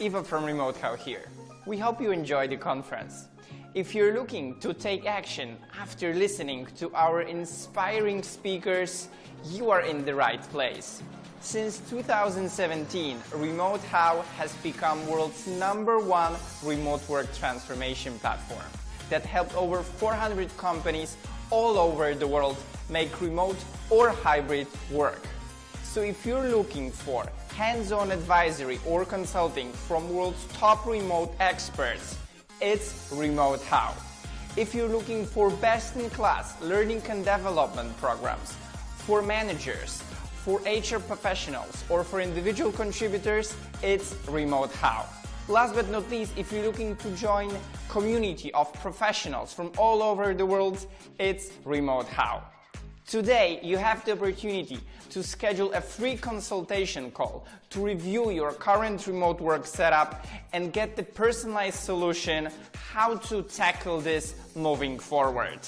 Eva from Remote How here. We hope you enjoyed the conference. If you're looking to take action after listening to our inspiring speakers, you are in the right place. Since 2017, Remote How has become world's #1 remote work transformation platform that helped over 400 companies all over the world make remote or hybrid work. So if you're looking for hands-on advisory or consulting from world's top remote experts, it's Remote How. If you're looking for best-in-class learning and development programs for managers, for HR professionals, or for individual contributors, it's Remote How. Last but not least, if you're looking to join a community of professionals from all over the world, it's Remote How. Today, you have the opportunity to schedule a free consultation call to review your current remote work setup and get the personalized solution how to tackle this moving forward.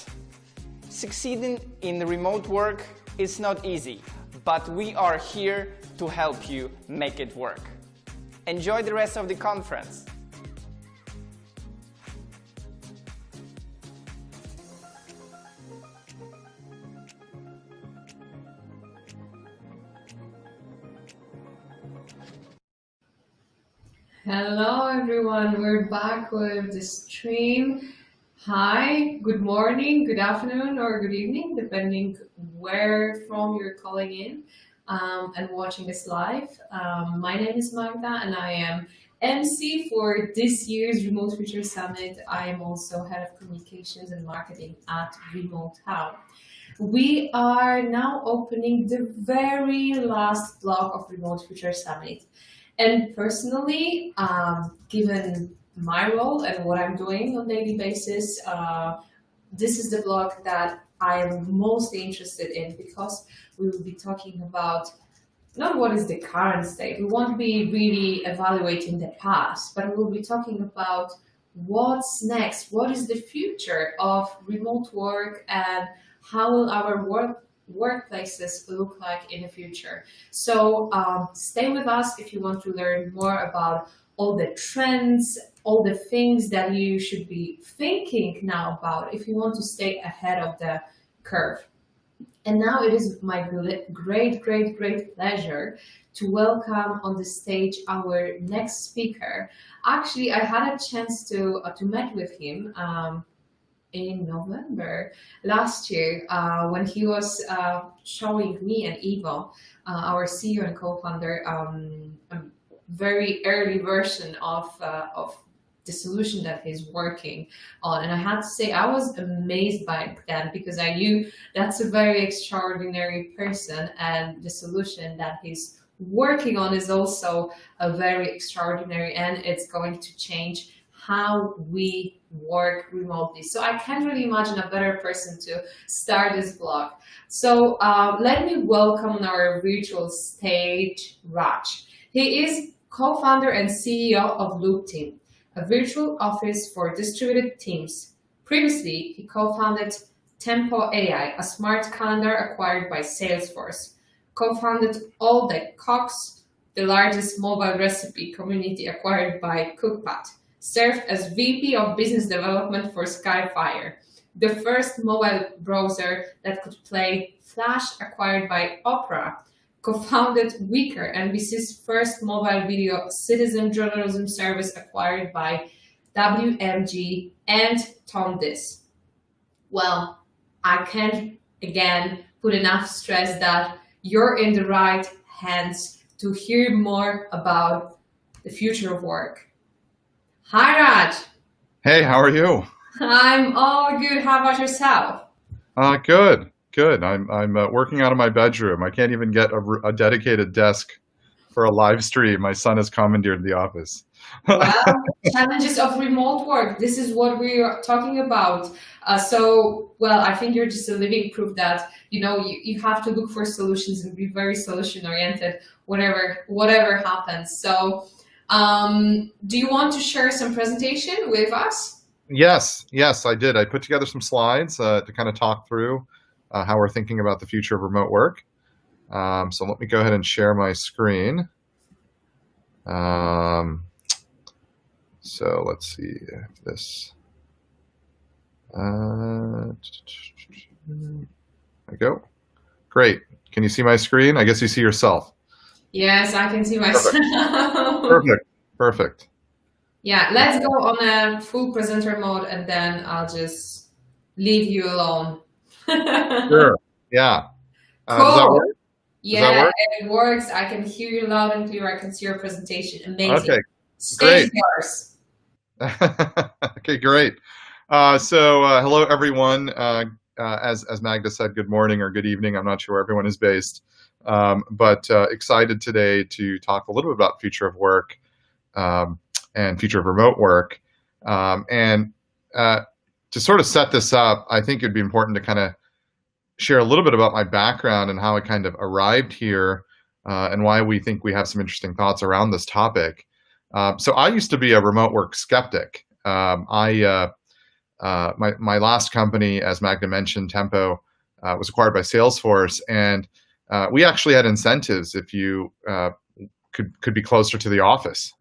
Succeeding in remote work is not easy, but we are here to help you make it work. Enjoy the rest of the conference. Hello everyone, we're back with the stream. Hi, good morning, good afternoon, or good evening, depending where from you're calling in and watching us live. My name is Magda and I am MC for this year's Remote Future Summit. I am also Head of Communications and Marketing at Remote How. We are now opening the very last block of Remote Future Summit. And personally, given my role and what I'm doing on a daily basis, this is the block that I am mostly interested in because we will be talking about not what is the current state. We won't be really evaluating the past, but we will be talking about what's next, what is the future of remote work and how will our workplaces look like in the future. So stay with us if you want to learn more about all the trends, all the things that you should be thinking now about if you want to stay ahead of the curve. And now it is my great pleasure to welcome on the stage our next speaker. Actually, I had a chance to meet with him in November last year when he was showing me and Eva, our CEO and co-founder, a very early version of the solution that he's working on. And I have to say, I was amazed by that because I knew that's a very extraordinary person and the solution that he's working on is also a very extraordinary and it's going to change how we work remotely. So I can't really imagine a better person to start this blog. So let me welcome on our virtual stage, Raj. He is co-founder and CEO of Loop Team, a virtual office for distributed teams. Previously, he co-founded Tempo AI, a smart calendar acquired by Salesforce, co-founded All That Cooks, the largest mobile recipe community acquired by Cookpad, served as VP of Business Development for Skyfire, the first mobile browser that could play Flash acquired by Opera, co-founded Weaker, NBC's first mobile video citizen journalism service acquired by WMG, and Tom This. Well, I can't again put enough stress that you're in the right hands to hear more about the future of work. Hi, Raj. Hey, how are you? I'm all good. How about yourself? Good. I'm working out of my bedroom. I can't even get a dedicated desk for a live stream. My son has commandeered the office. Well, challenges of remote work. This is what we are talking about. I think you're just a living proof that you have to look for solutions and be very solution oriented, whatever happens. So. Do you want to share some presentation with us? Yes, I did. I put together some slides to kind of talk through how we're thinking about the future of remote work. So let me go ahead and share my screen. So let's see if this. There we go. Great. Can you see my screen? I guess you see yourself. Yes, I can see myself. Perfect. Perfect. Yeah, let's go on a full presenter mode and then I'll just leave you alone. Sure. Yeah. Cool. Does that work? Yeah, it works. I can hear you loud and clear. I can see your presentation. Amazing. Okay. Stage yours. Okay, great. Hello, everyone. As Magda said, good morning or good evening. I'm not sure where everyone is based, but excited today to talk a little bit about future of work and future of remote work. To sort of set this up, I think it'd be important to kind of share a little bit about my background and how I kind of arrived here and why we think we have some interesting thoughts around this topic. So I used to be a remote work skeptic. My last company, as Magda mentioned, Tempo, was acquired by Salesforce, and we actually had incentives if you could be closer to the office.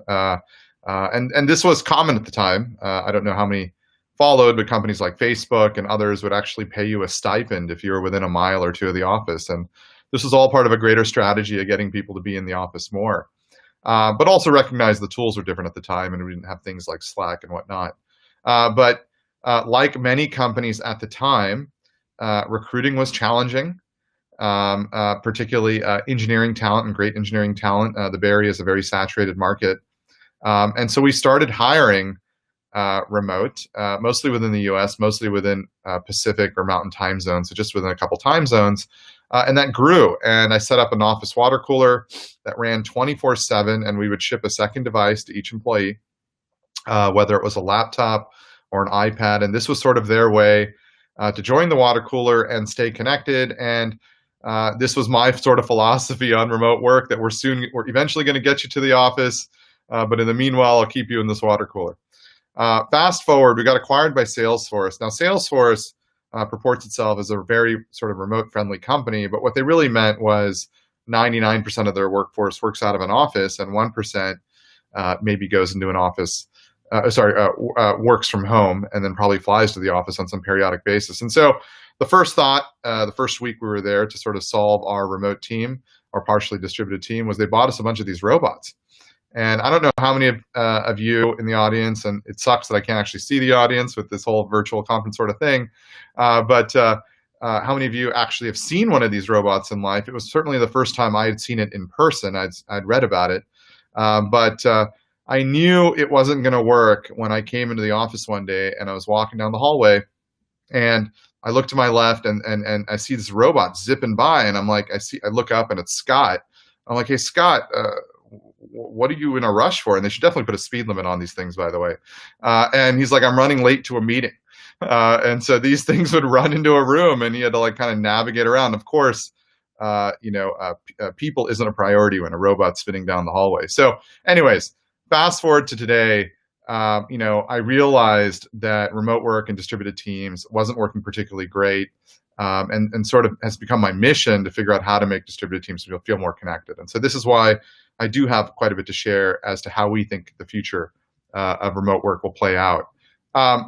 And this was common at the time. I don't know how many followed, but companies like Facebook and others would actually pay you a stipend if you were within a mile or two of the office. And this was all part of a greater strategy of getting people to be in the office more. But also recognize the tools were different at the time, and we didn't have things like Slack and whatnot. But like many companies at the time, recruiting was challenging, particularly engineering talent and great engineering talent. The Bay Area is a very saturated market. And so we started hiring remote, mostly within the US, mostly within Pacific or Mountain time zones, so just within a couple time zones. And that grew. And I set up an office water cooler that ran 24/7, and we would ship a second device to each employee, whether it was a laptop or an iPad. And this was sort of their way to join the water cooler and stay connected. And this was my sort of philosophy on remote work, that we're eventually going to get you to the office, but in the meanwhile, I'll keep you in this water cooler. Fast forward, we got acquired by Salesforce. Now, Salesforce purports itself as a very sort of remote-friendly company, but what they really meant was 99% of their workforce works out of an office, and 1% maybe goes into an office, works from home, and then probably flies to the office on some periodic basis. And so the first thought, the first week we were there to sort of solve our remote team, our partially distributed team, was they bought us a bunch of these robots. And I don't know how many of you in the audience, and it sucks that I can't actually see the audience with this whole virtual conference sort of thing, but how many of you actually have seen one of these robots in life? It was certainly the first time I had seen it in person. I'd read about it, but I knew it wasn't going to work when I came into the office one day and I was walking down the hallway, and I look to my left and I see this robot zipping by, and I'm like, I look up and it's Scott. I'm like, hey, Scott, what are you in a rush for? And they should definitely put a speed limit on these things, by the way. And he's like, I'm running late to a meeting. And so these things would run into a room, and he had to like kind of navigate around. Of course, people isn't a priority when a robot's spinning down the hallway. So anyways, fast forward to today, I realized that remote work and distributed teams wasn't working particularly great. And sort of has become my mission to figure out how to make distributed teams feel more connected. And so this is why I do have quite a bit to share as to how we think the future of remote work will play out.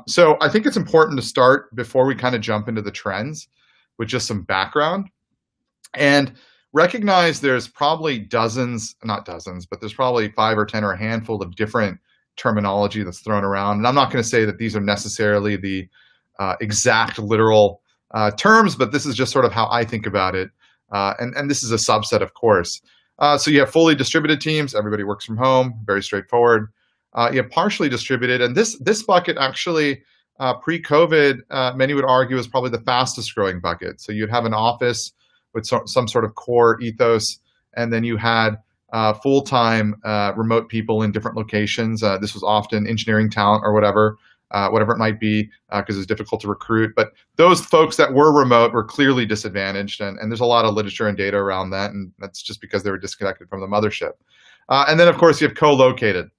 So I think it's important to start, before we kind of jump into the trends, with just some background, and recognize there's probably not dozens, but there's probably 5 or 10 or a handful of different terminology that's thrown around. And I'm not going to say that these are necessarily the exact literal terms, but this is just sort of how I think about it. And this is a subset, of course. So you have fully distributed teams. Everybody works from home. Very straightforward. You have partially distributed. And this bucket actually, pre-COVID, many would argue is probably the fastest growing bucket. So you'd have an office with some sort of core ethos, and then you had full-time remote people in different locations. This was often engineering talent or whatever it might be, because it's difficult to recruit. But those folks that were remote were clearly disadvantaged, and there's a lot of literature and data around that, and that's just because they were disconnected from the mothership. And then, of course, you have co-located.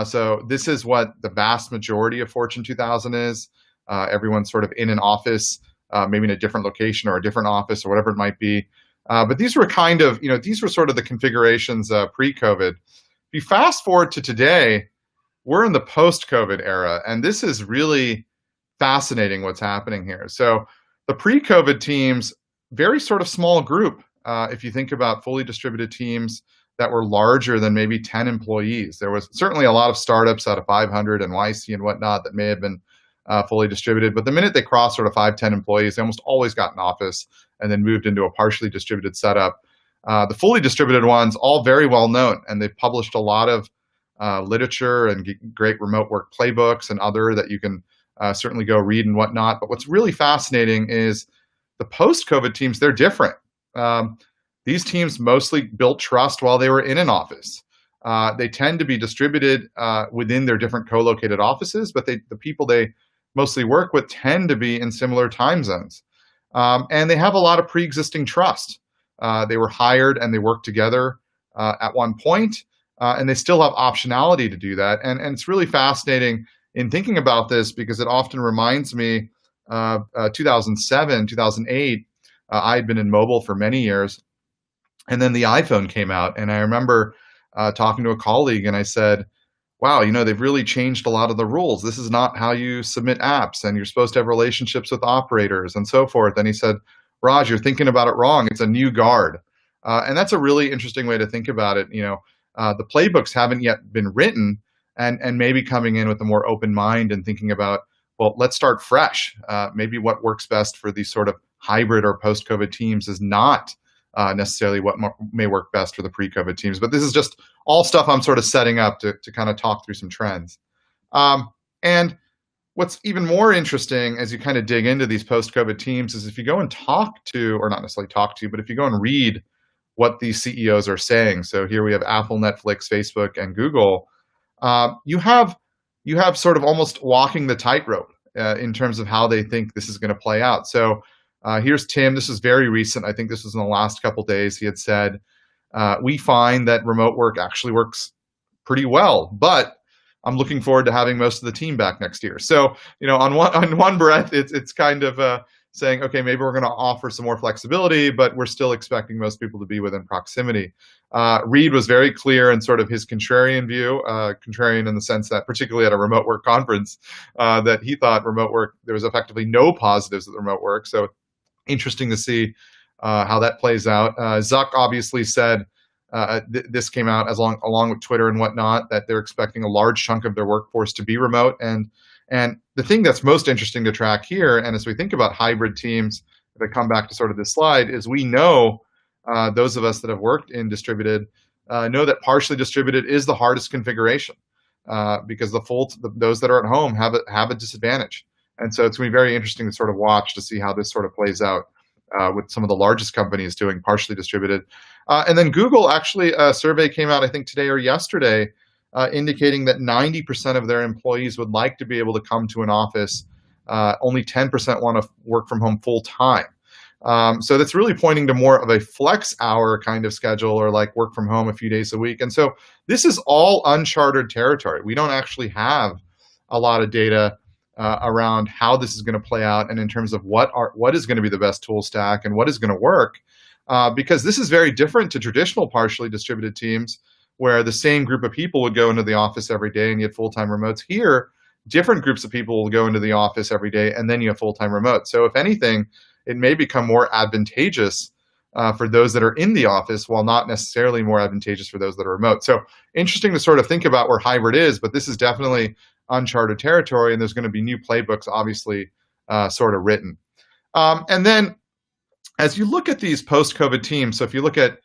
So this is what the vast majority of Fortune 2000 is. Everyone's sort of in an office, maybe in a different location or a different office or whatever it might be. But these were kind of, these were sort of the configurations pre-COVID. If you fast forward to today, we're in the post-COVID era, and this is really fascinating what's happening here. So the pre-COVID teams, very sort of small group. If you think about fully distributed teams that were larger than maybe 10 employees, there was certainly a lot of startups out of 500 and YC and whatnot that may have been fully distributed. But the minute they crossed sort of 5-10 employees, they almost always got an office and then moved into a partially distributed setup. The fully distributed ones, all very well known, and they've published a lot of literature and great remote work playbooks and other that you can certainly go read and whatnot. But what's really fascinating is the post-COVID teams, they're different. These teams mostly built trust while they were in an office. They tend to be distributed within their different co-located offices, but the people they mostly work with tend to be in similar time zones. And they have a lot of pre-existing trust. They were hired and they worked together at one point, and they still have optionality to do that. And it's really fascinating in thinking about this because it often reminds me of 2007, 2008. I had been in mobile for many years, and then the iPhone came out. And I remember talking to a colleague, and I said, wow, they've really changed a lot of the rules. This is not how you submit apps, and you're supposed to have relationships with operators and so forth. And he said, Raj, you're thinking about it wrong. It's a new guard. And that's a really interesting way to think about it. The playbooks haven't yet been written, and maybe coming in with a more open mind and thinking about, well, let's start fresh. Maybe what works best for these sort of hybrid or post-COVID teams is not necessarily what may work best for the pre-COVID teams. But this is just all stuff I'm sort of setting up to kind of talk through some trends. And what's even more interesting as you kind of dig into these post-COVID teams is if you go and talk to, or not necessarily talk to, but if you go and read what these CEOs are saying. So here we have Apple, Netflix, Facebook, and Google. You have sort of almost walking the tightrope in terms of how they think this is going to play out. So here's Tim. This is very recent. I think this was in the last couple of days. He had said, we find that remote work actually works pretty well, but I'm looking forward to having most of the team back next year. So, on one breath, it's kind of saying, okay, maybe we're going to offer some more flexibility, but we're still expecting most people to be within proximity. Reed was very clear in sort of his contrarian view, contrarian in the sense that, particularly at a remote work conference, that he thought remote work, there was effectively no positives of the remote work. So interesting to see how that plays out. Zuck obviously said, this came out along with Twitter and whatnot, that they're expecting a large chunk of their workforce to be remote. And the thing that's most interesting to track here, and as we think about hybrid teams, if I come back to sort of this slide, is we know, those of us that have worked in distributed, know that partially distributed is the hardest configuration because those that are at home have a disadvantage. And so it's going to be very interesting to sort of watch to see how this sort of plays out with some of the largest companies doing partially distributed. And then Google, actually, a survey came out, I think today or yesterday, indicating that 90% of their employees would like to be able to come to an office. Only 10% want to work from home full time. So that's really pointing to more of a flex hour kind of schedule, or like work from home a few days a week. And so this is all uncharted territory. We don't actually have a lot of data around how this is going to play out, and in terms of what is going to be the best tool stack and what is going to work, because this is very different to traditional partially distributed teams where the same group of people would go into the office every day and you have full-time remotes. Here, different groups of people will go into the office every day and then you have full-time remote. So if anything, it may become more advantageous for those that are in the office, while not necessarily more advantageous for those that are remote. So interesting to sort of think about where hybrid is, but this is definitely uncharted territory, and there's going to be new playbooks, obviously, sort of written. And then as you look at these post-COVID teams, so if you look at,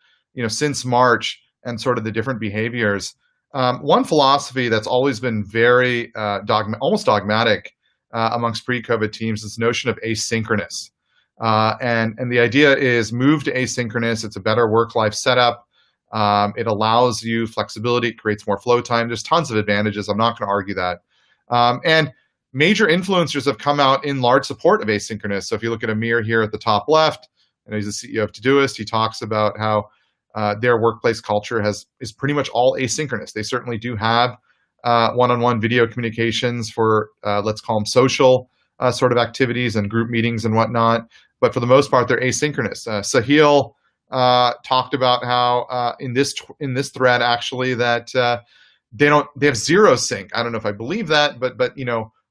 since March and sort of the different behaviors, one philosophy that's always been very almost dogmatic amongst pre-COVID teams is this notion of asynchronous. And the idea is move to asynchronous. It's a better work-life setup. It allows you flexibility, it creates more flow time. There's tons of advantages. I'm not going to argue that. And major influencers have come out in large support of asynchronous. So if you look at Amir here at the top left, he's the CEO of Todoist, he talks about how their workplace culture is pretty much all asynchronous. They certainly do have one-on-one video communications for, let's call them social sort of activities and group meetings and whatnot. But for the most part, they're asynchronous. Sahil talked about how in this thread, actually, that they have zero sync. I don't know if I believe that, but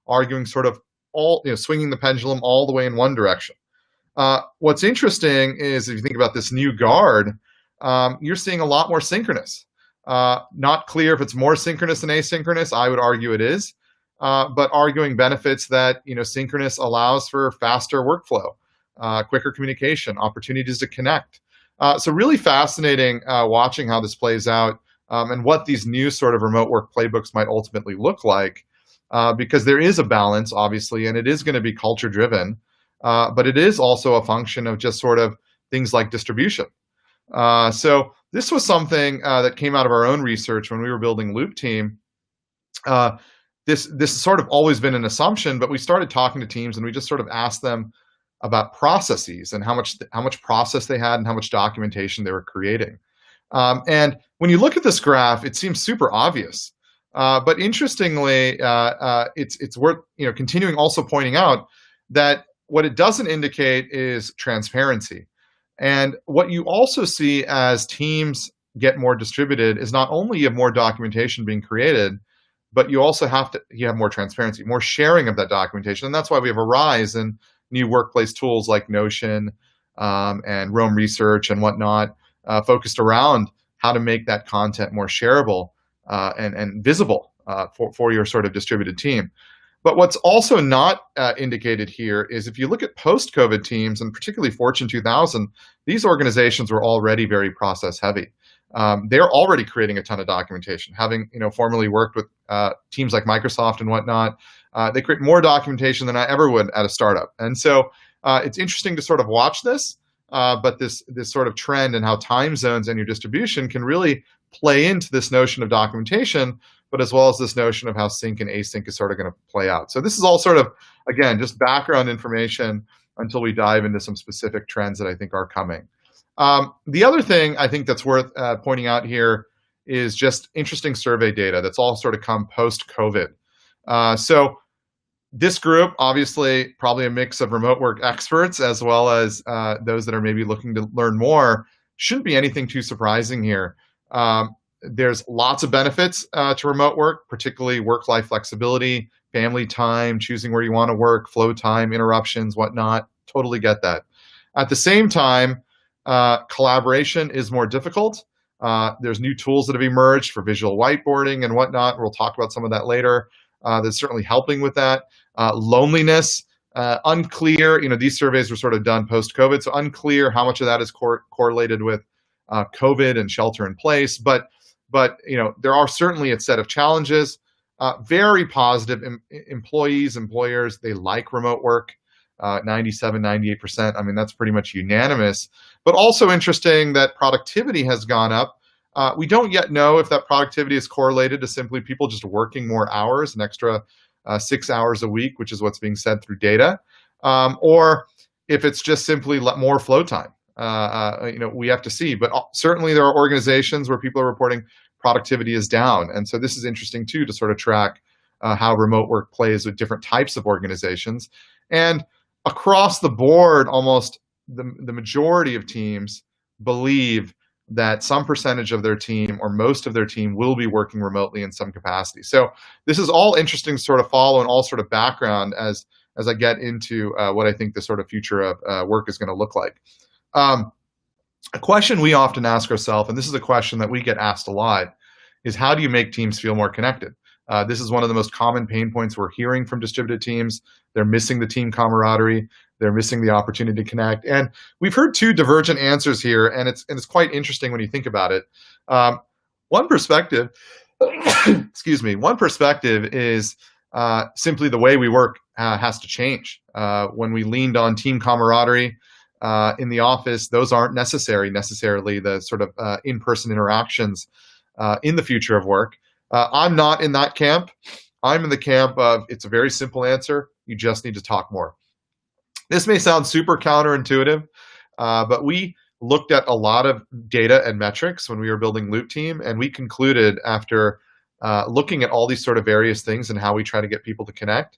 arguing sort of all, swinging the pendulum all the way in one direction. What's interesting is if you think about this new guard, you're seeing a lot more synchronous. Not clear if it's more synchronous than asynchronous. I would argue it is, but arguing benefits that synchronous allows for faster workflow, quicker communication, opportunities to connect. So really fascinating watching how this plays out and what these new sort of remote work playbooks might ultimately look like, because there is a balance, obviously, and it is going to be culture driven, but it is also a function of just sort of things like distribution. So this was something that came out of our own research when we were building Loop Team. This has sort of always been an assumption, but we started talking to teams and we just sort of asked them about processes and how much process they had and how much documentation they were creating. And when you look at this graph, it seems super obvious. But interestingly, it's worth continuing also pointing out that what it doesn't indicate is transparency. And what you also see as teams get more distributed is not only you have more documentation being created, but you also have more transparency, more sharing of that documentation. And that's why we have a rise in new workplace tools like Notion and Rome Research and whatnot, focused around how to make that content more shareable and visible for your sort of distributed team. But what's also not indicated here is if you look at post-COVID teams, and particularly Fortune 2000, these organizations were already very process heavy. They're already creating a ton of documentation. Having formerly worked with teams like Microsoft and whatnot, they create more documentation than I ever would at a startup. And so it's interesting to sort of watch this, but this sort of trend and how time zones and your distribution can really play into this notion of documentation, but as well as this notion of how sync and async is sort of going to play out. So this is all sort of, again, just background information until we dive into some specific trends that I think are coming. The other thing I think that's worth pointing out here is just interesting survey data that's all sort of come post-COVID. So this group, obviously, probably a mix of remote work experts as well as those that are maybe looking to learn more, shouldn't be anything too surprising here. There's lots of benefits to remote work, particularly work-life flexibility, family time, choosing where you want to work, flow time, interruptions, whatnot. Totally get that. At the same time, collaboration is more difficult. There's new tools that have emerged for visual whiteboarding and whatnot. We'll talk about some of that later. That's certainly helping with that. Loneliness, unclear. These surveys were sort of done post-COVID, so unclear how much of that is correlated with COVID and shelter in place. But there are certainly a set of challenges. Very positive employers, they like remote work. 97, 98%. I mean, that's pretty much unanimous. But also interesting that productivity has gone up. We don't yet know if that productivity is correlated to simply people just working more hours, an extra 6 hours a week, which is what's being said through data, or if it's just simply more flow time. We have to see. But certainly there are organizations where people are reporting productivity is down. And so this is interesting, too, to sort of track how remote work plays with different types of organizations. And across the board, almost the majority of teams believe that some percentage of their team or most of their team will be working remotely in some capacity. So this is all interesting to sort of follow and all sort of background as I get into what I think the sort of future of work is going to look like. A question we often ask ourselves, and this is a question that we get asked a lot, is how do you make teams feel more connected? This is one of the most common pain points we're hearing from distributed teams. They're missing the team camaraderie. They're missing the opportunity to connect. And we've heard two divergent answers here, and it's quite interesting when you think about it. One perspective, one perspective is simply the way we work has to change. When we leaned on team camaraderie in the office, those aren't necessarily the sort of in-person interactions in the future of work. I'm not in that camp. I'm in the camp of it's a very simple answer. You just need to talk more. This may sound super counterintuitive, but we looked at a lot of data and metrics when we were building Loop Team, and we concluded after looking at all these sort of various things and how we try to get people to connect,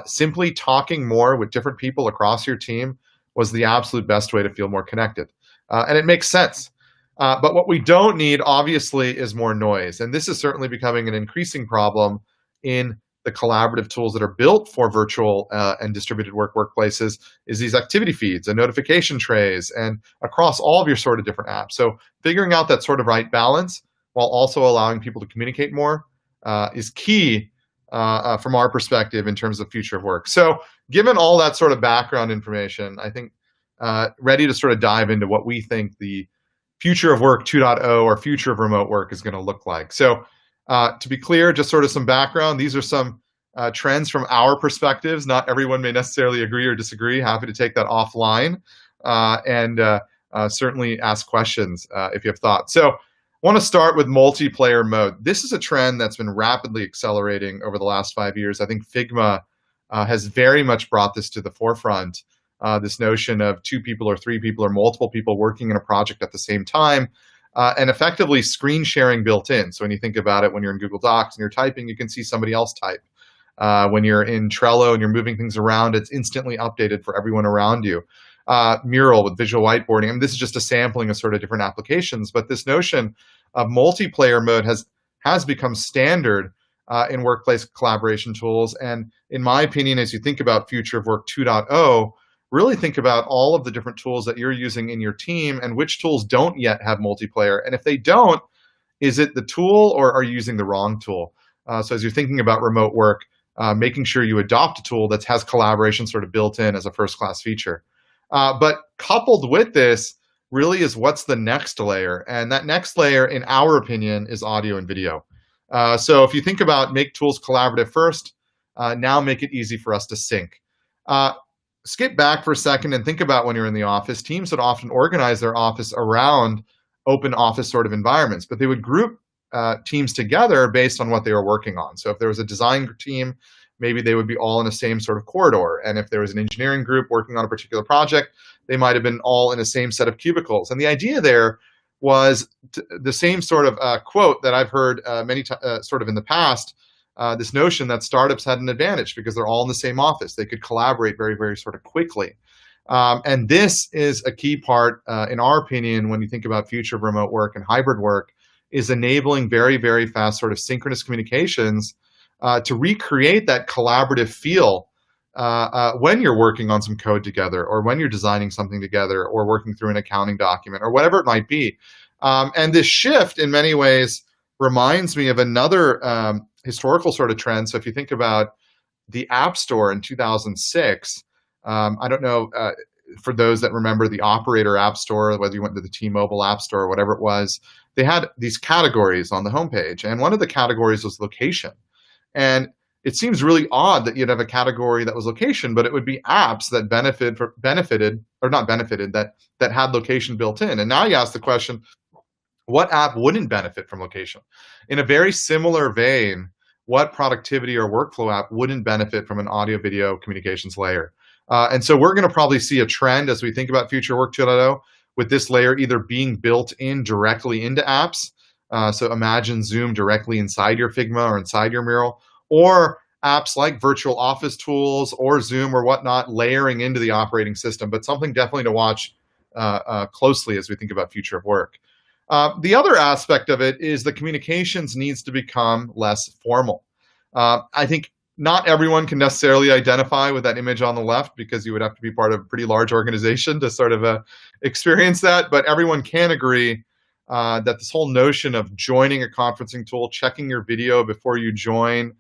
simply talking more with different people across your team was the absolute best way to feel more connected. And it makes sense. But what we don't need, obviously, is more noise. And this is certainly becoming an increasing problem in the collaborative tools that are built for virtual and distributed workplaces, is these activity feeds and notification trays and across all of your sort of different apps. So figuring out that sort of right balance while also allowing people to communicate more is key from our perspective in terms of future of work. So given all that sort of background information, I think ready to sort of dive into what we think the future of work 2.0 or future of remote work is going to look like. So to be clear, just sort of some background, these are some trends from our perspectives. Not everyone may necessarily agree or disagree. Happy to take that offline and certainly ask questions if you have thoughts. So I want to start with multiplayer mode. This is a trend that's been rapidly accelerating over the last 5 years. I think Figma has very much brought this to the forefront, this notion of 2 people or 3 people or multiple people working in a project at the same time. And effectively screen sharing built in. So when you think about it, when you're in Google Docs and you're typing, you can see somebody else type. When you're in Trello and you're moving things around, it's instantly updated for everyone around you. Mural with visual whiteboarding. I mean, this is just a sampling of sort of different applications, but this notion of multiplayer mode has become standard in workplace collaboration tools. And in my opinion, as you think about future of work 2.0, really think about all of the different tools that you're using in your team and which tools don't yet have multiplayer. And if they don't, is it the tool or are you using the wrong tool? So as you're thinking about remote work, making sure you adopt a tool that has collaboration sort of built in as a first-class feature. But coupled with this really is what's the next layer. And that next layer, in our opinion, is audio and video. So if you think about make tools collaborative first, now make it easy for us to sync. Skip back for a second and think about when you're in the office. Teams would often organize their office around open office sort of environments, but they would group teams together based on what they were working on. So if there was a design team, maybe they would be all in the same sort of corridor. And if there was an engineering group working on a particular project, they might have been all in the same set of cubicles. And the idea there was the same sort of quote that I've heard many sort of in the past, this notion that startups had an advantage because they're all in the same office. They could collaborate very, very sort of quickly. And this is a key part, in our opinion, when you think about future of remote work and hybrid work, is enabling very, very fast sort of synchronous communications to recreate that collaborative feel when you're working on some code together or when you're designing something together or working through an accounting document or whatever it might be. And this shift in many ways reminds me of another historical sort of trend. So if you think about the App Store in 2006, I don't know, for those that remember the Operator App Store, whether you went to the T-Mobile App Store or whatever it was, they had these categories on the homepage. And one of the categories was location. And it seems really odd that you'd have a category that was location, but it would be apps that that had location built in. And now you ask the question, what app wouldn't benefit from location? In a very similar vein, what productivity or workflow app wouldn't benefit from an audio-video communications layer? And so we're going to probably see a trend as we think about future work 2.0 with this layer either being built in directly into apps. So imagine Zoom directly inside your Figma or inside your Mural, or apps like virtual office tools or Zoom or whatnot layering into the operating system, but something definitely to watch closely as we think about future of work. The other aspect of it is the communications needs to become less formal. I think not everyone can necessarily identify with that image on the left because you would have to be part of a pretty large organization to sort of experience that, but everyone can agree that this whole notion of joining a conferencing tool, checking your video before you join,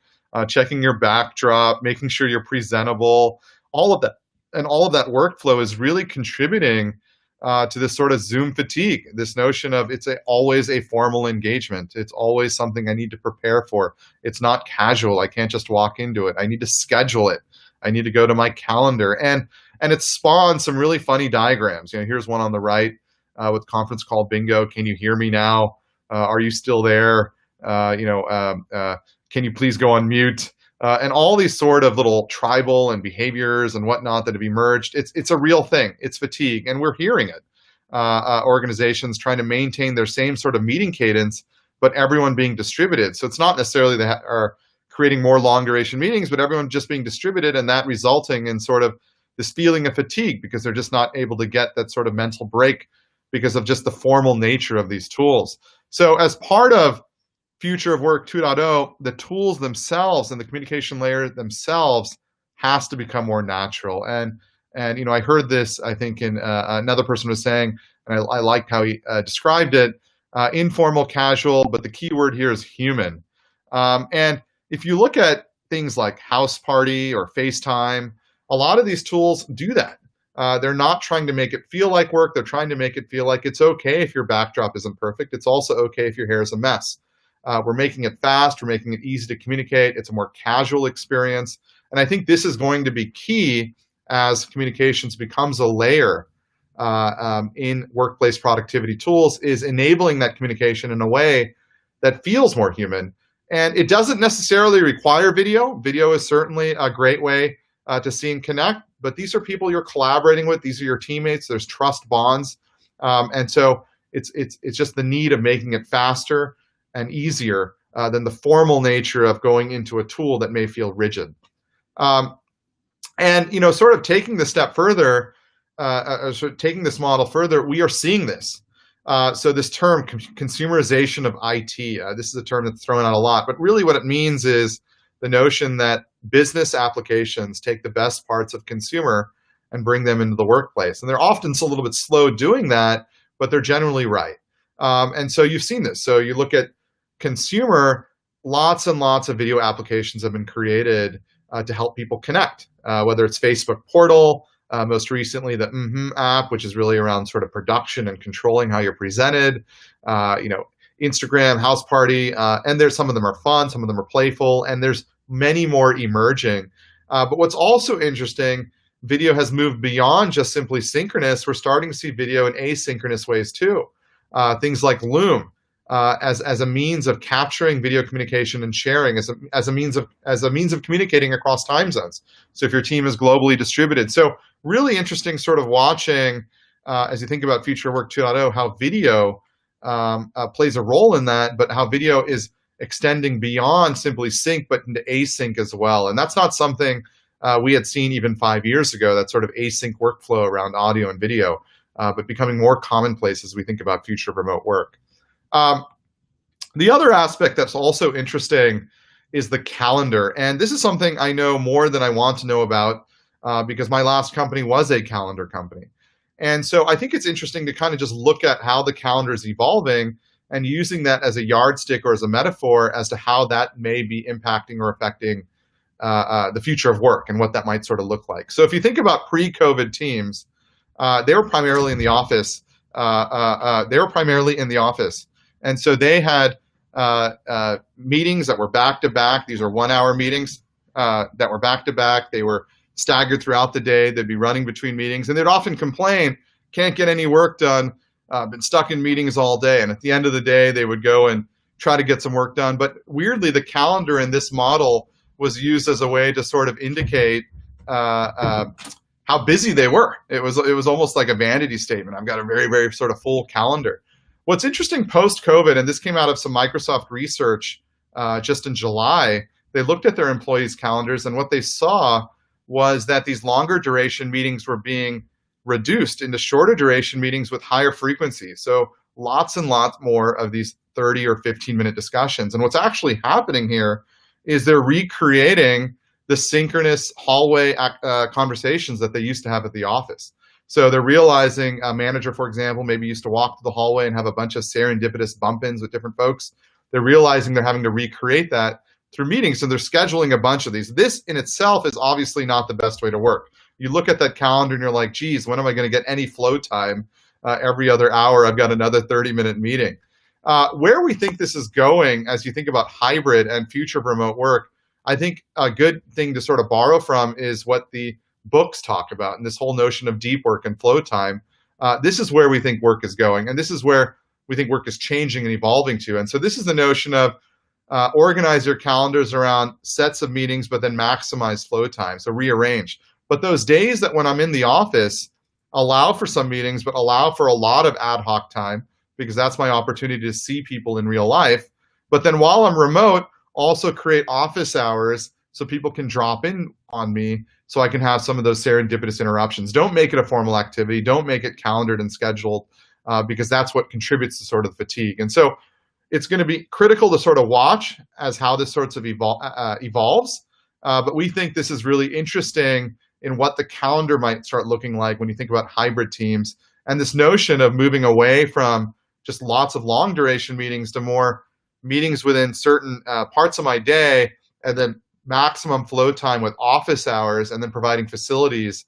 checking your backdrop, making sure you're presentable, all of that, and all of that workflow is really contributing to this sort of Zoom fatigue, this notion of it's always a formal engagement. It's always something I need to prepare for. It's not casual. I can't just walk into it. I need to schedule it. I need to go to my calendar. And it spawned some really funny diagrams. You know, here's one on the right with conference call bingo. Can you hear me now? Are you still there? Can you please go on mute? And all these sort of little tribal and behaviors and whatnot that have emerged. It's a real thing. It's fatigue, and we're hearing it. Organizations trying to maintain their same sort of meeting cadence, but everyone being distributed. So it's not necessarily they are creating more long duration meetings, but everyone just being distributed, and that resulting in sort of this feeling of fatigue because they're just not able to get that sort of mental break because of just the formal nature of these tools. So as part of Future of Work 2.0, the tools themselves and the communication layer themselves has to become more natural. And I heard this, I think, in another person was saying, and I liked how he described it, informal, casual, but the key word here is human. And if you look at things like House Party or FaceTime, a lot of these tools do that. They're not trying to make it feel like work. They're trying to make it feel like it's okay if your backdrop isn't perfect. It's also okay if your hair is a mess. We're making it fast. We're making it easy to communicate. It's a more casual experience. And I think this is going to be key as communications becomes a layer in workplace productivity tools, is enabling that communication in a way that feels more human. And it doesn't necessarily require video. Video is certainly a great way to see and connect, but these are people you're collaborating with. These are your teammates. There's trust bonds. And so it's just the need of making it faster and easier than the formal nature of going into a tool that may feel rigid. And sort of taking the step further, sort of taking this model further, we are seeing this. So this term, consumerization of IT, this is a term that's thrown out a lot, but really what it means is the notion that business applications take the best parts of consumer and bring them into the workplace. And they're often a little bit slow doing that, but they're generally right. And so you've seen this. So you look at consumer, lots and lots of video applications have been created to help people connect, whether it's Facebook Portal, most recently the app, which is really around sort of production and controlling how you're presented, Instagram, House Party, and there's some of them are fun, some of them are playful, and there's many more emerging. But what's also interesting, video has moved beyond just simply synchronous. We're starting to see video in asynchronous ways too. Things like Loom, as a means of capturing video communication and sharing, as a means of communicating across time zones. So if your team is globally distributed, so really interesting sort of watching as you think about Future Work 2.0, how video plays a role in that, but how video is extending beyond simply sync, but into async as well. And that's not something we had seen even 5 years ago, that sort of async workflow around audio and video, but becoming more commonplace as we think about future of remote work. The other aspect that's also interesting is the calendar. And this is something I know more than I want to know about because my last company was a calendar company. And so I think it's interesting to kind of just look at how the calendar is evolving and using that as a yardstick or as a metaphor as to how that may be impacting or affecting the future of work and what that might sort of look like. So if you think about pre-COVID teams, they were primarily in the office. And so they had meetings that were back-to-back. These are 1-hour meetings that were back-to-back. They were staggered throughout the day. They'd be running between meetings. And they'd often complain, can't get any work done, been stuck in meetings all day. And at the end of the day, they would go and try to get some work done. But weirdly, the calendar in this model was used as a way to sort of indicate how busy they were. It was almost like a vanity statement. I've got a very, very sort of full calendar. What's interesting post-COVID, and this came out of some Microsoft research just in July, they looked at their employees' calendars, and what they saw was that these longer duration meetings were being reduced into shorter duration meetings with higher frequency. So lots and lots more of these 30 or 15-minute discussions. And what's actually happening here is they're recreating the synchronous hallway conversations that they used to have at the office. So they're realizing a manager, for example, maybe used to walk to the hallway and have a bunch of serendipitous bump-ins with different folks. They're realizing they're having to recreate that through meetings, so they're scheduling a bunch of these. This in itself is obviously not the best way to work. You look at that calendar and you're like, geez, when am I going to get any flow time? Every other hour, I've got another 30-minute meeting. Where we think this is going, as you think about hybrid and future of remote work, I think a good thing to sort of borrow from is what the books talk about, and this whole notion of deep work and flow time. This is where we think work is going, and this is where we think work is changing and evolving to. And so this is the notion of organize your calendars around sets of meetings, but then maximize flow time, so rearrange. But those days that when I'm in the office, allow for some meetings, but allow for a lot of ad hoc time, because that's my opportunity to see people in real life. But then while I'm remote, also create office hours so people can drop in on me so I can have some of those serendipitous interruptions. Don't make it a formal activity. Don't make it calendared and scheduled. because that's what contributes to sort of fatigue. And so it's going to be critical to sort of watch as how this sorts of evolves. But we think this is really interesting in what the calendar might start looking like when you think about hybrid teams, and this notion of moving away from just lots of long duration meetings to more meetings within certain parts of my day, and then maximum flow time with office hours, and then providing facilities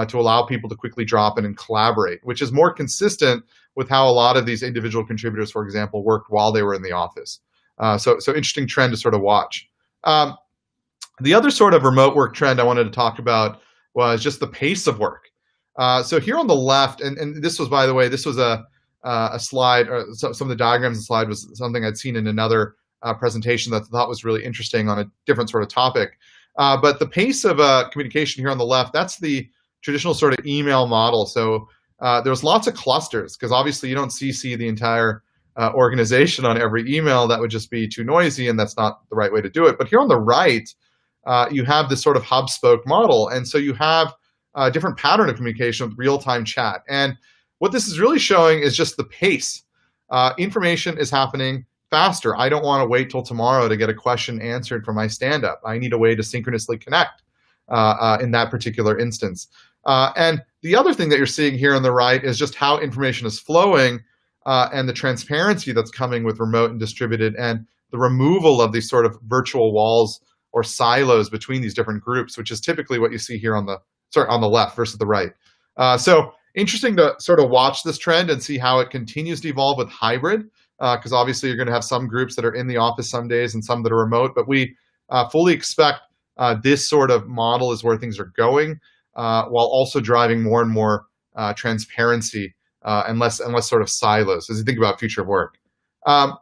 to allow people to quickly drop in and collaborate, which is more consistent with how a lot of these individual contributors, for example, worked while they were in the office. So interesting trend to sort of watch. The other sort of remote work trend I wanted to talk about was just the pace of work. So here on the left, and this was, by the way, this was a slide, or some of the diagrams in the slide was something I'd seen in another presentation that I thought was really interesting on a different sort of topic. But the pace of communication here on the left, that's the traditional sort of email model. So there's lots of clusters, because obviously you don't CC the entire organization on every email. That would just be too noisy, and that's not the right way to do it. But here on the right, you have this sort of hub-spoke model. And so you have a different pattern of communication with real-time chat. And what this is really showing is just the pace. Information is happening faster. I don't want to wait till tomorrow to get a question answered from my stand-up. I need a way to synchronously connect in that particular instance. And the other thing that you're seeing here on the right is just how information is flowing and the transparency that's coming with remote and distributed, and the removal of these sort of virtual walls or silos between these different groups, which is typically what you see here on the left versus the right. So interesting to sort of watch this trend and see how it continues to evolve with hybrid, because obviously you're going to have some groups that are in the office some days and some that are remote, but we fully expect this sort of model is where things are going, while also driving more and more transparency and less sort of silos as you think about future of work. And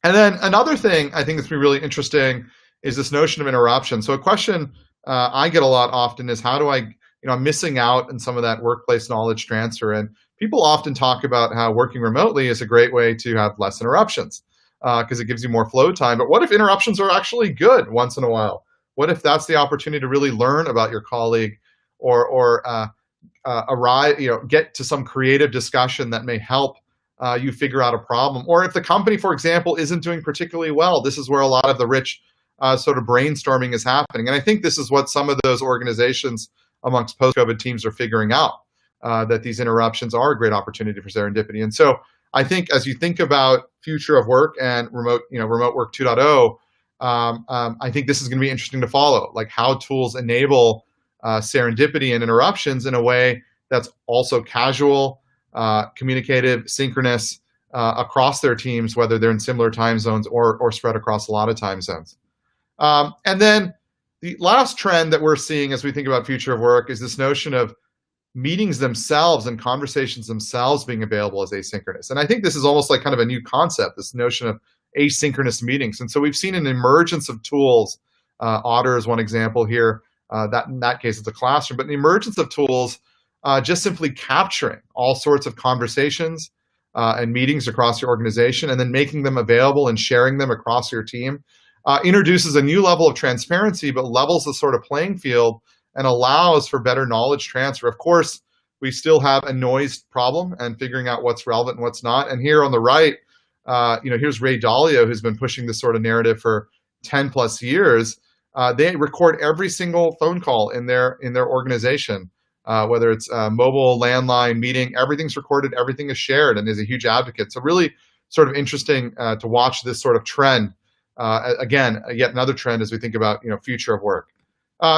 then another thing I think that's been really interesting is this notion of interruption. So a question I get a lot often is, how do I, I'm missing out on some of that workplace knowledge transfer. And people often talk about how working remotely is a great way to have less interruptions because it gives you more flow time. But what if interruptions are actually good once in a while? What if that's the opportunity to really learn about your colleague, or get to some creative discussion that may help you figure out a problem? Or if the company, for example, isn't doing particularly well, this is where a lot of the rich sort of brainstorming is happening. And I think this is what some of those organizations amongst post-COVID teams are figuring out, that these interruptions are a great opportunity for serendipity. And so I think as you think about future of work and remote work 2.0, I think this is going to be interesting to follow, like how tools enable serendipity and interruptions in a way that's also casual, communicative, synchronous across their teams, whether they're in similar time zones or spread across a lot of time zones. And then the last trend that we're seeing as we think about future of work is this notion of meetings themselves and conversations themselves being available as asynchronous. And I think this is almost like kind of a new concept, this notion of asynchronous meetings. And so we've seen an emergence of tools. Otter is one example here. That in that case, it's a classroom, but an emergence of tools just simply capturing all sorts of conversations and meetings across your organization, and then making them available and sharing them across your team. Introduces a new level of transparency, but levels the sort of playing field and allows for better knowledge transfer. Of course, we still have a noise problem and figuring out what's relevant and what's not. And here on the right, here's Ray Dalio, who's been pushing this sort of narrative for 10 plus years. They record every single phone call in their organization, whether it's a mobile, landline, meeting, everything's recorded, everything is shared, and is a huge advocate. So really sort of interesting to watch this sort of trend. Again, yet another trend as we think about future of work.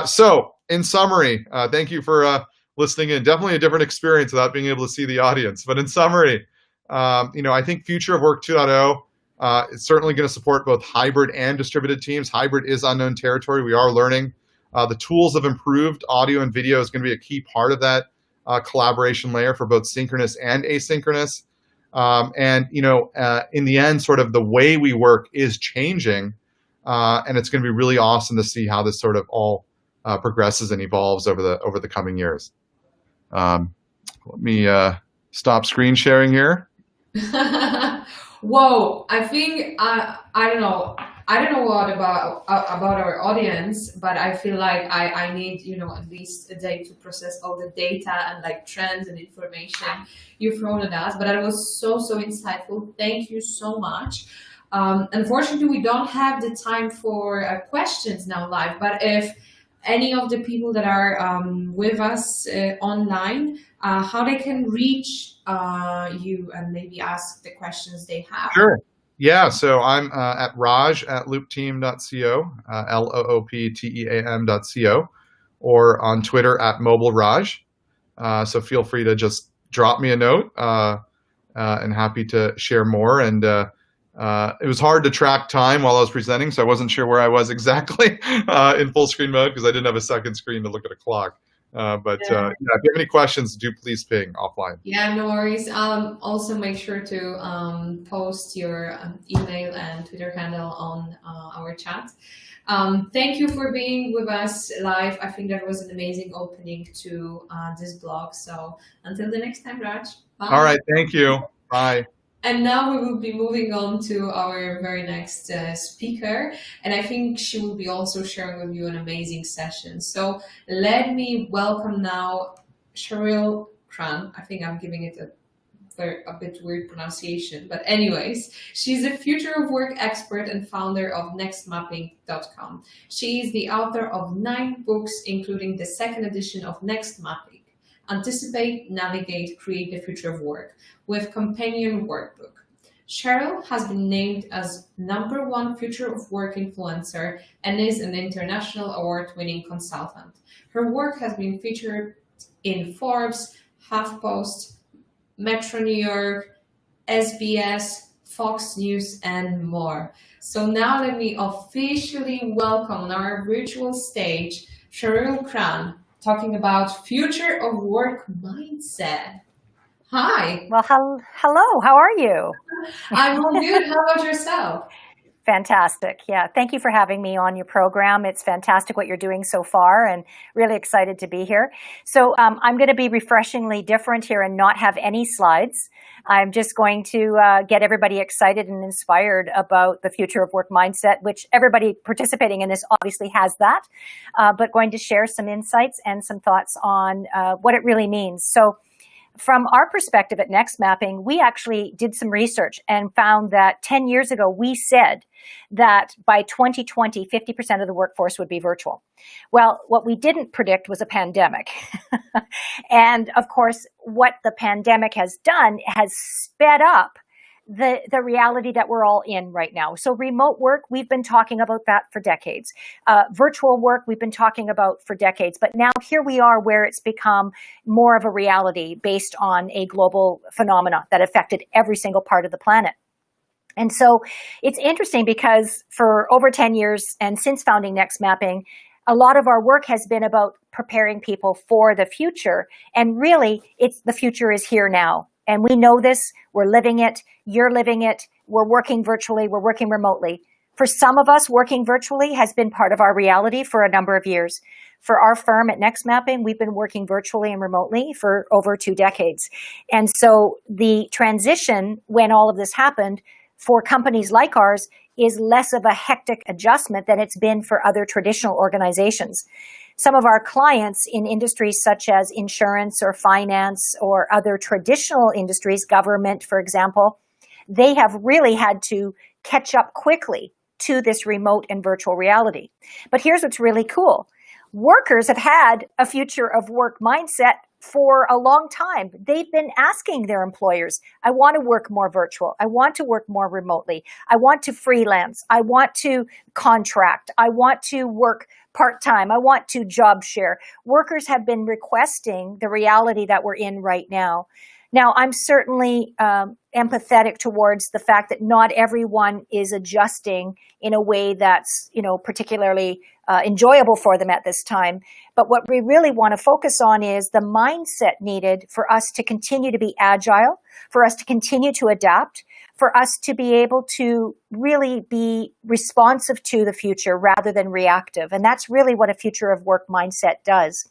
So in summary, thank you for listening in. Definitely a different experience without being able to see the audience. But in summary, I think future of work 2.0 is certainly going to support both hybrid and distributed teams. Hybrid is unknown territory. We are learning. The tools of improved audio and video is going to be a key part of that collaboration layer for both synchronous and asynchronous. In the end, sort of the way we work is changing, and it's going to be really awesome to see how this sort of all progresses and evolves over the coming years. Let me stop screen sharing here. Whoa, I think, I don't know. I don't know what about our audience, but I feel like I need, at least a day to process all the data and like trends and information you've thrown at us. But that was so insightful. Thank you so much. Unfortunately, we don't have the time for questions now live, but if any of the people that are with us online, how they can reach you and maybe ask the questions they have. Sure. Yeah, so I'm at Raj at loopteam.co, LOOPTEAM.co, or on Twitter at mobileraj. So feel free to just drop me a note, and happy to share more. And it was hard to track time while I was presenting, so I wasn't sure where I was exactly in full screen mode because I didn't have a second screen to look at a clock. But if you have any questions, do please ping offline. Yeah, no worries. Also make sure to post your email and Twitter handle on our chat. Thank you for being with us live. I think that was an amazing opening to this blog. So until the next time, Raj. Bye. All right, thank you. Bye. And now we will be moving on to our very next speaker. And I think she will be also sharing with you an amazing session. So let me welcome now Cheryl Cran. I think I'm giving it a bit weird pronunciation. But anyways, she's a future of work expert and founder of NextMapping.com. She is the author of 9 books, including the second edition of NextMapping. Anticipate, Navigate, Create the Future of Work, with companion workbook. Cheryl has been named as #1 Future of Work influencer and is an international award-winning consultant. Her work has been featured in Forbes, HuffPost, Metro New York, SBS, Fox News, and more. So now let me officially welcome on our virtual stage Cheryl Cran, talking about future of work mindset. Hi. Well, hello. How are you? I'm all good. How about yourself? Fantastic. Yeah. Thank you for having me on your program. It's fantastic what you're doing so far and really excited to be here. So I'm going to be refreshingly different here and not have any slides. I'm just going to get everybody excited and inspired about the future of work mindset, which everybody participating in this obviously has that, but going to share some insights and some thoughts on what it really means. So from our perspective at NextMapping, we actually did some research and found that 10 years ago, we said that by 2020, 50% of the workforce would be virtual. Well, what we didn't predict was a pandemic. And of course, what the pandemic has done has sped up the reality that we're all in right now. So remote work, we've been talking about that for decades. Virtual work, we've been talking about for decades. But now here we are where it's become more of a reality based on a global phenomena that affected every single part of the planet. And so it's interesting because for over 10 years and since founding NextMapping, a lot of our work has been about preparing people for the future. And really, the future is here now. And we know this, we're living it, you're living it, we're working virtually, we're working remotely. For some of us, working virtually has been part of our reality for a number of years. For our firm at NextMapping, we've been working virtually and remotely for over 2 decades. And so the transition, when all of this happened, for companies like ours, is less of a hectic adjustment than it's been for other traditional organizations. Some of our clients in industries such as insurance or finance or other traditional industries, government, for example, they have really had to catch up quickly to this remote and virtual reality. But here's what's really cool. Workers have had a future of work mindset for a long time. They've been asking their employers, I want to work more virtual. I want to work more remotely. I want to freelance. I want to contract. I want to work part-time. I want to job share. Workers have been requesting the reality that we're in right now. Now, I'm certainly empathetic towards the fact that not everyone is adjusting in a way that's, particularly enjoyable for them at this time. But what we really want to focus on is the mindset needed for us to continue to be agile, for us to continue to adapt, for us to be able to really be responsive to the future rather than reactive. And that's really what a future of work mindset does.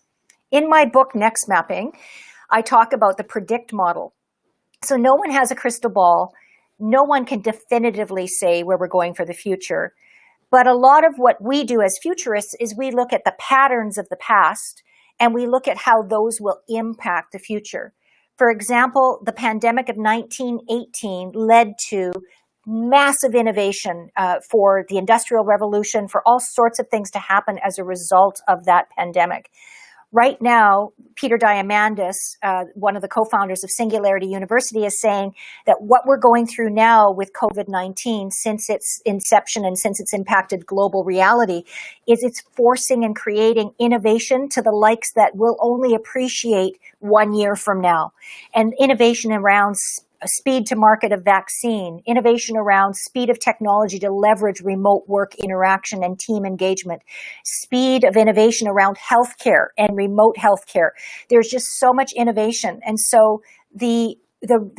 In my book, NextMapping, I talk about the predict model. So no one has a crystal ball. No one can definitively say where we're going for the future. But a lot of what we do as futurists is we look at the patterns of the past and we look at how those will impact the future. For example, the pandemic of 1918 led to massive innovation for the Industrial Revolution, for all sorts of things to happen as a result of that pandemic. Right now, Peter Diamandis, one of the co-founders of Singularity University, is saying that what we're going through now with COVID-19, since its inception and since it's impacted global reality, is it's forcing and creating innovation to the likes that we'll only appreciate 1 year from now. And innovation around speed to market of vaccine, innovation around speed of technology to leverage remote work interaction and team engagement, speed of innovation around healthcare and remote healthcare. There's just so much innovation. And so the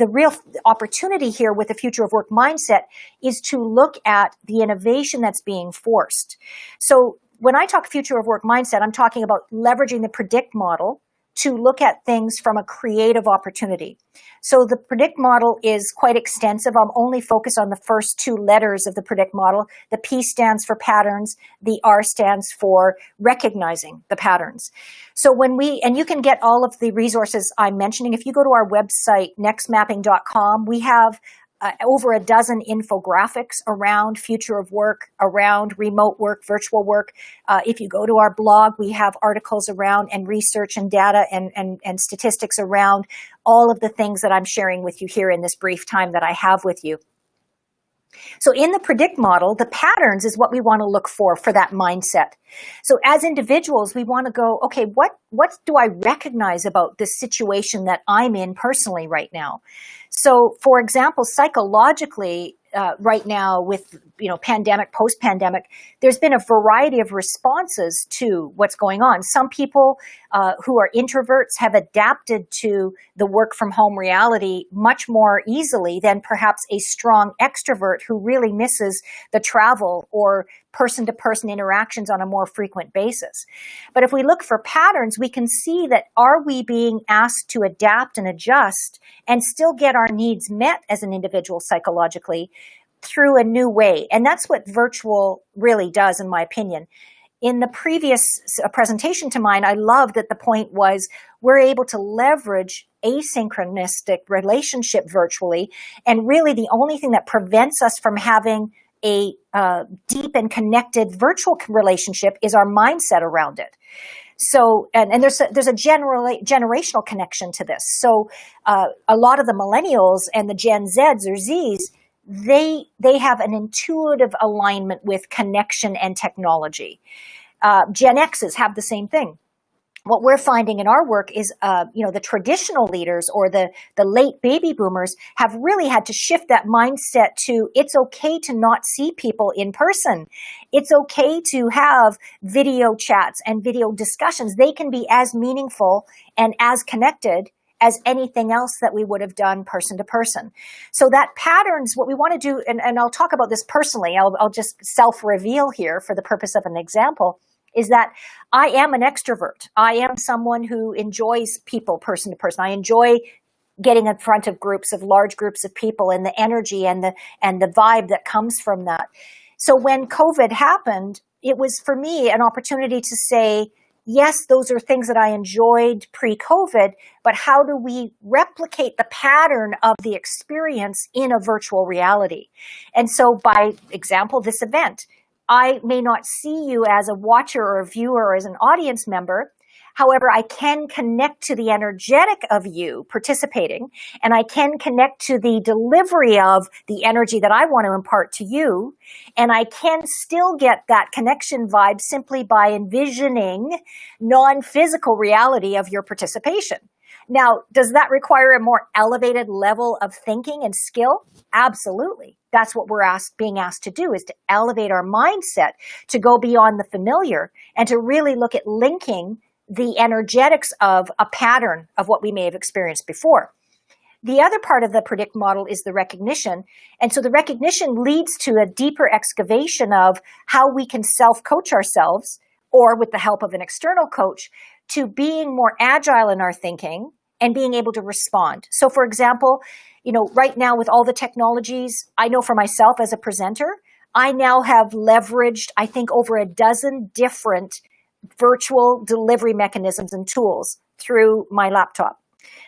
real opportunity here with the future of work mindset is to look at the innovation that's being forced. So when I talk future of work mindset, I'm talking about leveraging the predict model to look at things from a creative opportunity. So the predict model is quite extensive. I'm only focused on the first 2 letters of the predict model. The P stands for patterns. The R stands for recognizing the patterns. So and you can get all of the resources I'm mentioning. If you go to our website, nextmapping.com, we have over a dozen infographics around future of work, around remote work, virtual work. If you go to our blog, we have articles around and research and data and statistics around all of the things that I'm sharing with you here in this brief time that I have with you. So in the predict model, the patterns is what we want to look for that mindset. So as individuals, we want to go, okay, what do I recognize about this situation that I'm in personally right now? So for example, psychologically, right now with, pandemic, post-pandemic, there's been a variety of responses to what's going on. Some people who are introverts have adapted to the work from home reality much more easily than perhaps a strong extrovert who really misses the travel or person-to-person interactions on a more frequent basis. But if we look for patterns, we can see that are we being asked to adapt and adjust and still get our needs met as an individual psychologically through a new way. And that's what virtual really does, in my opinion. In the previous presentation to mine, I love that the point was we're able to leverage asynchronistic relationship virtually. And really the only thing that prevents us from having a deep and connected virtual relationship is our mindset around it. So, and there's a generational connection to this. So a lot of the millennials and the Gen Zs or Zs, they have an intuitive alignment with connection and technology. Gen Xs have the same thing. What we're finding in our work is, the traditional leaders or the late baby boomers have really had to shift that mindset to it's okay to not see people in person. It's okay to have video chats and video discussions. They can be as meaningful and as connected as anything else that we would have done person to person. So that patterns, what we want to do, and I'll talk about this personally, I'll just self-reveal here for the purpose of an example, is that I am an extrovert. I am someone who enjoys people person to person. I enjoy getting in front of large groups of people and the energy and the vibe that comes from that. So when COVID happened, it was for me an opportunity to say, yes, those are things that I enjoyed pre-COVID, but how do we replicate the pattern of the experience in a virtual reality? And so by example, this event, I may not see you as a watcher or a viewer or as an audience member. However, I can connect to the energetic of you participating, and I can connect to the delivery of the energy that I want to impart to you. And I can still get that connection vibe simply by envisioning non-physical reality of your participation. Now, does that require a more elevated level of thinking and skill? Absolutely. That's what we're being asked to do, is to elevate our mindset, to go beyond the familiar and to really look at linking the energetics of a pattern of what we may have experienced before. The other part of the predict model is the recognition. And so the recognition leads to a deeper excavation of how we can self-coach ourselves, or with the help of an external coach, to being more agile in our thinking and being able to respond. So for example, right now with all the technologies, I know for myself as a presenter, I now have leveraged, I think, over a dozen different virtual delivery mechanisms and tools through my laptop.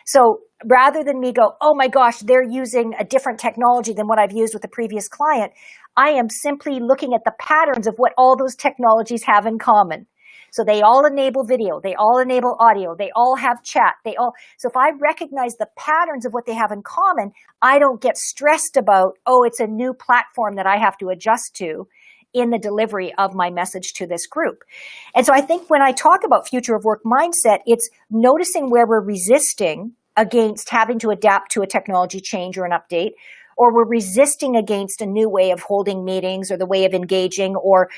So rather than me go, oh my gosh, they're using a different technology than what I've used with the previous client, I am simply looking at the patterns of what all those technologies have in common. So they all enable video, they all enable audio, they all have chat, so if I recognize the patterns of what they have in common, I don't get stressed about, oh, it's a new platform that I have to adjust to in the delivery of my message to this group. And so I think when I talk about future of work mindset, it's noticing where we're resisting against having to adapt to a technology change or an update, or we're resisting against a new way of holding meetings or the way of engaging, or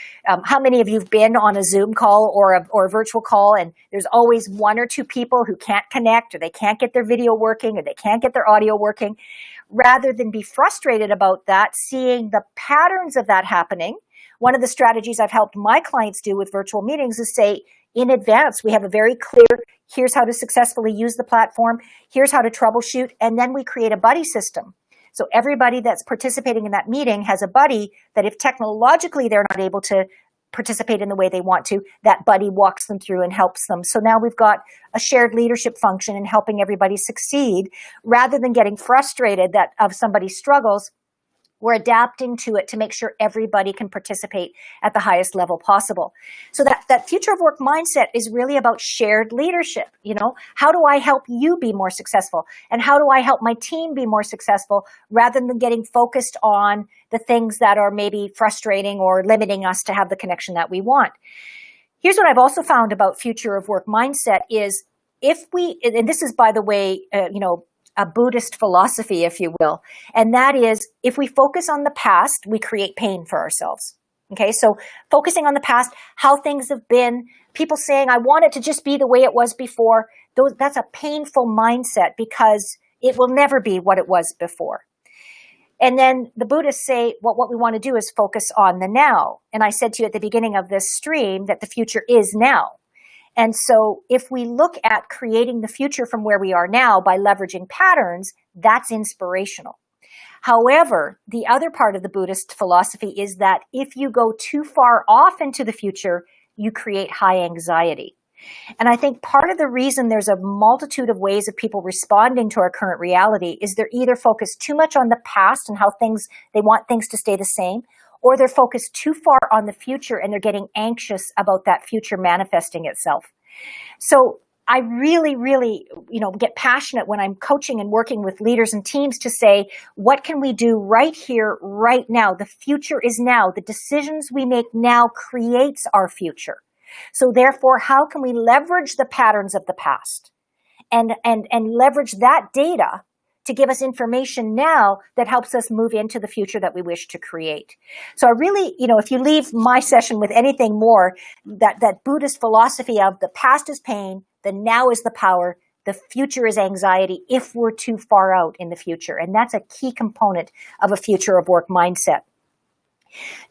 how many of you have been on a Zoom call or a virtual call, and there's always one or two people who can't connect, or they can't get their video working, or they can't get their audio working. Rather than be frustrated about that, seeing the patterns of that happening, one of the strategies I've helped my clients do with virtual meetings is say, in advance, we have a very clear, here's how to successfully use the platform, here's how to troubleshoot, and then we create a buddy system. So everybody that's participating in that meeting has a buddy that if technologically they're not able to participate in the way they want to, that buddy walks them through and helps them. So now we've got a shared leadership function in helping everybody succeed. Rather than getting frustrated that of somebody's struggles, we're adapting to it to make sure everybody can participate at the highest level possible. So that future of work mindset is really about shared leadership. You know, how do I help you be more successful? And how do I help my team be more successful, rather than getting focused on the things that are maybe frustrating or limiting us to have the connection that we want. Here's what I've also found about future of work mindset is if we, and this is, by the way, a Buddhist philosophy, if you will. And that is, if we focus on the past, we create pain for ourselves. Okay, so focusing on the past, how things have been, people saying, I want it to just be the way it was before, that's a painful mindset because it will never be what it was before. And then the Buddhists say, well, what we want to do is focus on the now. And I said to you at the beginning of this stream that the future is now. And so if we look at creating the future from where we are now by leveraging patterns, that's inspirational. However, the other part of the Buddhist philosophy is that if you go too far off into the future, you create high anxiety. And I think part of the reason there's a multitude of ways of people responding to our current reality is they're either focused too much on the past and how they want things to stay the same, or they're focused too far on the future and they're getting anxious about that future manifesting itself. So I really, really, get passionate when I'm coaching and working with leaders and teams to say, what can we do right here, right now? The future is now. The decisions we make now creates our future. So therefore, how can we leverage the patterns of the past and leverage that data to give us information now that helps us move into the future that we wish to create? So I really, if you leave my session with anything more, that Buddhist philosophy of the past is pain, the now is the power, the future is anxiety if we're too far out in the future. And that's a key component of a future of work mindset.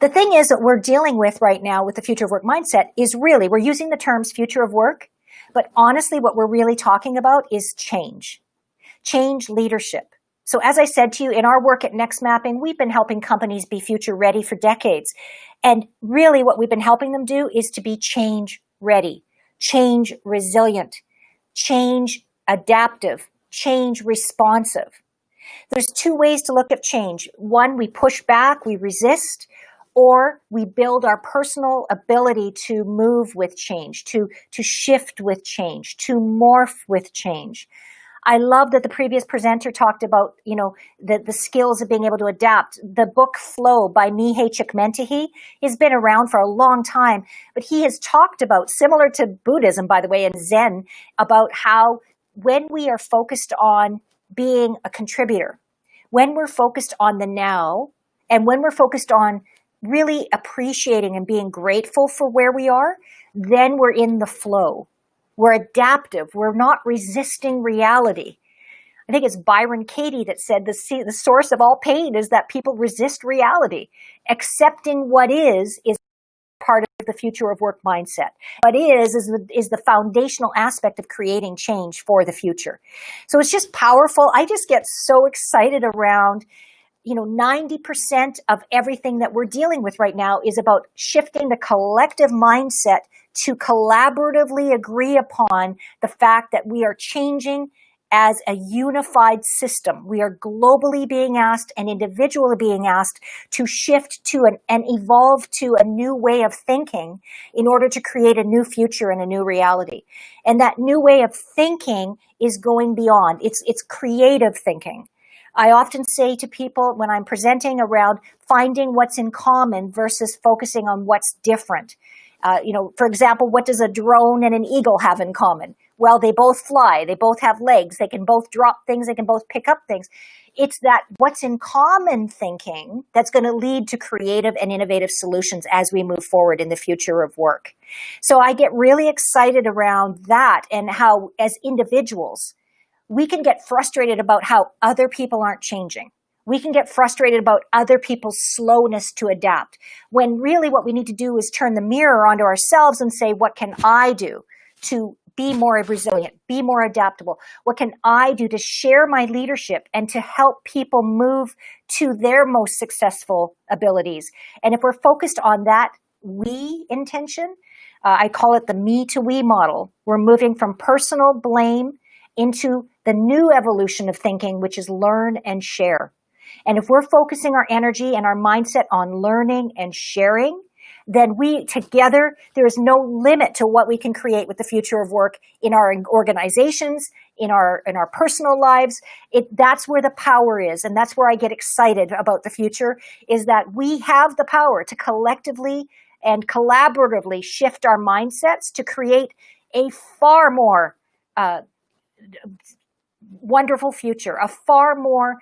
The thing is that we're dealing with right now with the future of work mindset is really, we're using the terms future of work, but honestly, what we're really talking about is change leadership. So as I said to you, in our work at NextMapping, we've been helping companies be future ready for decades. And really what we've been helping them do is to be change ready, change resilient, change adaptive, change responsive. There's two ways to look at change. One, we push back, we resist, or we build our personal ability to move with change, to shift with change, to morph with change. I love that the previous presenter talked about, the skills of being able to adapt. The book Flow by Mihai Csikszentmihalyi has been around for a long time, but he has talked about, similar to Buddhism, by the way, and Zen, about how when we are focused on being a contributor, when we're focused on the now, and when we're focused on really appreciating and being grateful for where we are, then we're in the flow. We're adaptive. We're not resisting reality. I think it's Byron Katie that said the source of all pain is that people resist reality. Accepting what is part of the future of work mindset. What is the foundational aspect of creating change for the future. So it's just powerful. I just get so excited around, 90% of everything that we're dealing with right now is about shifting the collective mindset to collaboratively agree upon the fact that we are changing as a unified system. We are globally being asked and individually being asked to shift to and evolve to a new way of thinking in order to create a new future and a new reality. And that new way of thinking is going beyond. It's creative thinking. I often say to people when I'm presenting around finding what's in common versus focusing on what's different. For example, what does a drone and an eagle have in common? Well, they both fly. They both have legs. They can both drop things. They can both pick up things. It's that what's in common thinking that's going to lead to creative and innovative solutions as we move forward in the future of work. So I get really excited around that and how, as individuals, we can get frustrated about how other people aren't changing. We can get frustrated about other people's slowness to adapt, when really what we need to do is turn the mirror onto ourselves and say, what can I do to be more resilient, be more adaptable? What can I do to share my leadership and to help people move to their most successful abilities? And if we're focused on that we intention, I call it the me to we model. We're moving from personal blame into the new evolution of thinking, which is learn and share. And if we're focusing our energy and our mindset on learning and sharing, then we together, there is no limit to what we can create with the future of work in our organizations, in our personal lives. That's where the power is. And that's where I get excited about the future, is that we have the power to collectively and collaboratively shift our mindsets to create a far more wonderful future, a far more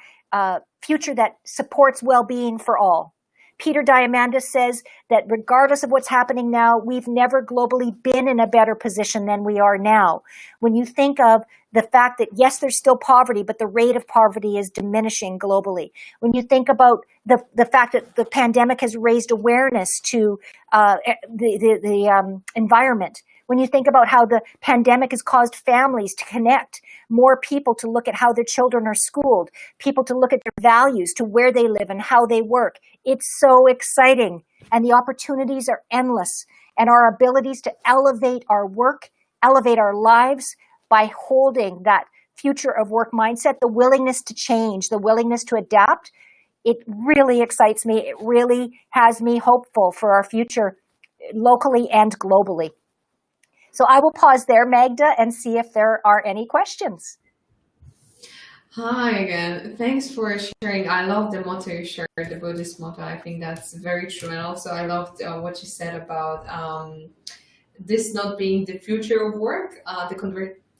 future that supports well-being for all. Peter Diamandis says that regardless of what's happening now, we've never globally been in a better position than we are now. When you think of the fact that, yes, there's still poverty, but the rate of poverty is diminishing globally. When you think about the fact that the pandemic has raised awareness to the environment, when you think about how the pandemic has caused families to connect, more people to look at how their children are schooled, people to look at their values, to where they live and how they work. It's so exciting, and the opportunities are endless, and our abilities to elevate our work, elevate our lives by holding that future of work mindset, the willingness to change, the willingness to adapt, it really excites me. It really has me hopeful for our future locally and globally. So I will pause there, Magda, and see if there are any questions. Hi again. Thanks for sharing. I love the motto you shared, the Buddhist motto. I think that's very true. And also I loved what you said about this not being the future of work,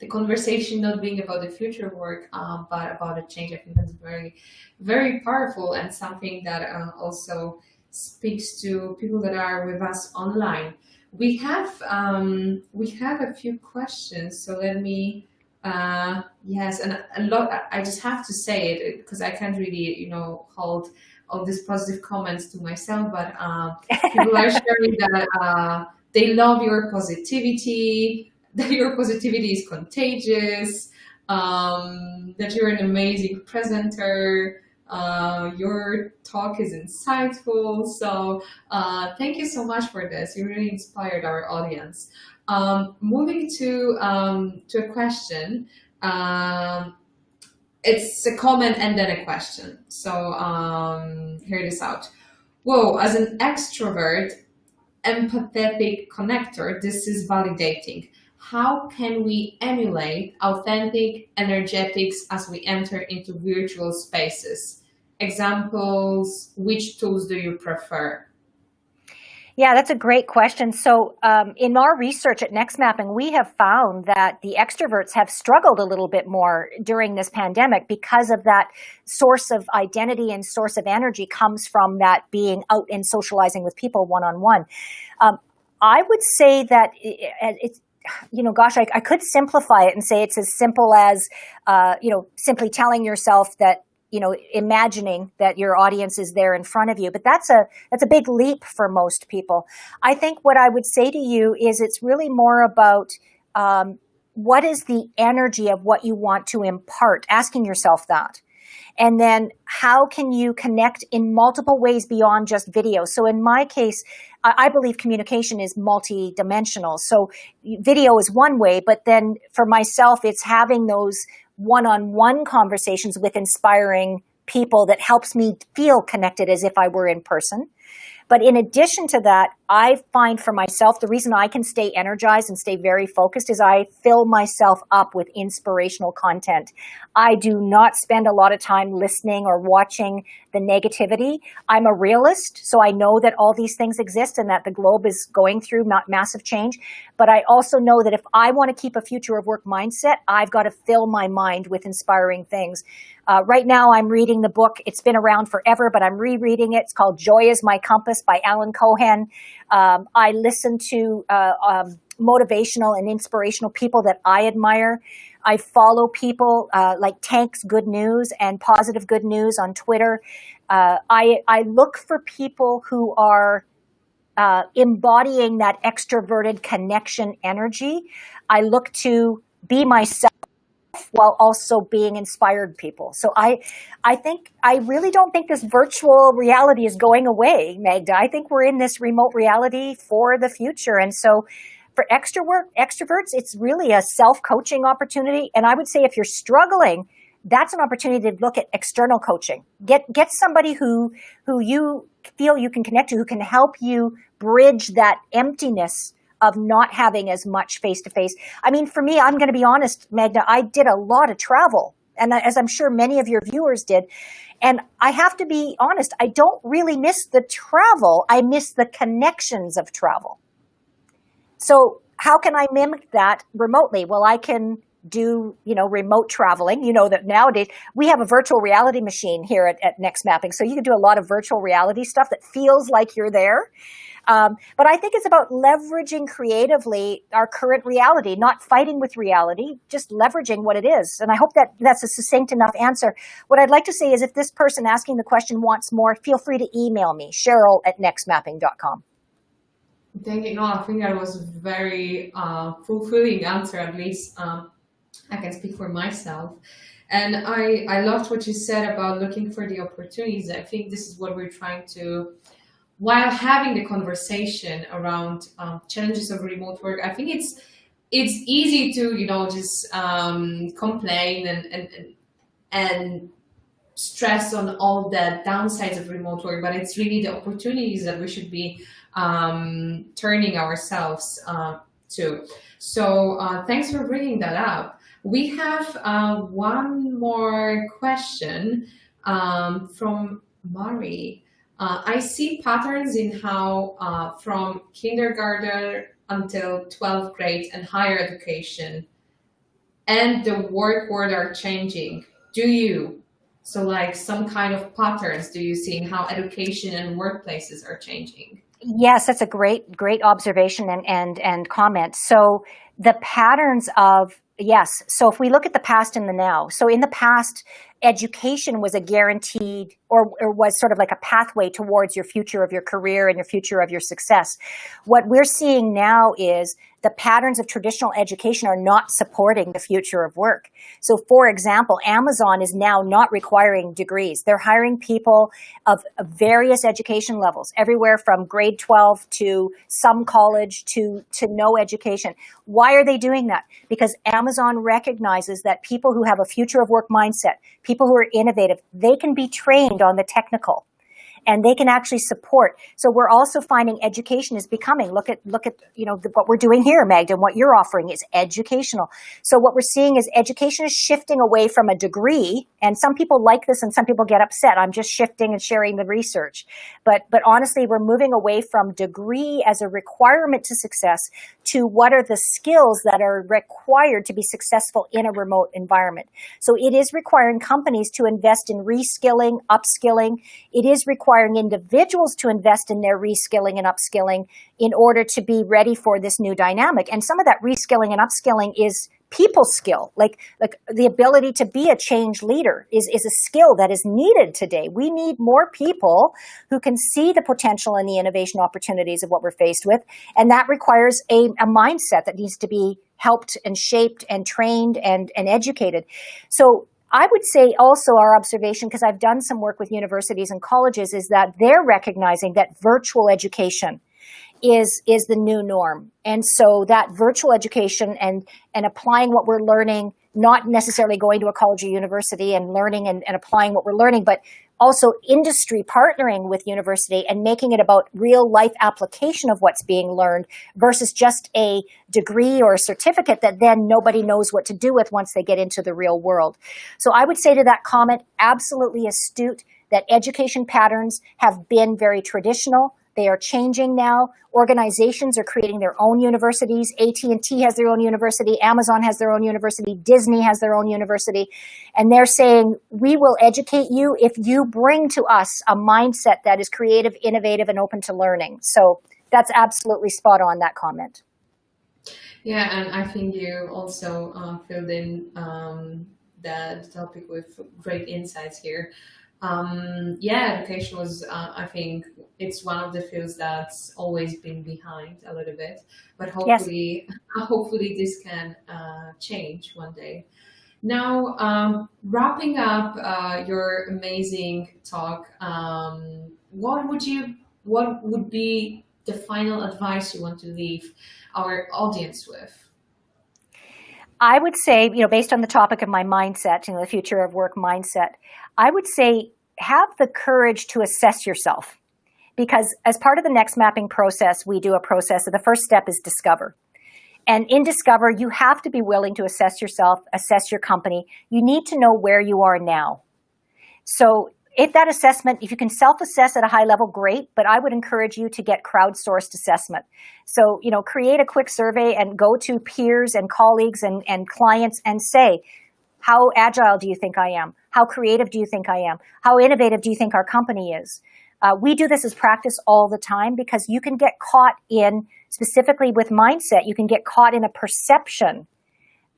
the conversation not being about the future of work, but about a change. I think that's very, very powerful, and something that also speaks to people that are with us online. We have a few questions, so let me, yes, and a lot, I just have to say it because I can't really, hold all these positive comments to myself, but people are sharing that they love your positivity, that your positivity is contagious, that you're an amazing presenter, your talk is insightful. So thank you so much for this. You really inspired our audience. Moving to a question. It's a comment and then a question. So hear this out. Whoa, as an extrovert, empathetic connector, this is validating. How can we emulate authentic energetics as we enter into virtual spaces? Examples, which tools do you prefer? Yeah, that's a great question. So in our research at NextMapping, we have found that the extroverts have struggled a little bit more during this pandemic because of that source of identity and source of energy comes from that being out and socializing with people one-on-one. I would say that it's, I could simplify it and say it's as simple as, simply telling yourself that, imagining that your audience is there in front of you. But that's a big leap for most people. I think what I would say to you is it's really more about what is the energy of what you want to impart, asking yourself that. And then how can you connect in multiple ways beyond just video? So in my case, I believe communication is multi-dimensional. So video is one way, but then for myself, it's having those one-on-one conversations with inspiring people that helps me feel connected as if I were in person. But in addition to that, I find for myself, the reason I can stay energized and stay very focused is I fill myself up with inspirational content. I do not spend a lot of time listening or watching the negativity. I'm a realist, so I know that all these things exist and that the globe is going through massive change. But I also know that if I want to keep a future of work mindset, I've got to fill my mind with inspiring things. Right now, I'm reading the book. It's been around forever, but I'm rereading it. It's called Joy is My Compass by Alan Cohen. I listen to motivational and inspirational people that I admire. I follow people like Tank's Good News and Positive Good News on Twitter. I look for people who are embodying that extroverted connection energy. I look to be myself while also being inspired people. So I really don't think this virtual reality is going away, Magda. I think we're in this remote reality for the future. And so for extroverts, it's really a self-coaching opportunity. And I would say if you're struggling, that's an opportunity to look at external coaching. Get somebody who you feel you can connect to, who can help you bridge that emptiness of not having as much face-to-face. I mean, for me, I'm going to be honest, Magda, I did a lot of travel, and as I'm sure many of your viewers did. And I have to be honest, I don't really miss the travel. I miss the connections of travel. So how can I mimic that remotely? Well, I can do, remote traveling. You know that nowadays we have a virtual reality machine here at NextMapping. So you can do a lot of virtual reality stuff that feels like you're there. But I think it's about leveraging creatively our current reality, not fighting with reality, just leveraging what it is. And I hope that that's a succinct enough answer. What I'd like to say is if this person asking the question wants more, feel free to email me, Cheryl@nextmapping.com. Thank you. No, I think that was a very fulfilling answer, at least I can speak for myself. And I loved what you said about looking for the opportunities. I think this is what we're trying to, while having the conversation around challenges of remote work. I think it's easy to just complain and stress on all the downsides of remote work, but it's really the opportunities that we should be turning ourselves to. So thanks for bringing that up. We have one more question from Mari. I see patterns in how from kindergarten until 12th grade and higher education and the work world are changing. Do you? So like some kind of patterns do you see in how education and workplaces are changing? Yes, that's a great observation and comment. So the patterns of, yes. So if we look at the past and the now, so in the past, education was a guaranteed or was sort of like a pathway towards your future of your career and your future of your success. What we're seeing now is the patterns of traditional education are not supporting the future of work. So for example, Amazon is now not requiring degrees. They're hiring people of various education levels, everywhere from grade 12 to some college to no education. Why are they doing that? Because Amazon recognizes that people who have a future of work mindset, people who are innovative, they can be trained on the technical and they can actually support. So we're also finding education is becoming, look at what we're doing here, Magda, and what you're offering is educational. So what we're seeing is education is shifting away from a degree, and some people like this and some people get upset. I'm just shifting and sharing the research. But honestly, we're moving away from degree as a requirement to success to what are the skills that are required to be successful in a remote environment. So it is requiring companies to invest in reskilling, upskilling. It is requiring individuals to invest in their reskilling and upskilling in order to be ready for this new dynamic. And some of that reskilling and upskilling is people skill, like the ability to be a change leader is a skill that is needed today. We need more people who can see the potential and the innovation opportunities of what we're faced with. And that requires a mindset that needs to be helped and shaped and trained and educated. So I would say also our observation, because I've done some work with universities and colleges, is that they're recognizing that virtual education is the new norm. And so that virtual education and applying what we're learning, not necessarily going to a college or university and learning and applying what we're learning, but also industry partnering with university and making it about real life application of what's being learned versus just a degree or a certificate that then nobody knows what to do with once they get into the real world. So I would say to that comment, absolutely astute, that education patterns have been very traditional. They are changing now. Organizations are creating their own universities. AT&T has their own university. Amazon has their own university. Disney has their own university. And they're saying, we will educate you if you bring to us a mindset that is creative, innovative, and open to learning. So that's absolutely spot on, that comment. Yeah, and I think you also filled in the topic with great insights here. Yeah, education was, I think it's one of the fields that's always been behind a little bit, but hopefully, yes. Hopefully this can change one day. Now, wrapping up your amazing talk, what would be the final advice you want to leave our audience with? I would say, based on the topic of my mindset, the future of work mindset, I would say have the courage to assess yourself. Because as part of the NextMapping process, we do a process. So the first step is discover. And in discover, you have to be willing to assess yourself, assess your company. You need to know where you are now. So if that assessment, if you can self-assess at a high level, great, but I would encourage you to get crowdsourced assessment. So, create a quick survey and go to peers and colleagues and clients and say, how agile do you think I am? How creative do you think I am? How innovative do you think our company is? We do this as practice all the time because you can get caught in, specifically with mindset, you can get caught in a perception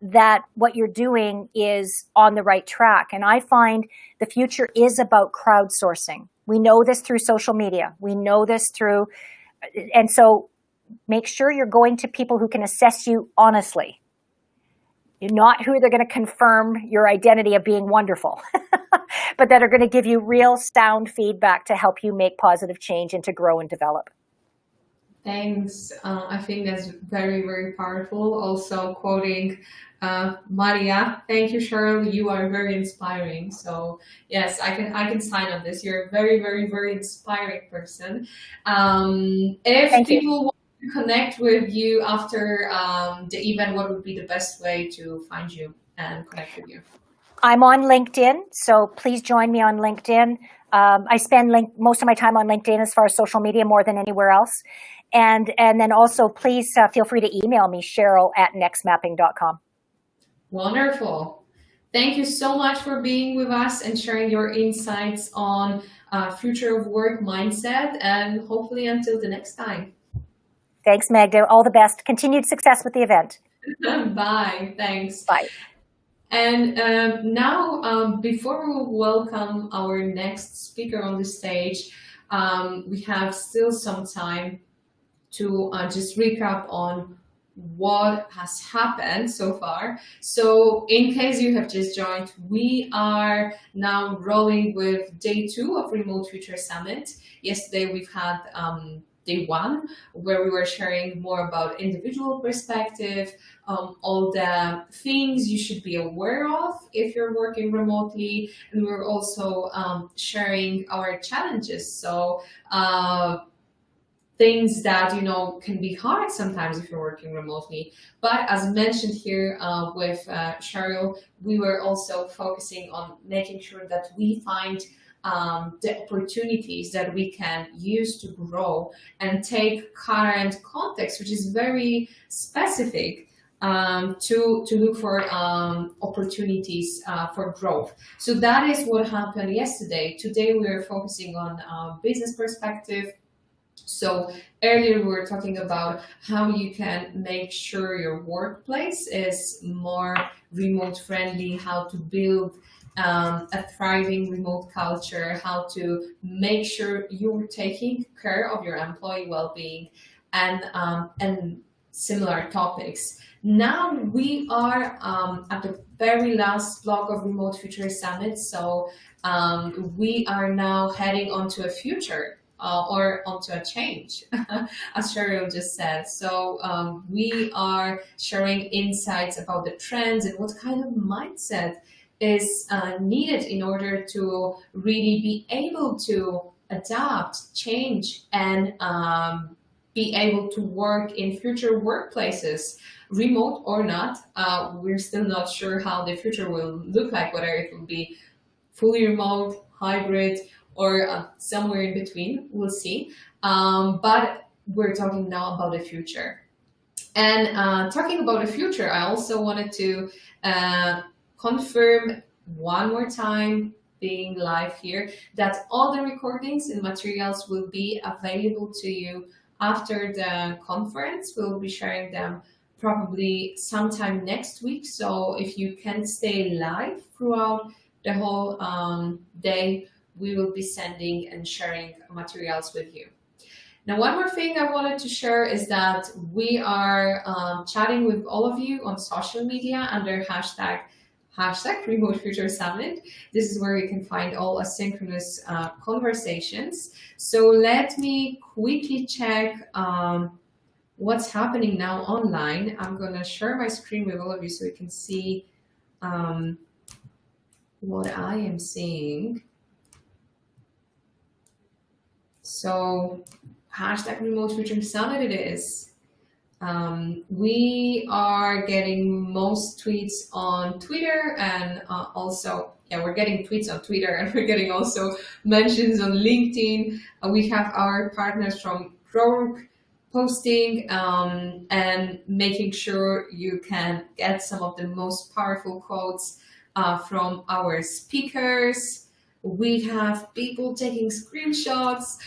that what you're doing is on the right track. And I find the future is about crowdsourcing. We know this through social media. We know this through, and so make sure you're going to people who can assess you honestly. You're not who they're going to confirm your identity of being wonderful, but that are going to give you real sound feedback to help you make positive change and to grow and develop. Thanks. I think that's very, very powerful. Also quoting Maria. Thank you, Cheryl. You are very inspiring. So yes, I can sign on this. You're a very, very, very inspiring person. If people want to connect with you after the event, what would be the best way to find you and connect with you? I'm on LinkedIn, so please join me on LinkedIn. I spend most of my time on LinkedIn as far as social media more than anywhere else. And then also, please feel free to email me, Cheryl@nextmapping.com. Wonderful. Thank you so much for being with us and sharing your insights on future of work mindset, and hopefully until the next time. Thanks, Magda. All the best. Continued success with the event. Bye. Thanks. Bye. And now, before we welcome our next speaker on the stage, we have still some time to just recap on what has happened so far. So in case you have just joined, we are now rolling with day 2 of Remote Future Summit. Yesterday we've had day 1, where we were sharing more about individual perspective, all the things you should be aware of if you're working remotely, and we're also sharing our challenges. So things that can be hard sometimes if you're working remotely. But as mentioned here with Cheryl, we were also focusing on making sure that we find the opportunities that we can use to grow and take current context, which is very specific, to look for opportunities for growth. So that is what happened yesterday. Today we are focusing on business perspective. So earlier we were talking about how you can make sure your workplace is more remote friendly, how to build a thriving remote culture, how to make sure you're taking care of your employee well-being, and similar topics. Now we are at the very last block of Remote Future Summit, so we are now heading onto a future or onto a change, as Cheryl just said. So we are sharing insights about the trends and what kind of mindset is needed in order to really be able to adapt, change, and be able to work in future workplaces, remote or not. We're still not sure how the future will look like, whether it will be fully remote, hybrid, or somewhere in between. We'll see. But we're talking now about the future. And talking about the future, I also wanted to confirm one more time, being live here, that all the recordings and materials will be available to you after the conference. We'll be sharing them probably sometime next week. So if you can stay live throughout the whole day, we will be sending and sharing materials with you. Now, one more thing I wanted to share is that we are chatting with all of you on social media under hashtag Remote Future Summit. This is where you can find all asynchronous conversations. So let me quickly check what's happening now online. I'm gonna share my screen with all of you so you can see what I am seeing. So hashtag Remote Future Summit it is. We are getting most tweets on Twitter, and also, yeah, we're getting tweets on Twitter, and we're getting also mentions on LinkedIn. We have our partners from Prog posting and making sure you can get some of the most powerful quotes from our speakers. We have people taking screenshots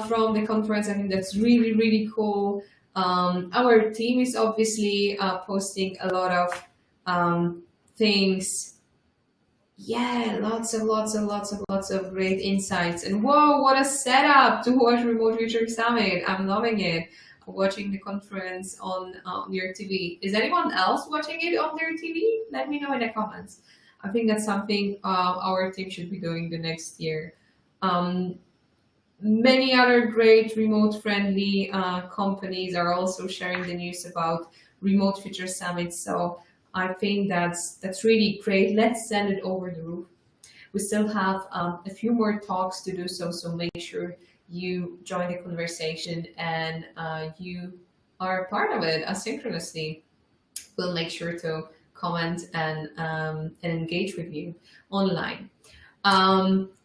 from the conference. I think that's really, really cool. Our team is obviously posting a lot of things. Yeah, lots of great insights. And whoa, what a setup to watch Remote Future Summit. I'm loving it. Watching the conference on your TV. Is anyone else watching it on their TV? Let me know in the comments. I think that's something our team should be doing the next year. Many other great remote-friendly companies are also sharing the news about Remote Future Summit. So I think that's really great. Let's send it over the roof. We still have a few more talks to do so make sure you join the conversation and you are a part of it asynchronously. We'll make sure to comment and engage with you online.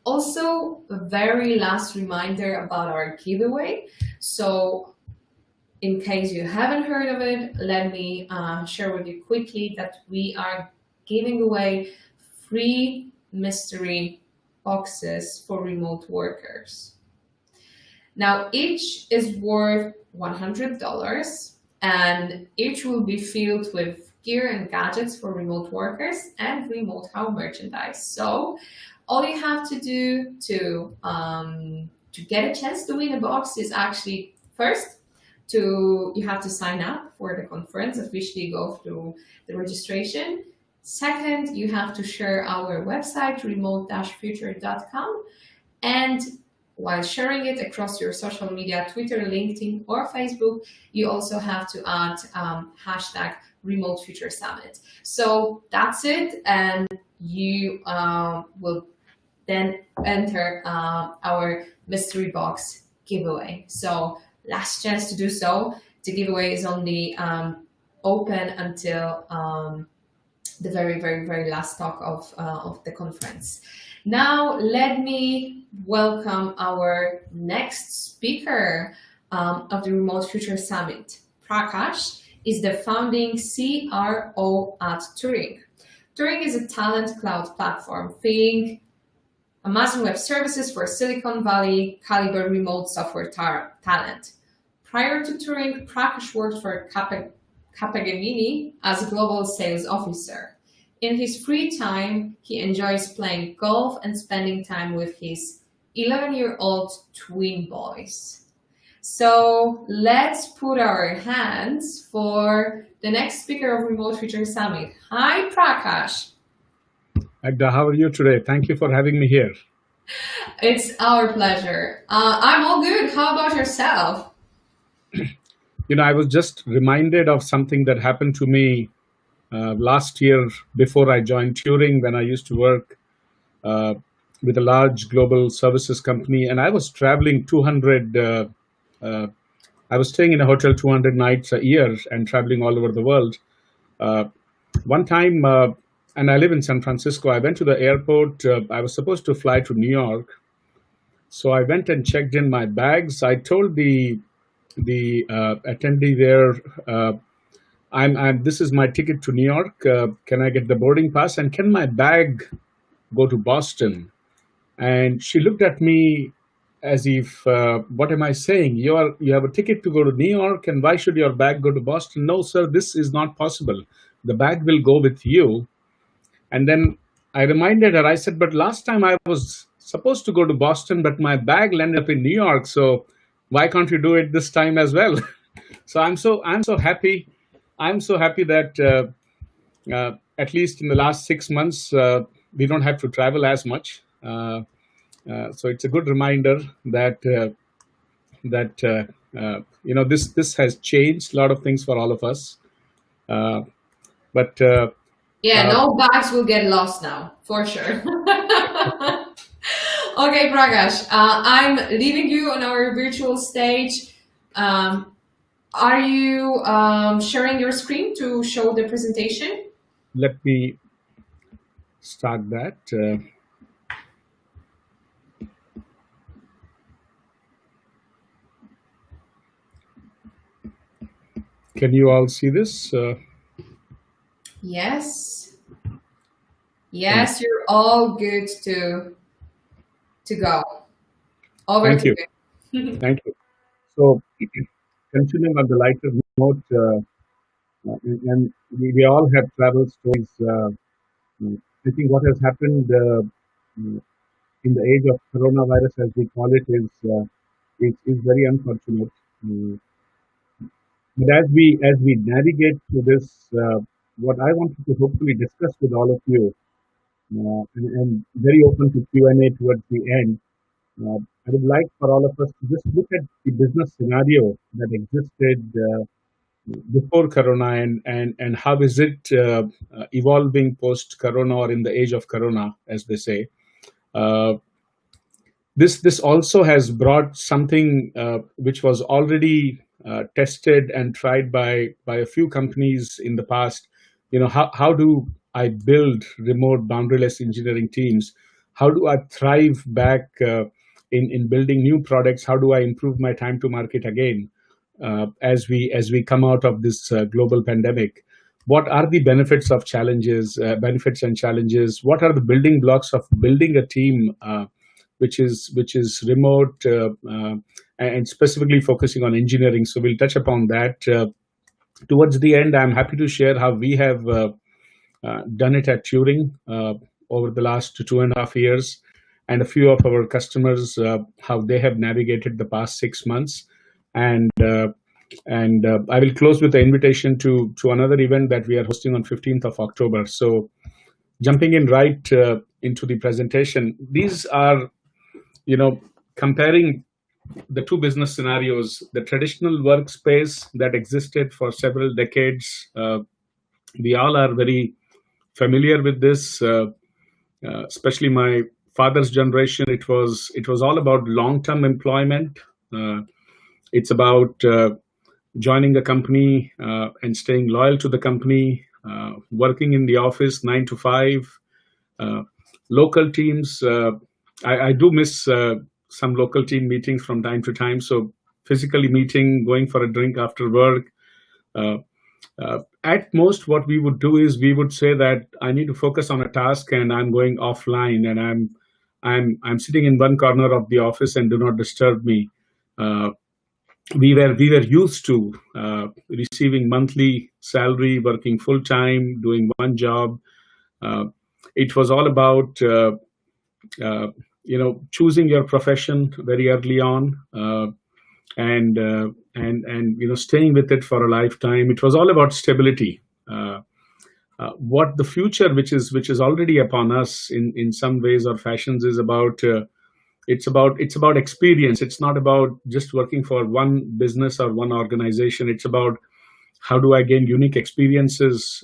Also, a very last reminder about our giveaway. So in case you haven't heard of it, let me share with you quickly that we are giving away free mystery boxes for remote workers. Now, each is worth $100 and each will be filled with gear and gadgets for remote workers and remote home merchandise. So all you have to do to get a chance to win a box is actually first you have to sign up for the conference, officially go through the registration. Second, you have to share our website, remote-future.com, and while sharing it across your social media, Twitter, LinkedIn, or Facebook, you also have to add hashtag Remote Future Summit. So that's it, and you will then enter our mystery box giveaway. So last chance to do so. The giveaway is only open until the very last talk of the conference. Now let me welcome our next speaker of the Remote Future Summit. Prakash is the founding CRO at Turing. Turing is a talent cloud platform. Think Amazon Web Services for Silicon Valley caliber remote software talent. Prior to Turing, Prakash worked for Capgemini as a global sales officer. In his free time, he enjoys playing golf and spending time with his 11-year-old twin boys. So let's put our hands for the next speaker of Remote Future Summit. Hi, Prakash. Agda, how are you today? Thank you for having me here. It's our pleasure. I'm all good. How about yourself? You know, I was just reminded of something that happened to me last year before I joined Turing, when I used to work with a large global services company, and I was traveling 200. I was staying in a hotel 200 nights a year and traveling all over the world. One time, and I live in San Francisco, I went to the airport. I was supposed to fly to New York. So I went and checked in my bags. I told the attendee there, this is my ticket to New York. Can I get the boarding pass? And can my bag go to Boston? And she looked at me as if, what am I saying? You have a ticket to go to New York, and why should your bag go to Boston? No, sir, this is not possible. The bag will go with you. And then I reminded her, I said, but last time I was supposed to go to Boston, but my bag landed up in New York. So why can't you do it this time as well? So I'm so happy. I'm so happy that at least in the last 6 months, we don't have to travel as much. So it's a good reminder that you know, this has changed a lot of things for all of us. Yeah, no bags will get lost now, for sure. Okay, Prakash, I'm leaving you on our virtual stage. Are you sharing your screen to show the presentation? Let me start that. Can you all see this? Yes. Yes, you're all good to go. Over Thank to you. you. Thank you. So, continuing on the lighter note, and we all have travel stories. I think what has happened in the age of coronavirus, as we call it, is very unfortunate. But as we navigate through this, what I wanted to hopefully discuss with all of you, and very open to Q&A towards the end, I would like for all of us to just look at the business scenario that existed before Corona, and how is it evolving post-Corona, or in the age of Corona, as they say. This also has brought something which was already tested and tried by a few companies in the past. You know, how do I build remote boundaryless engineering teams? How do I thrive back in building new products? How do I improve my time to market again as we come out of this global pandemic? What are the benefits and challenges? What are the building blocks of building a team which is remote and specifically focusing on engineering? So we'll touch upon that. Towards the end, I'm happy to share how we have done it at Turing over the last 2.5 years, and a few of our customers, how they have navigated the past 6 months. And I will close with the invitation to another event that we are hosting on 15th of October. So jumping in right into the presentation, these are, you know, comparing the two business scenarios, the traditional workspace that existed for several decades. We all are very familiar with this, especially my father's generation. It was all about long-term employment. It's about joining a company and staying loyal to the company, working in the office 9 to 5, local teams. I do miss some local team meetings from time to time. So physically meeting, going for a drink after work. At most, what we would do is we would say that I need to focus on a task and I'm going offline, and I'm sitting in one corner of the office and do not disturb me. We were used to receiving monthly salary, working full time, doing one job. It was all about choosing your profession very early on. and staying with it for a lifetime. It was all about stability. What the future, which is already upon us in some ways or fashions, is about. It's about experience. It's not about just working for one business or one organization. It's about how do I gain unique experiences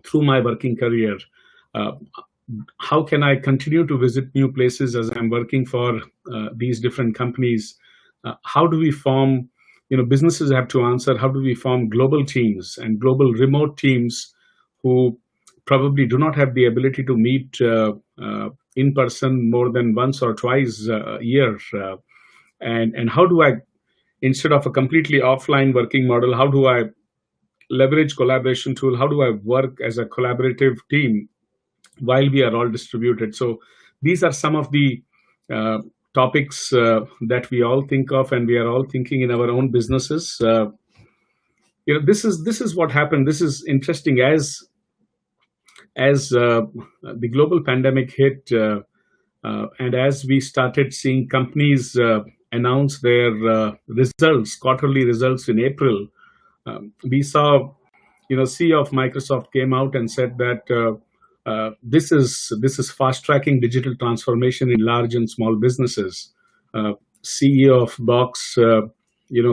through my working career. How can I continue to visit new places as I'm working for these different companies? How do we form, businesses have to answer, how do we form global teams and global remote teams who probably do not have the ability to meet in person more than once or twice a year? And how do I, instead of a completely offline working model, how do I leverage collaboration tool? How do I work as a collaborative team while we are all distributed? So these are some of the topics that we all think of, and we are all thinking in our own businesses. This is what happened. This is interesting. As the global pandemic hit, and as we started seeing companies announce their quarterly results in April, we saw, CEO of Microsoft came out and said that this is fast tracking digital transformation in large and small businesses. CEO of Box,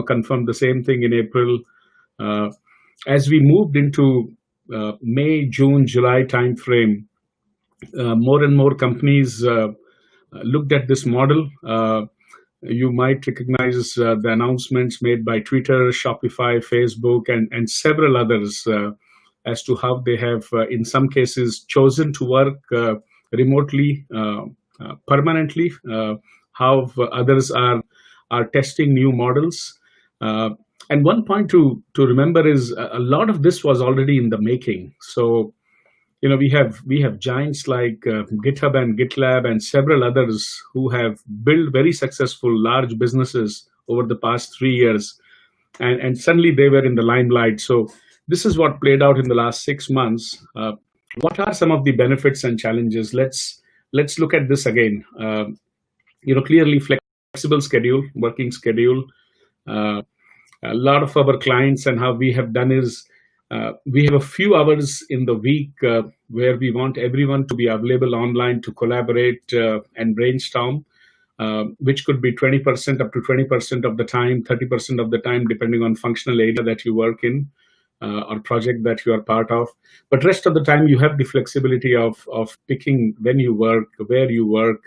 confirmed the same thing in April. As we moved into May, June, July timeframe, more and more companies looked at this model. You might recognize the announcements made by Twitter, Shopify, Facebook, and several others as to how they have, in some cases, chosen to work remotely permanently. How others are testing new models. And one point to remember is a lot of this was already in the making. So, we have giants like GitHub and GitLab and several others who have built very successful large businesses over the past 3 years, and suddenly they were in the limelight. So this is what played out in the last 6 months. What are some of the benefits and challenges? Let's look at this again. Clearly flexible schedule, working schedule. A lot of our clients and how we have done is we have a few hours in the week where we want everyone to be available online to collaborate and brainstorm, which could be 20% up to 20% of the time, 30% of the time, depending on functional area that you work in or project that you are part of. But rest of the time, you have the flexibility of picking when you work, where you work,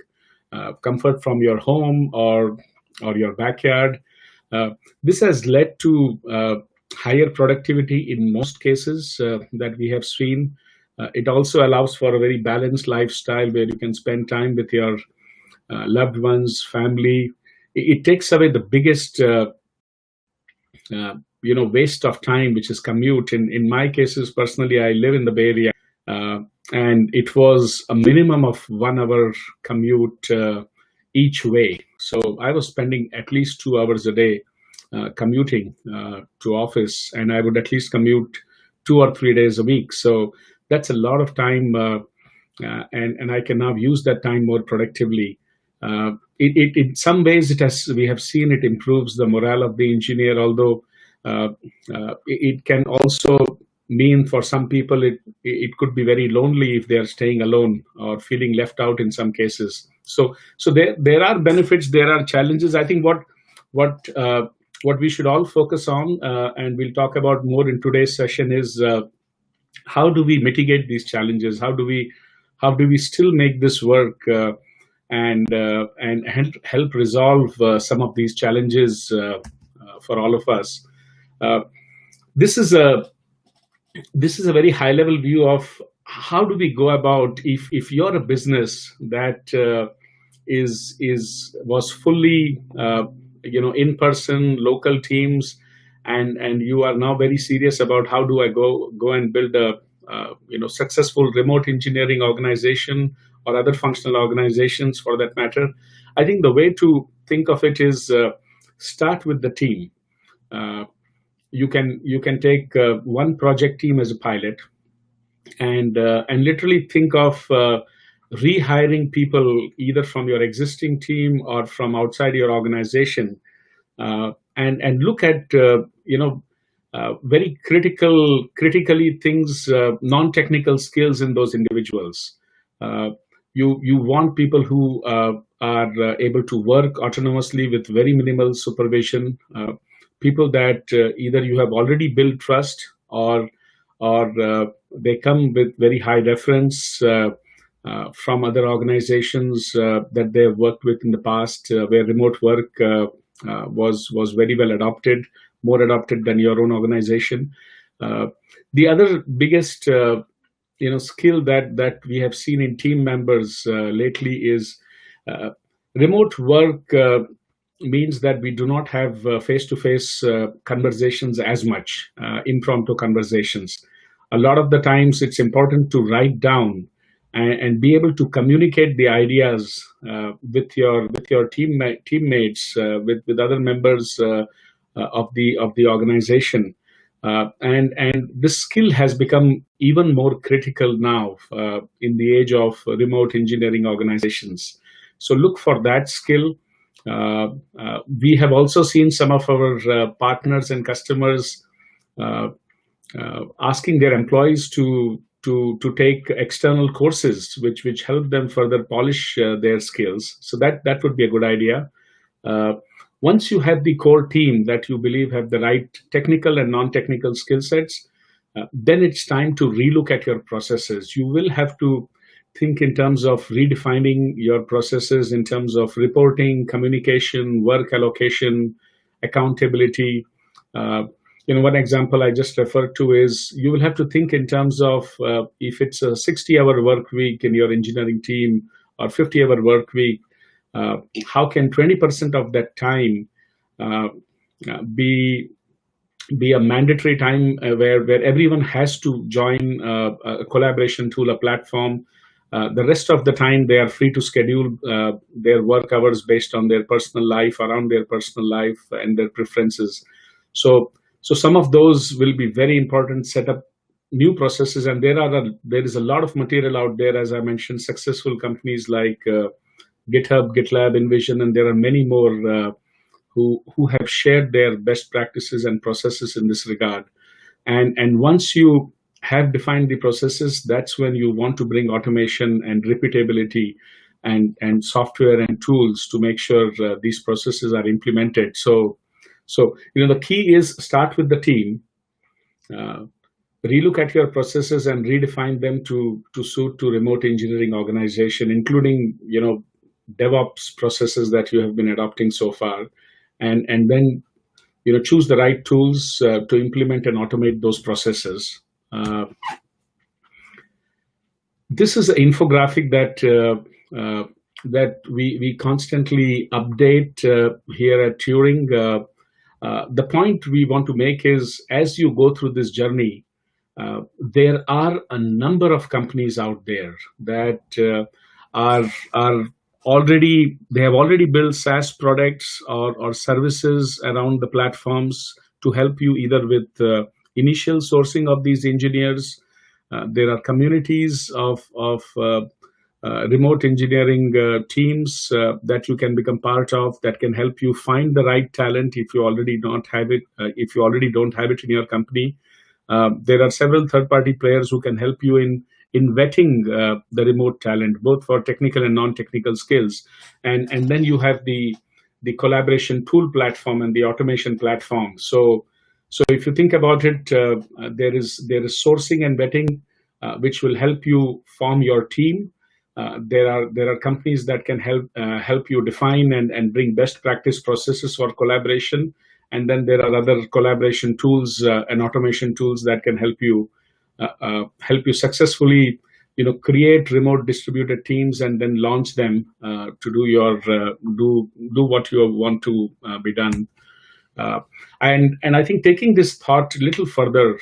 comfort from your home or your backyard. This has led to higher productivity in most cases that we have seen. It also allows for a very balanced lifestyle where you can spend time with your loved ones, family. It takes away the biggest waste of time, which is commute. In my cases, personally, I live in the Bay Area, and it was a minimum of 1 hour commute each way. So I was spending at least 2 hours a day commuting to office, and I would at least commute 2 or 3 days a week. So that's a lot of time, and I can now use that time more productively. It in some ways we have seen it improves the morale of the engineer, although it can also mean for some people it could be very lonely if they are staying alone or feeling left out in some cases. So there are benefits, there are challenges. I think what we should all focus on, and we'll talk about more in today's session, is how do we mitigate these challenges? How do we still make this work and help resolve some of these challenges for all of us? This is a very high level view of how do we go about if you're a business that was fully in person, local teams, and you are now very serious about how do I go and build a successful remote engineering organization or other functional organizations for that matter. I think the way to think of it is start with the team. You can take one project team as a pilot, and literally think of rehiring people either from your existing team or from outside your organization and look at very critically things, non-technical skills in those individuals. You want people who are able to work autonomously with very minimal supervision, people that either you have already built trust, or they come with very high reference from other organizations that they have worked with in the past, where remote work was very well adopted, more adopted than your own organization. The other biggest skill that we have seen in team members lately is remote work means that we do not have face-to-face conversations as much, impromptu conversations. A lot of the times it's important to write down and be able to communicate the ideas with your teammates, with other members of the organization. And this skill has become even more critical now in the age of remote engineering organizations. So look for that skill. We have also seen some of our partners and customers asking their employees to take external courses which help them further polish their skills. So that would be a good idea. Once you have the core team that you believe have the right technical and non-technical skill sets, then it's time to relook at your processes. You will have to think in terms of redefining your processes in terms of reporting, communication, work allocation, accountability. One example I just referred to is you will have to think in terms of if it's a 60-hour work week in your engineering team or 50-hour work week, how can 20% of that time be a mandatory time where everyone has to join a collaboration tool, a platform. The rest of the time they are free to schedule their work hours based on their personal life, around their personal life and their preferences. So some of those will be very important. Set up new processes, and there is a lot of material out there, as I mentioned, successful companies like GitHub, GitLab, Envision, and there are many more who have shared their best practices and processes in this regard. And once you have defined the processes, that's when you want to bring automation and repeatability and software and tools to make sure these processes are implemented. So the key is start with the team, relook at your processes and redefine them to suit to remote engineering organization, including DevOps processes that you have been adopting so far, and then choose the right tools to implement and automate those processes. This is an infographic that we constantly update here at Turing. The point we want to make is, as you go through this journey, there are a number of companies out there that they have already built SaaS products or services around the platforms to help you either with initial sourcing of these engineers. There are communities of remote engineering teams that you can become part of that can help you find the right talent if you already don't have it. If you already don't have it in your company, there are several third-party players who can help you in vetting the remote talent, both for technical and non-technical skills. And then you have the collaboration tool platform and the automation platform. So if you think about it, there is sourcing and vetting, which will help you form your team. There are companies that can help you define and bring best practice processes for collaboration. And then there are other collaboration tools and automation tools that can help you successfully create remote distributed teams and then launch them to do what you want to be done. And I think taking this thought a little further,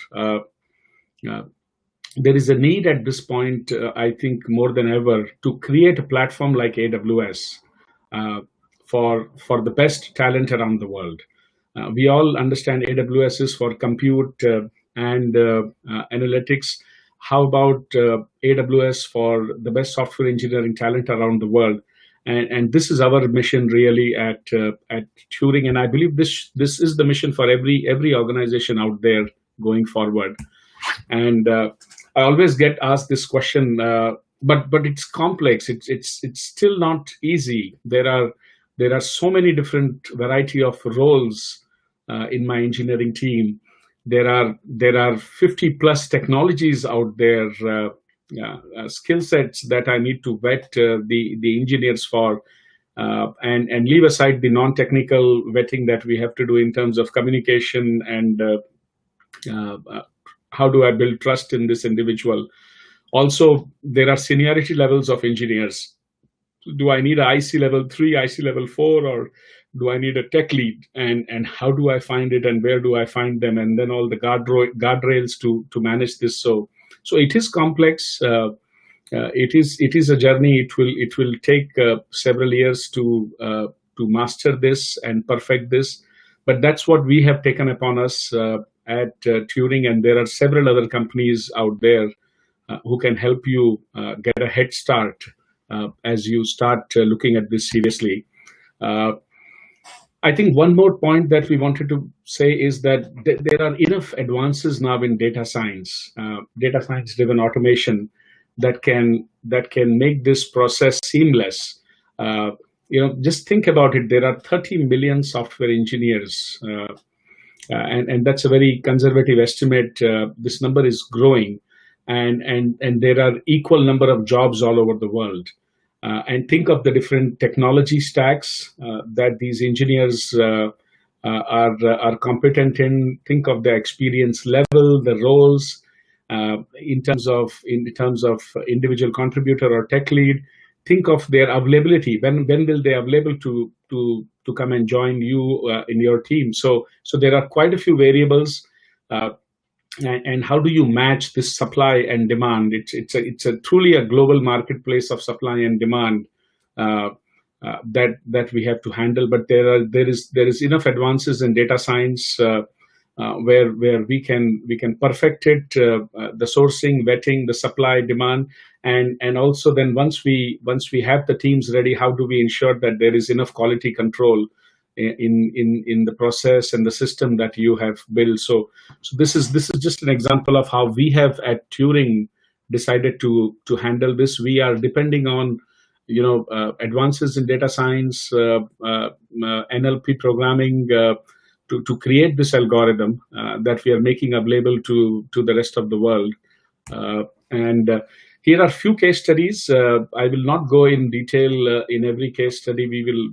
there is a need at this point, I think more than ever, to create a platform like AWS for the best talent around the world. We all understand AWS is for compute and analytics. How about AWS for the best software engineering talent around the world? And this is our mission really at Turing, and I believe this is the mission for every organization out there going forward. And I always get asked this question, but it's complex. It's still not easy. There are so many different variety of roles in my engineering team. There are 50 plus technologies out there, skill sets that I need to vet the engineers for, and leave aside the non-technical vetting that we have to do in terms of communication and how do I build trust in this individual. Also, there are seniority levels of engineers. Do I need an IC level 3, IC level 4, or do I need a tech lead? And how do I find it, and where do I find them? And then all the guardrails to manage this. So it is complex. It is a journey. It will take several years to master this and perfect this. But that's what we have taken upon us at Turing, and there are several other companies out there who can help you get a head start as you start looking at this seriously. I think one more point that we wanted to say is that there are enough advances now in data science-driven automation that can make this process seamless. Just think about it. There are 30 million software engineers, and that's a very conservative estimate. This number is growing, and there are equal number of jobs all over the world. And think of the different technology stacks that these engineers are competent in. Think of the experience level, the roles, in terms of individual contributor or tech lead. Think of their availability. When will they be able to come and join you in your team? So there are quite a few variables. And how do you match this supply and demand? It's a truly a global marketplace of supply and demand that we have to handle. But there is enough advances in data science where we can perfect it, the sourcing, vetting, the supply, demand, and also then once we have the teams ready, how do we ensure that there is enough quality control in the process and the system that you have built. So this is just an example of how we have at Turing decided to handle this. We are depending on advances in data science, NLP programming to create this algorithm that we are making available to the rest of the world. And here are a few case studies. I will not go in detail in every case study.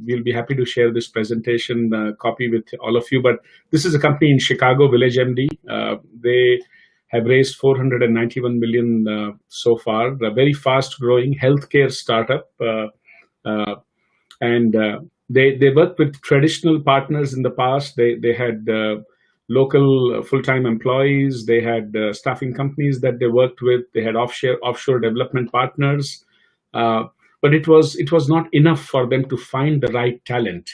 We'll be happy to share this presentation copy with all of you. But this is a company in Chicago, VillageMD. They have raised $491 million so far. A very fast-growing healthcare startup, and they worked with traditional partners in the past. They had local full-time employees. They had staffing companies that they worked with. They had offshore development partners, but it was not enough for them to find the right talent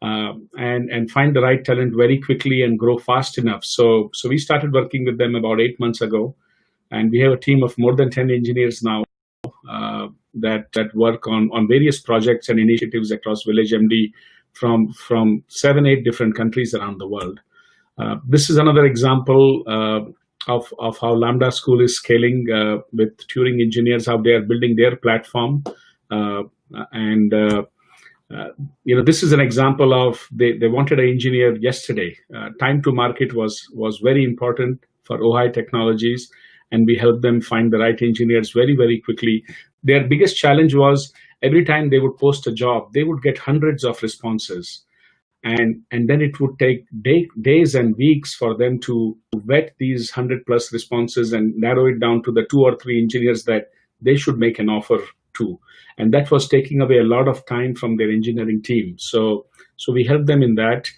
and find the right talent very quickly and grow fast enough. So we started working with them about 8 months ago, and we have a team of more than 10 engineers now that work on various projects and initiatives across VillageMD from 7-8 different countries around the world. This is another example of how Lambda School is scaling with Turing engineers, how they are building their platform. This is an example of they wanted an engineer yesterday. Time to market was very important for OHI Technologies, and we helped them find the right engineers very, very quickly. Their biggest challenge was every time they would post a job, they would get hundreds of responses. And then it would take days and weeks for them to vet these 100+ responses and narrow it down to the 2 or 3 engineers that they should make an offer to. And that was taking away a lot of time from their engineering team. So we helped them in that.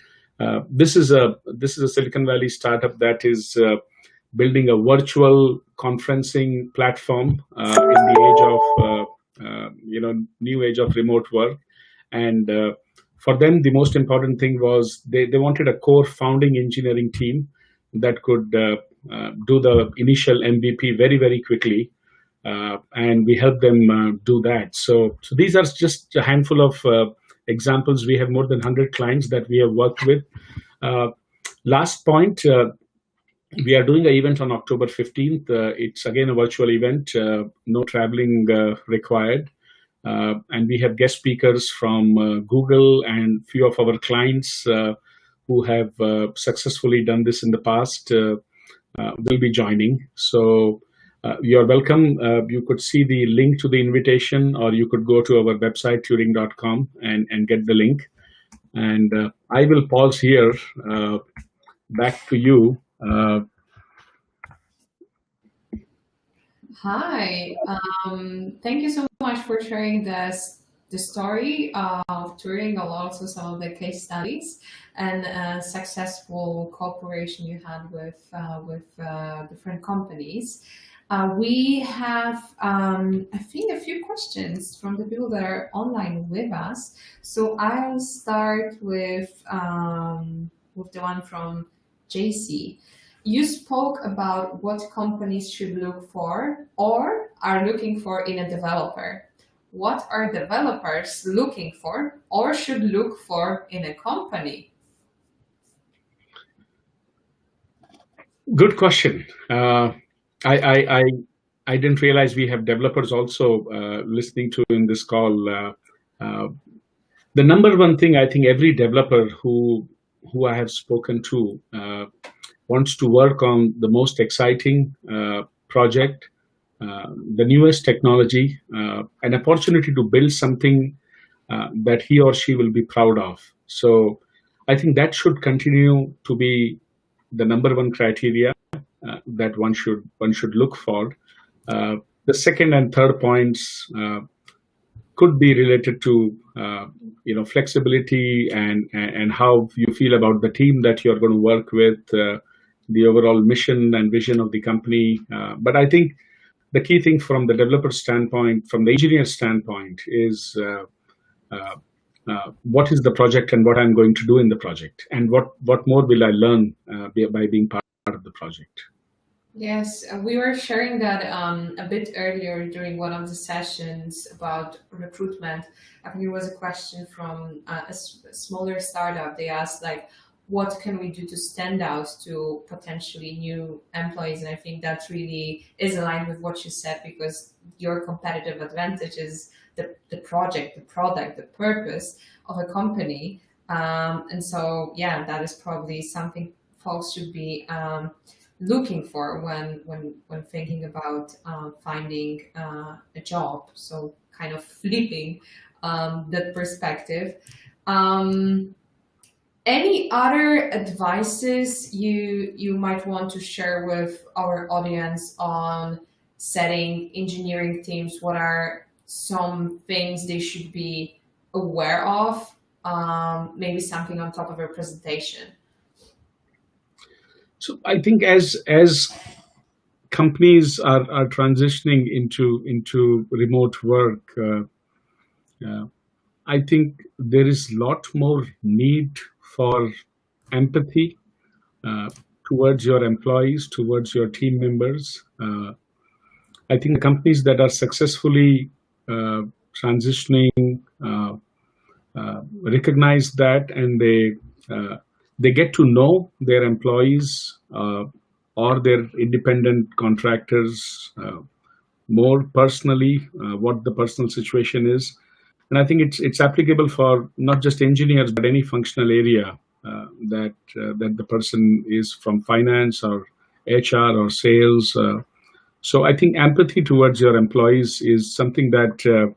This is a Silicon Valley startup that is building a virtual conferencing platform in the age of new age of remote work. And for them, the most important thing was they wanted a core founding engineering team that could do the initial MVP very, very quickly. and we help them do that. So these are just a handful of examples. We have more than 100 clients that we have worked with. Last point, we are doing an event on October 15th. It's again a virtual event, no traveling required. And we have guest speakers from Google and few of our clients who have successfully done this in the past will be joining. So you're welcome. You could see the link to the invitation, or you could go to our website, turing.com, and get the link. And I will pause here. Back to you. Hi, thank you so much for sharing the story of Turing, and also some of the case studies and successful cooperation you had with different companies. We have, I think, a few questions from the people that are online with us. So I'll start with the one from JC. You spoke about what companies should look for or are looking for in a developer. What are developers looking for or should look for in a company? Good question. I didn't realize we have developers also listening to in this call. The number one thing I think every developer who I have spoken to wants to work on the most exciting project, the newest technology, an opportunity to build something that he or she will be proud of. So I think that should continue to be the number one criteria that one should look for. The second and third points could be related to flexibility and how you feel about the team that you're going to work with, the overall mission and vision of the company. But I think the key thing from the developer standpoint, from the engineer standpoint, is what is the project and what I'm going to do in the project, and what more will I learn by being part of the project. Yes, we were sharing that a bit earlier during one of the sessions about recruitment. I think it was a question from a smaller startup. They asked, like, what can we do to stand out to potentially new employees? And I think that really is aligned with what you said, because your competitive advantage is the project, the product, the purpose of a company. And so, yeah, that is probably something folks should be looking for when thinking about finding a job. So kind of flipping that perspective. Any other advices you might want to share with our audience on setting engineering teams? What are some things they should be aware of? Maybe something on top of your presentation. So I think as companies are transitioning into remote work, I think there is a lot more need for empathy towards your employees, towards your team members. I think the companies that are successfully transitioning recognize that, and they get to know their employees or their independent contractors more personally, what the personal situation is. And I think it's applicable for not just engineers, but any functional area that the person is from finance or HR or sales. So I think empathy towards your employees is something that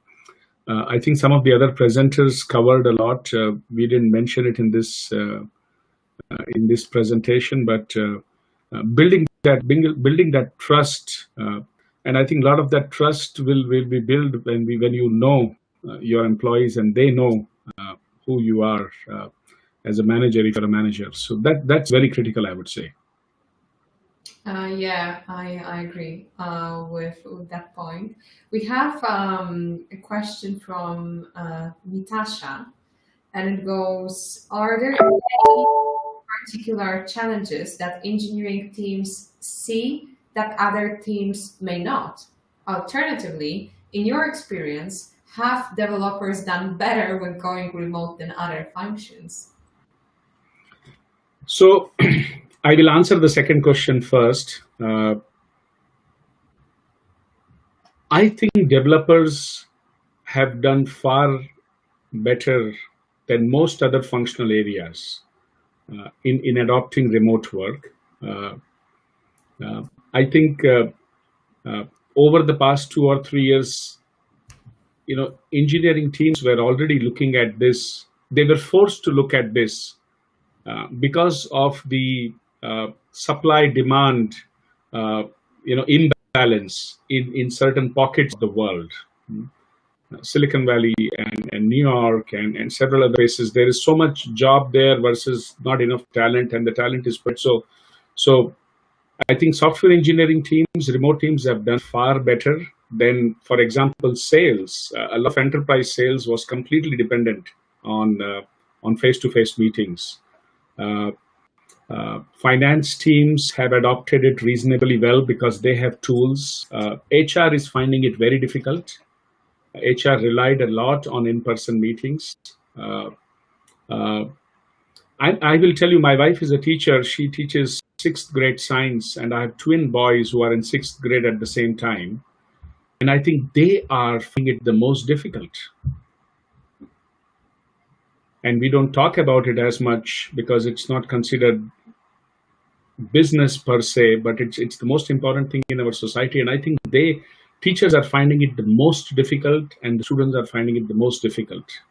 I think some of the other presenters covered a lot. We didn't mention it in this presentation, but building that trust, and I think a lot of that trust will be built when you know your employees and they know who you are as a manager, if you're a manager. So that's very critical, I would say. Yeah, I agree with that point. We have a question from Natasha, and it goes, are there any particular challenges that engineering teams see that other teams may not? Alternatively, in your experience, have developers done better when going remote than other functions? So I will answer the second question first. I think developers have done far better than most other functional areas in adopting remote work. I think over the past 2 or 3 years, engineering teams were already looking at this. They were forced to look at this because of the supply-demand, imbalance in certain pockets of the world. Silicon Valley and New York and several other places, there is so much job there versus not enough talent, and the talent is spread. So I think software engineering teams, remote teams have done far better than, for example, sales. A lot of enterprise sales was completely dependent on face-to-face meetings. Finance teams have adopted it reasonably well because they have tools. HR is finding it very difficult. HR relied a lot on in-person meetings. I will tell you, my wife is a teacher. She teaches 6th grade science, and I have twin boys who are in 6th grade at the same time. And I think they are finding it the most difficult. And we don't talk about it as much because it's not considered business per se, but it's the most important thing in our society. And I think teachers are finding it the most difficult, and the students are finding it the most difficult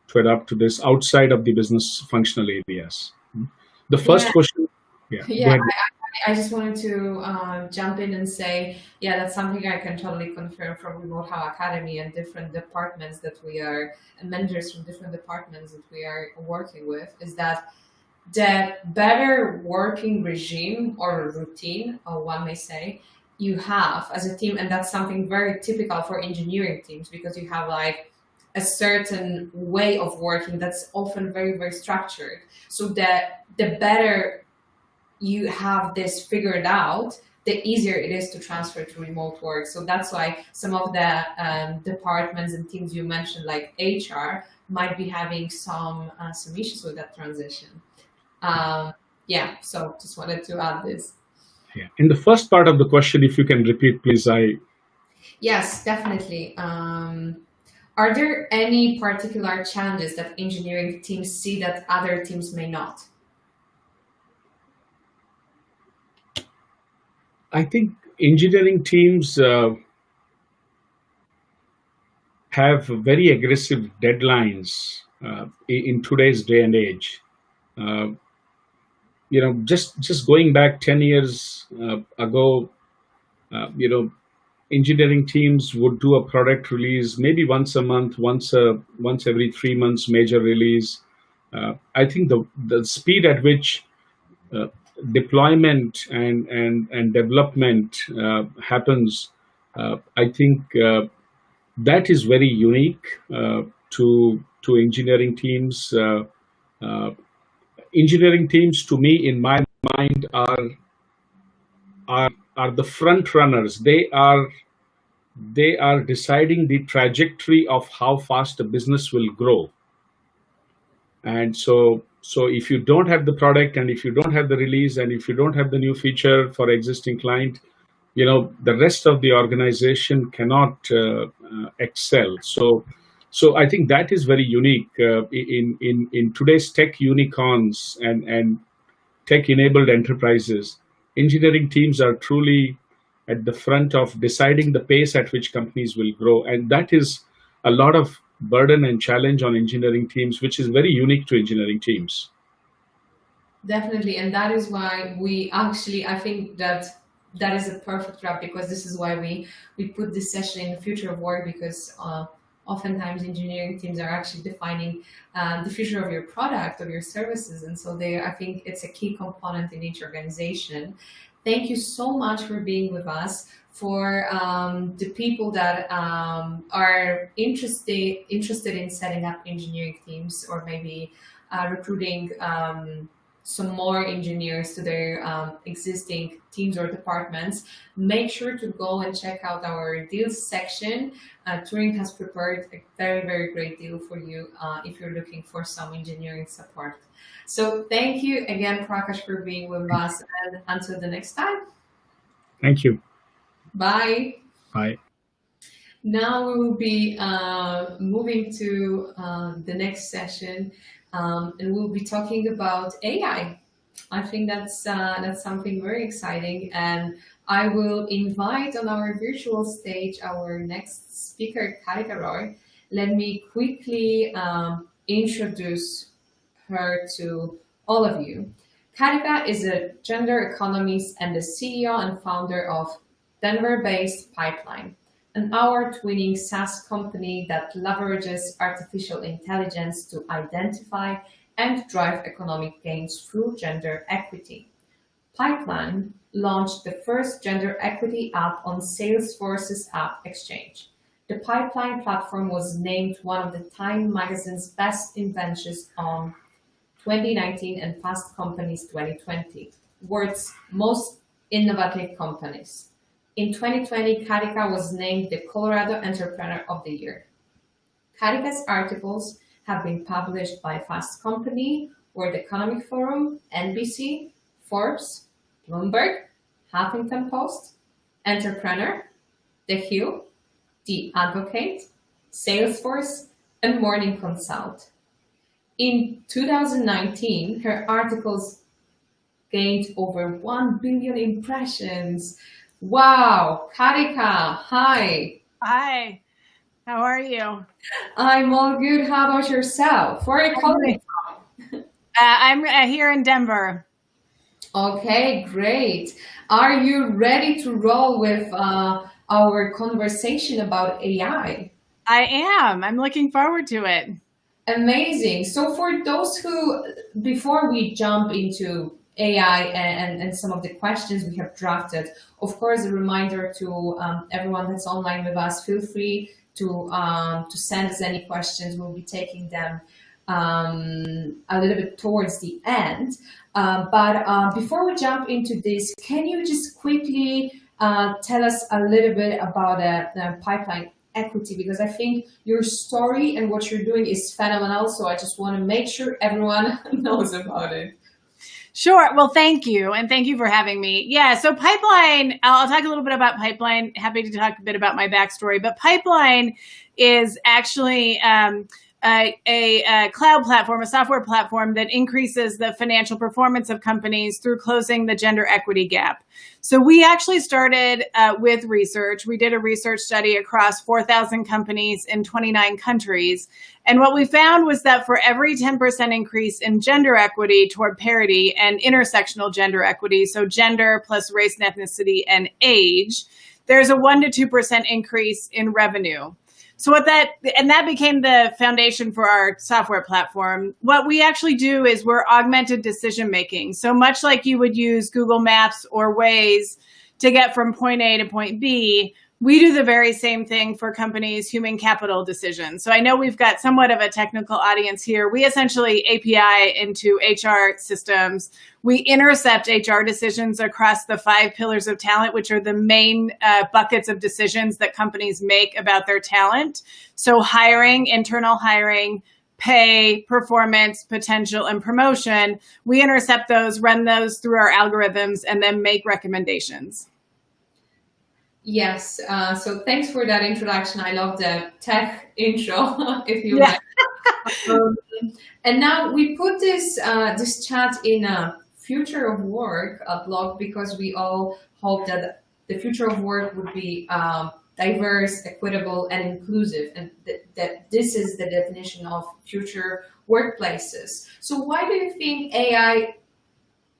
to adapt to this outside of the business functional areas. The first question. Yeah, I just wanted to jump in and say, yeah, that's something I can totally confirm from Remote How Academy and different departments and mentors from different departments that we are working with, is that the better working regime or routine, or one may say, you have as a team, and that's something very typical for engineering teams, because you have like a certain way of working that's often very, very structured. So that the better you have this figured out, the easier it is to transfer to remote work. So that's why some of the departments and teams you mentioned, like HR, might be having some issues with that transition. So just wanted to add this. Yeah. In the first part of the question, if you can repeat, please. Yes, definitely. Are there any particular challenges that engineering teams see that other teams may not? I think engineering teams have very aggressive deadlines in today's day and age. Just going back 10 years ago, engineering teams would do a product release maybe once a month, once every 3 months, major release. I think the speed at which deployment and development happens, I think that is very unique to engineering teams. Engineering teams, to me, in my mind, are the front runners. They are deciding the trajectory of how fast a business will grow. And so if you don't have the product, and if you don't have the release, and if you don't have the new feature for existing client, the rest of the organization cannot excel. So I think that is very unique in today's tech unicorns and tech-enabled enterprises. Engineering teams are truly at the front of deciding the pace at which companies will grow, and that is a lot of burden and challenge on engineering teams, which is very unique to engineering teams. Definitely, and that is why I think that is a perfect wrap, because this is why we put this session in the future of work, because oftentimes engineering teams are actually defining the future of your product, of your services, and so I think it's a key component in each organization. Thank you so much for being with us. For the people that are interested in setting up engineering teams, or maybe recruiting some more engineers to their existing teams or departments, make sure to go and check out our deals section. Turing has prepared a very, very great deal for you if you're looking for some engineering support. So thank you again, Prakash, for being with us, and until the next time. Thank you. Bye. Bye. Now we will be moving to the next session, and we'll be talking about AI. I think that's something very exciting, and I will invite on our virtual stage our next speaker, Katica Roy. Let me quickly introduce her to all of you. Katica is a gender economist and the CEO and founder of Denver-based Pipeline, an hour-twinning SaaS company that leverages artificial intelligence to identify and drive economic gains through gender equity. Pipeline launched the first gender equity app on Salesforce's App Exchange. The Pipeline platform was named one of the Time magazine's best inventions on 2019 and Fast Company's 2020, world's most innovative companies. In 2020, Katica was named the Colorado Entrepreneur of the Year. Katica's articles have been published by Fast Company, World Economic Forum, NBC, Forbes, Bloomberg, Huffington Post, Entrepreneur, The Hill, The Advocate, Salesforce, and Morning Consult. In 2019, her articles gained over 1 billion impressions. Wow, Katica, hi. Hi, how are you? I'm all good. How about yourself? Where are you calling from? I'm here in Denver. Okay, great. Are you ready to roll with our conversation about AI? I am. I'm looking forward to it. Amazing. So for those who, before we jump into AI and some of the questions we have drafted, of course, a reminder to everyone that's online with us, feel free to send us any questions. We'll be taking them a little bit towards the end. But before we jump into this, can you just quickly tell us a little bit about the Pipeline equity? Because I think your story and what you're doing is phenomenal. So I just want to make sure everyone knows about it. Sure. Well, thank you. And thank you for having me. Yeah. So Pipeline, I'll talk a little bit about Pipeline. Happy to talk a bit about my backstory. But Pipeline is actually a cloud platform, a software platform that increases the financial performance of companies through closing the gender equity gap. So we actually started with research. We did a research study across 4,000 companies in 29 countries. And what we found was that for every 10% increase in gender equity toward parity and intersectional gender equity, so gender plus race and ethnicity and age, there's a 1% to 2% increase in revenue. So that became the foundation for our software platform. What we actually do is we're augmented decision making. So much like you would use Google Maps or Waze to get from point A to point B, we do the very same thing for companies' human capital decisions. So I know we've got somewhat of a technical audience here. We essentially API into HR systems. We intercept HR decisions across the 5 pillars of talent, which are the main buckets of decisions that companies make about their talent. So hiring, internal hiring, pay, performance, potential, and promotion. We intercept those, run those through our algorithms, and then make recommendations. Yes, so thanks for that introduction. I love the tech intro, if you will. And now we put this chat in a Future of Work blog because we all hope that the future of work would be diverse, equitable, and inclusive, and that this is the definition of future workplaces. So why do you think AI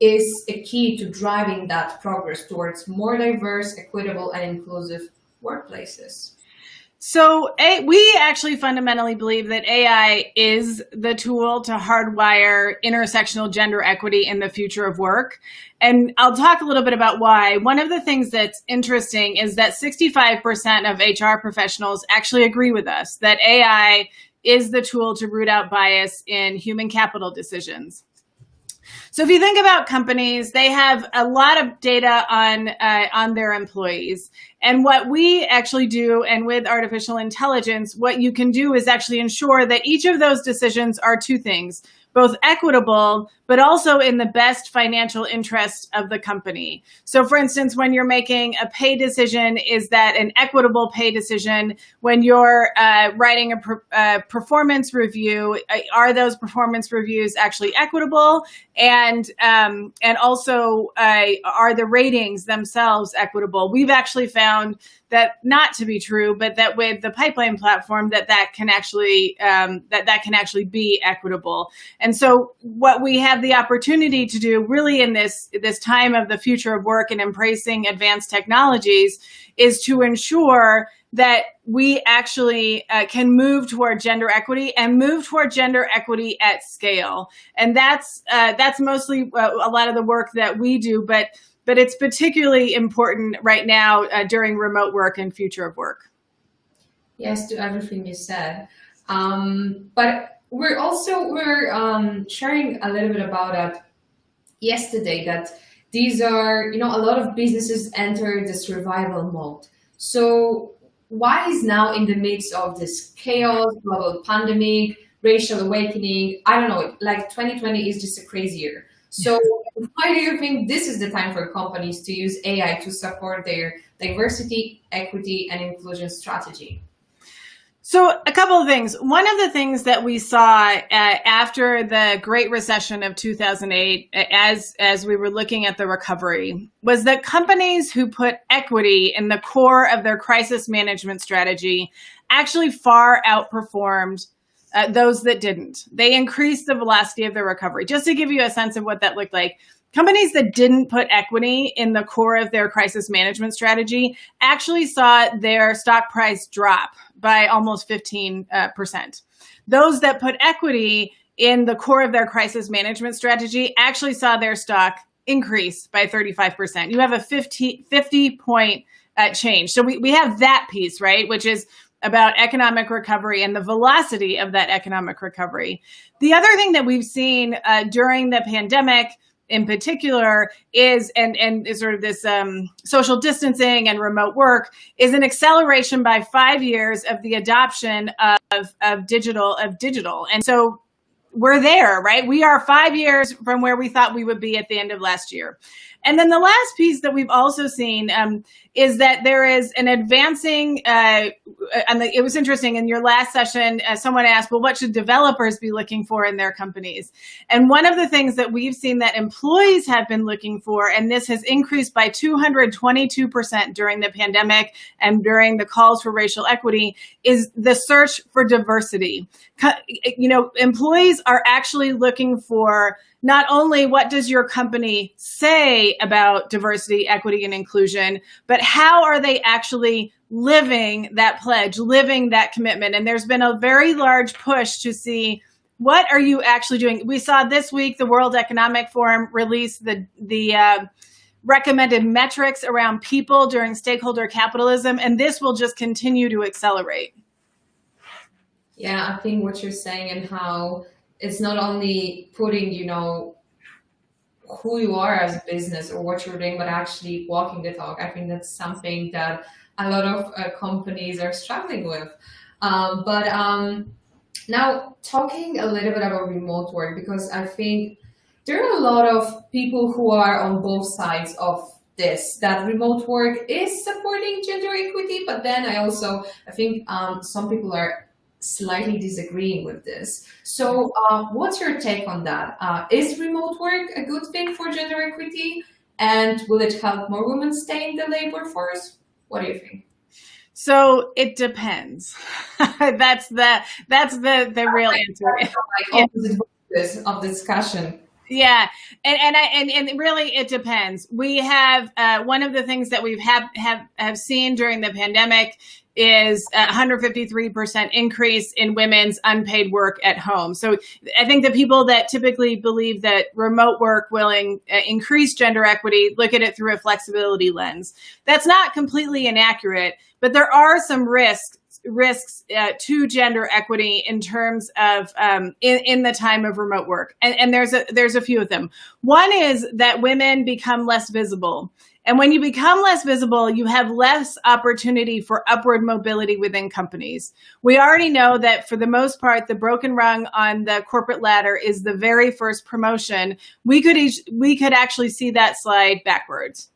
is a key to driving that progress towards more diverse, equitable, and inclusive workplaces? So we actually fundamentally believe that AI is the tool to hardwire intersectional gender equity in the future of work. And I'll talk a little bit about why. One of the things that's interesting is that 65% of HR professionals actually agree with us that AI is the tool to root out bias in human capital decisions. So if you think about companies, they have a lot of data on their employees. And what we actually do, and with artificial intelligence, what you can do is actually ensure that each of those decisions are two things, both equitable, but also in the best financial interest of the company. So for instance, when you're making a pay decision, is that an equitable pay decision? When you're writing a performance review, are those performance reviews actually equitable? And also, are the ratings themselves equitable? We've actually found that not to be true, but that with the pipeline platform, that can actually be equitable. And so what we have the opportunity to do really in this time of the future of work and embracing advanced technologies is to ensure that we actually can move toward gender equity and move toward gender equity at scale. And that's mostly a lot of the work that we do, but it's particularly important right now during remote work and future of work. Yes, to everything you said. But we're sharing a little bit about that yesterday, that these are, a lot of businesses enter the survival mode. So why is now, in the midst of this chaos, global pandemic, racial awakening, I don't know, like 2020 is just a crazy year. So why do you think this is the time for companies to use AI to support their diversity, equity, and inclusion strategy? So a couple of things. One of the things that we saw after the Great Recession of 2008, as we were looking at the recovery, was that companies who put equity in the core of their crisis management strategy actually far outperformed those that didn't. They increased the velocity of their recovery. Just to give you a sense of what that looked like, companies that didn't put equity in the core of their crisis management strategy actually saw their stock price drop by almost 15%. Those that put equity in the core of their crisis management strategy actually saw their stock increase by 35%. You have a 50-point change. So we have that piece, right, which is about economic recovery and the velocity of that economic recovery. The other thing that we've seen during the pandemic in particular is, and sort of this social distancing and remote work, is an acceleration by 5 years of the adoption of digital. And so we're there, right? We are 5 years from where we thought we would be at the end of last year. And then the last piece that we've also seen is that there is an advancing, and it was interesting, in your last session, someone asked, well, what should developers be looking for in their companies? And one of the things that we've seen that employees have been looking for, and this has increased by 222% during the pandemic and during the calls for racial equity, is the search for diversity. Employees are actually looking for not only what does your company say about diversity, equity, and inclusion, but how are they actually living that pledge, living that commitment? And there's been a very large push to see, what are you actually doing? We saw this week the World Economic Forum release the recommended metrics around people during stakeholder capitalism, and this will just continue to accelerate. Yeah, I think what you're saying, and how it's not only putting, who you are as a business or what you're doing, but actually walking the talk. I think that's something that a lot of companies are struggling with. But now talking a little bit about remote work, because I think there are a lot of people who are on both sides of this, that remote work is supporting gender equity, but then I think some people are slightly disagreeing with this. So what's your take on that? Is remote work a good thing for gender equity? And will it help more women stay in the labor force? What do you think? So it depends. That's the real answer. Opposite of discussion. Yeah, and really it depends. We have one of the things that we've have seen during the pandemic is a 153% increase in women's unpaid work at home. So I think the people that typically believe that remote work will increase gender equity look at it through a flexibility lens. That's not completely inaccurate, but there are some risks risks to gender equity in terms of in the time of remote work, and there's a few of them. One is that women become less visible. And when you become less visible, you have less opportunity for upward mobility within companies. We already know that for the most part, the broken rung on the corporate ladder is the very first promotion. We could actually see that slide backwards.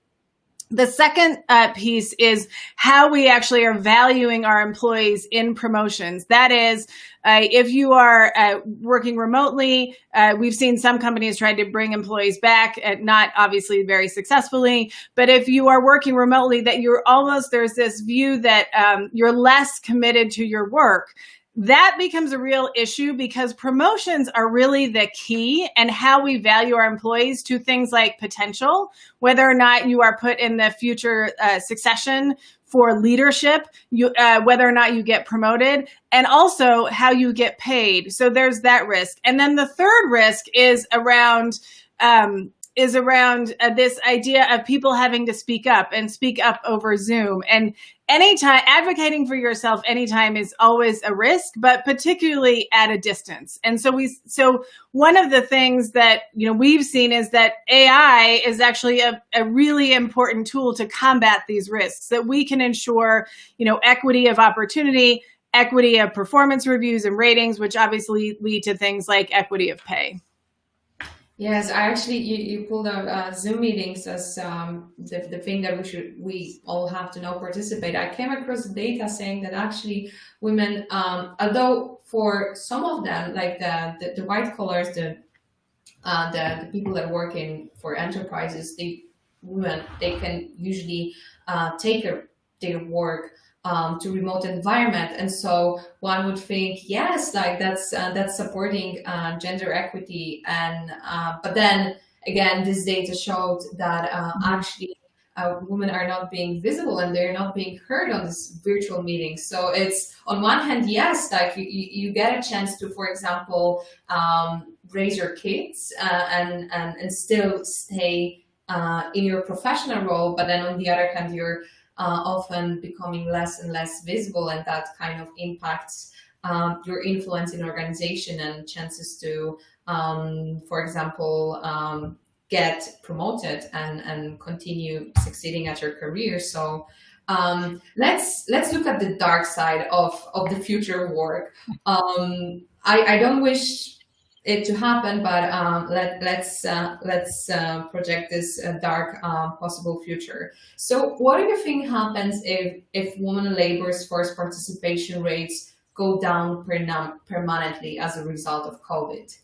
The second piece is how we actually are valuing our employees in promotions. That is, if you are working remotely, we've seen some companies try to bring employees back, not obviously very successfully. But if you are working remotely, that there's this view that you're less committed to your work. That becomes a real issue because promotions are really the key and how we value our employees to things like potential, whether or not you are put in the future succession for leadership, whether or not you get promoted, and also how you get paid. So there's that risk. And then the third risk is around this idea of people having to speak up over Zoom. And anytime advocating for yourself anytime is always a risk, but particularly at a distance. And so one of the things that we've seen is that AI is actually a really important tool to combat these risks, that we can ensure equity of opportunity, equity of performance reviews and ratings, which obviously lead to things like equity of pay. Yes, I actually, you pulled out Zoom meetings as the thing that we all have to now participate. I came across data saying that actually women, although for some of them, like the white collars, the people that work for enterprises, they can usually take their work to remote environment, and so one would think, yes, like that's supporting gender equity, and but then again, this data showed that actually women are not being visible and they're not being heard on this virtual meeting. So it's on one hand, yes, like you get a chance to, for example, raise your kids and still stay in your professional role, but then on the other hand, you're often becoming less and less visible, and that kind of impacts your influence in organization and chances to, for example, get promoted and continue succeeding at your career. So let's look at the dark side of the future of work. I don't wish it to happen, but let's project this dark possible future. So what do you think happens if women labor's force participation rates go down permanently as a result of COVID?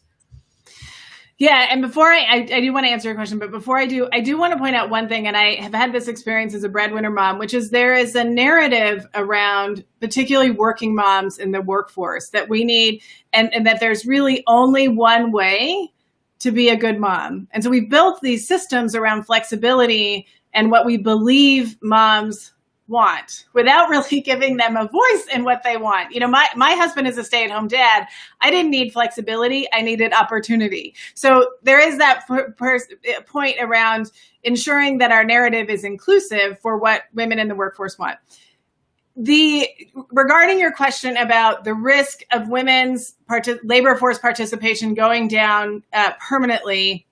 Yeah, and before I do want to answer your question, but before I do want to point out one thing, and I have had this experience as a breadwinner mom, which is there is a narrative around particularly working moms in the workforce that we need, and that there's really only one way to be a good mom. And so we built these systems around flexibility and what we believe moms want without really giving them a voice in what they want. My husband is a stay-at-home dad. I didn't need flexibility. I needed opportunity. So there is that point around ensuring that our narrative is inclusive for what women in the workforce want. Regarding your question about the risk of women's labor force participation going down permanently,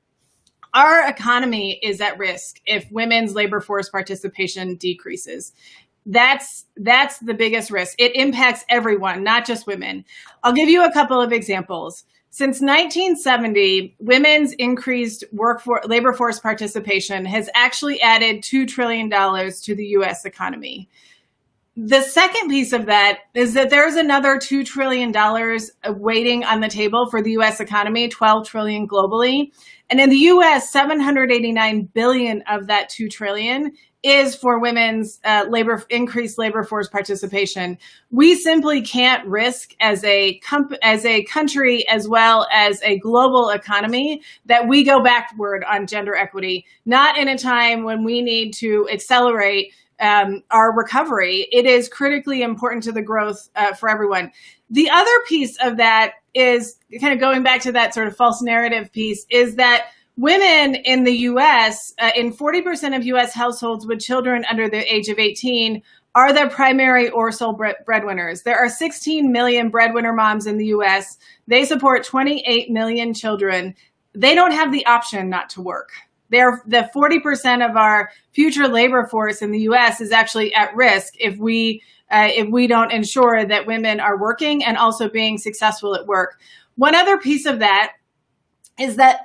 our economy is at risk if women's labor force participation decreases. That's the biggest risk. It impacts everyone, not just women. I'll give you a couple of examples. Since 1970, women's increased labor force participation has actually added $2 trillion to the U.S. economy. The second piece of that is that there's another $2 trillion waiting on the table for the U.S. economy, $12 trillion globally. And in the U.S., $789 billion of that $2 trillion is for women's increased labor force participation. We simply can't risk as a country as well as a global economy that we go backward on gender equity, not in a time when we need to accelerate our recovery. It is critically important to the growth for everyone. The other piece of that is kind of going back to that sort of false narrative piece, is that women in the U.S., in 40% of U.S. households with children under the age of 18, are the primary or sole breadwinners. There are 16 million breadwinner moms in the US. They support 28 million children. They don't have the option not to work. The 40% of our future labor force in the US is actually at risk if we don't ensure that women are working and also being successful at work. One other piece of that is that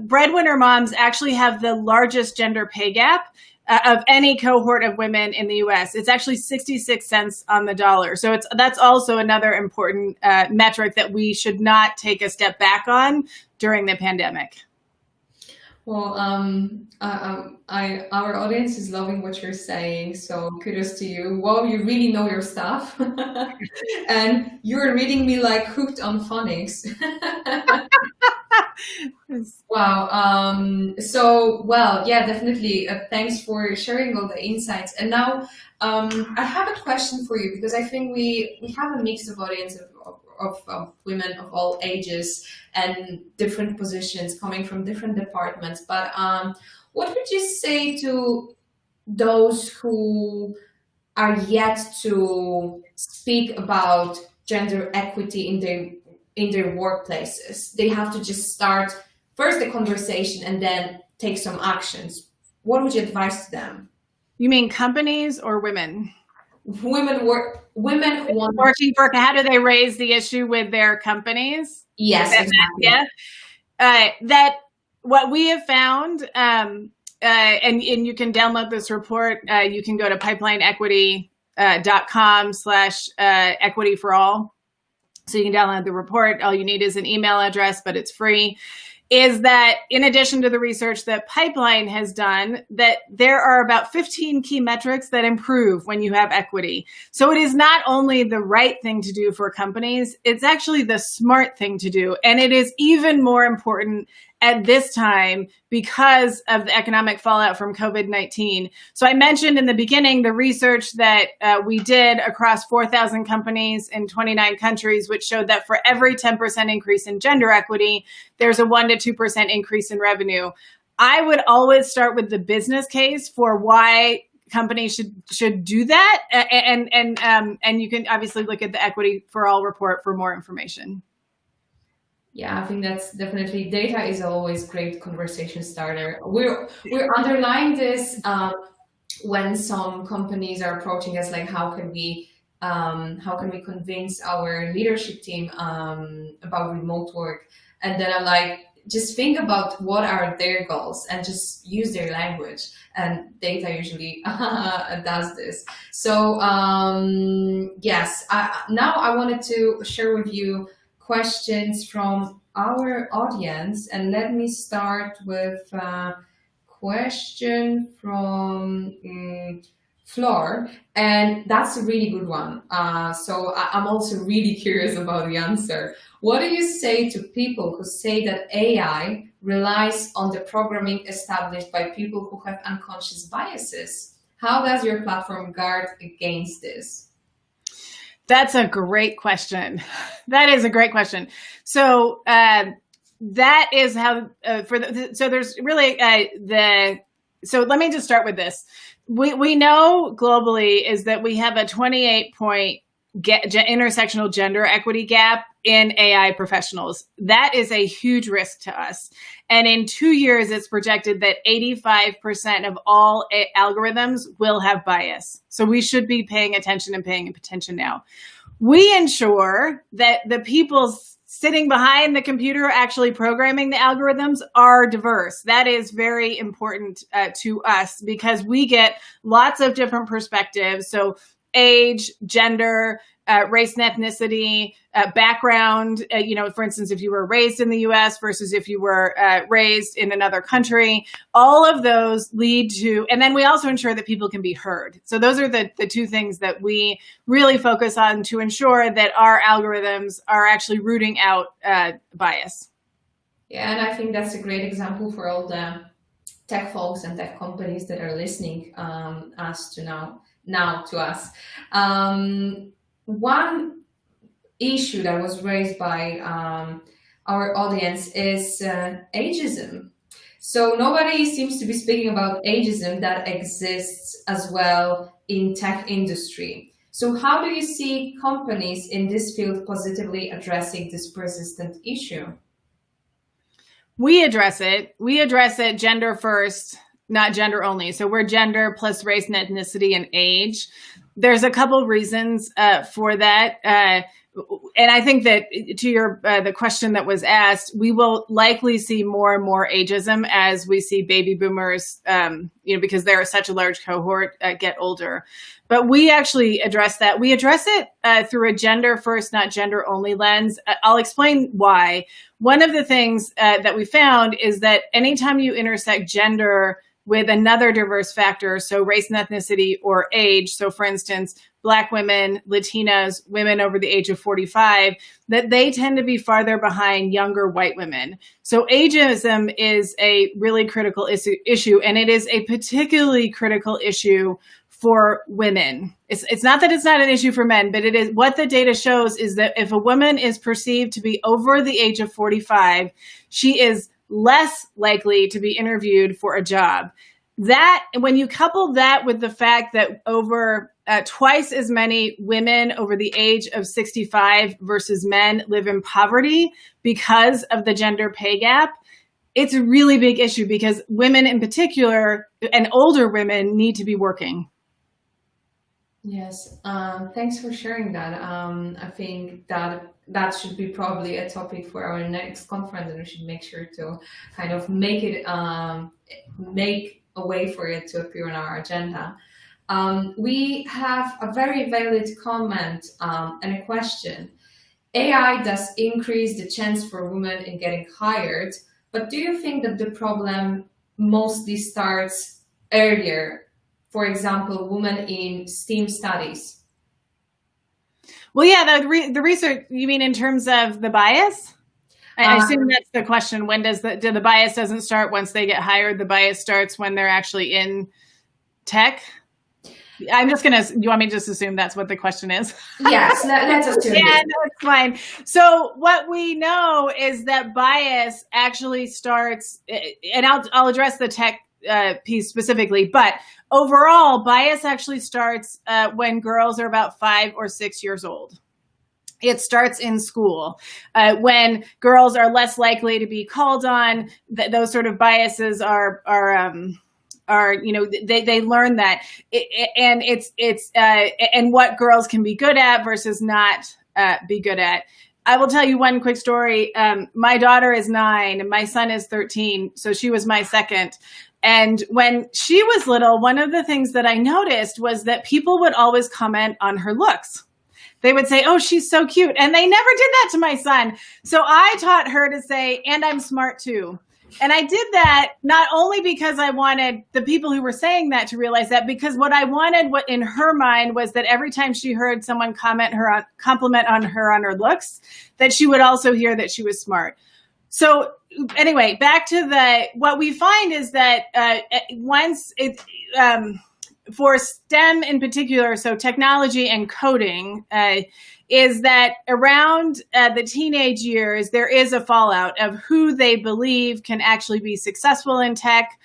breadwinner moms actually have the largest gender pay gap of any cohort of women in the US. It's actually 66 cents on the dollar. So that's also another important metric that we should not take a step back on during the pandemic. Well, our audience is loving what you're saying, so kudos to you. Well, you really know your stuff, and you're reading me like hooked on phonics. Wow. Yeah, definitely. Thanks for sharing all the insights. And now, I have a question for you, because I think we have a mix of audience of women of all ages and different positions coming from different departments. But what would you say to those who are yet to speak about gender equity in their workplaces? They have to just start first the conversation and then take some actions. What would you advise to them? You mean companies or women? Women who want working for. How do they raise the issue with their companies? Yes, exactly. Yeah. That what we have found, and you can download this report. You can go to pipelineequity.com/equity for all. So you can download the report. All you need is an email address, but it's free. Is that in addition to the research that Pipeline has done, that there are about 15 key metrics that improve when you have equity. So it is not only the right thing to do for companies, it's actually the smart thing to do. And it is even more important at this time because of the economic fallout from COVID-19. So I mentioned in the beginning the research that we did across 4,000 companies in 29 countries, which showed that for every 10% increase in gender equity, there's a 1 to 2% increase in revenue. I would always start with the business case for why companies should do that. And you can obviously look at the Equity for All report for more information. Yeah, I think that's definitely, data is always great conversation starter. We're underlying this when some companies are approaching us, like how can we convince our leadership team about remote work? And then I'm like, just think about what are their goals and just use their language. And data usually does this. So yes, now I wanted to share with you questions from our audience, and let me start with a question from Flor, and that's a really good one. So I'm also really curious about the answer. What do you say to people who say that AI relies on the programming established by people who have unconscious biases? How does your platform guard against this? That's a great question. That is a great question. So that is how so there's really so let me just start with this. We know globally is that we have a 28-point intersectional gender equity gap in AI professionals. That is a huge risk to us. And in 2 years, it's projected that 85% of all algorithms will have bias. So we should be paying attention now. We ensure that the people sitting behind the computer actually programming the algorithms are diverse. That is very important to us because we get lots of different perspectives. So age, gender, race and ethnicity, background, for instance, if you were raised in the US versus if you were raised in another country, all of those lead to, and then we also ensure that people can be heard. So those are the two things that we really focus on to ensure that our algorithms are actually rooting out bias. Yeah, and I think that's a great example for all the tech folks and tech companies that are listening now to us. One issue that was raised by our audience is ageism. So nobody seems to be speaking about ageism that exists as well in tech industry. So how do you see companies in this field positively addressing this persistent issue? We address it. We address it gender first, not gender only. So we're gender plus race and ethnicity and age. There's a couple reasons for that. And I think that to your the question that was asked, we will likely see more and more ageism as we see baby boomers, because they're such a large cohort, get older. But we actually address that. We address it through a gender first, not gender only lens. I'll explain why. One of the things that we found is that anytime you intersect gender with another diverse factor, so race and ethnicity or age, so for instance, Black women, Latinas, women over the age of 45, that they tend to be farther behind younger white women. So ageism is a really critical issue, and it is a particularly critical issue for women. It's not that it's not an issue for men, but it is. What the data shows is that if a woman is perceived to be over the age of 45, she is less likely to be interviewed for a job. That, when you couple that with the fact that over twice as many women over the age of 65 versus men live in poverty because of the gender pay gap, it's a really big issue because women in particular and older women need to be working. Yes, thanks for sharing that. I think that should be probably a topic for our next conference, and we should make sure to kind of make a way for it to appear on our agenda. We have a very valid comment and a question. AI does increase the chance for women in getting hired, but do you think that the problem mostly starts earlier? For example, women in STEAM studies. Well, yeah, the research, you mean in terms of the bias? I assume that's the question. When does the bias doesn't start once they get hired? The bias starts when they're actually in tech? I'm just going to, you want me to just assume that's what the question is? Yes, let's assume. Yeah, no, it's fine. So what we know is that bias actually starts, and I'll address the tech piece specifically, but overall, bias actually starts when girls are about 5 or 6 years old. It starts in school when girls are less likely to be called on. Those sort of biases are they learn that, and it's and what girls can be good at versus not be good at. I will tell you one quick story. My daughter is 9 and my son is 13, so she was my second. And when she was little, one of the things that I noticed was that people would always comment on her looks. They would say, "Oh, she's so cute." And they never did that to my son. So I taught her to say, "And I'm smart too." And I did that not only because I wanted the people who were saying that to realize that, because what I wanted in her mind was that every time she heard someone compliment on her looks, that she would also hear that she was smart. So anyway, back to what we find is that for STEM in particular, so technology and coding, is that around the teenage years, there is a fallout of who they believe can actually be successful in tech.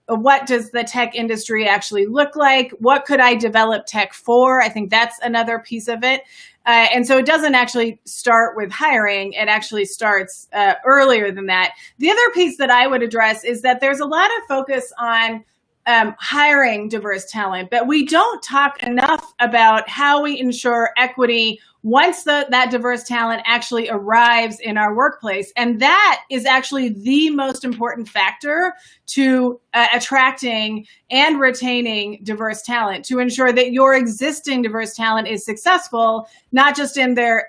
What does the tech industry actually look like? What could I develop tech for? I think that's another piece of it. And so it doesn't actually start with hiring. It actually starts earlier than that. The other piece that I would address is that there's a lot of focus on hiring diverse talent, but we don't talk enough about how we ensure equity once that diverse talent actually arrives in our workplace. And that is actually the most important factor to attracting and retaining diverse talent, to ensure that your existing diverse talent is successful, not just in their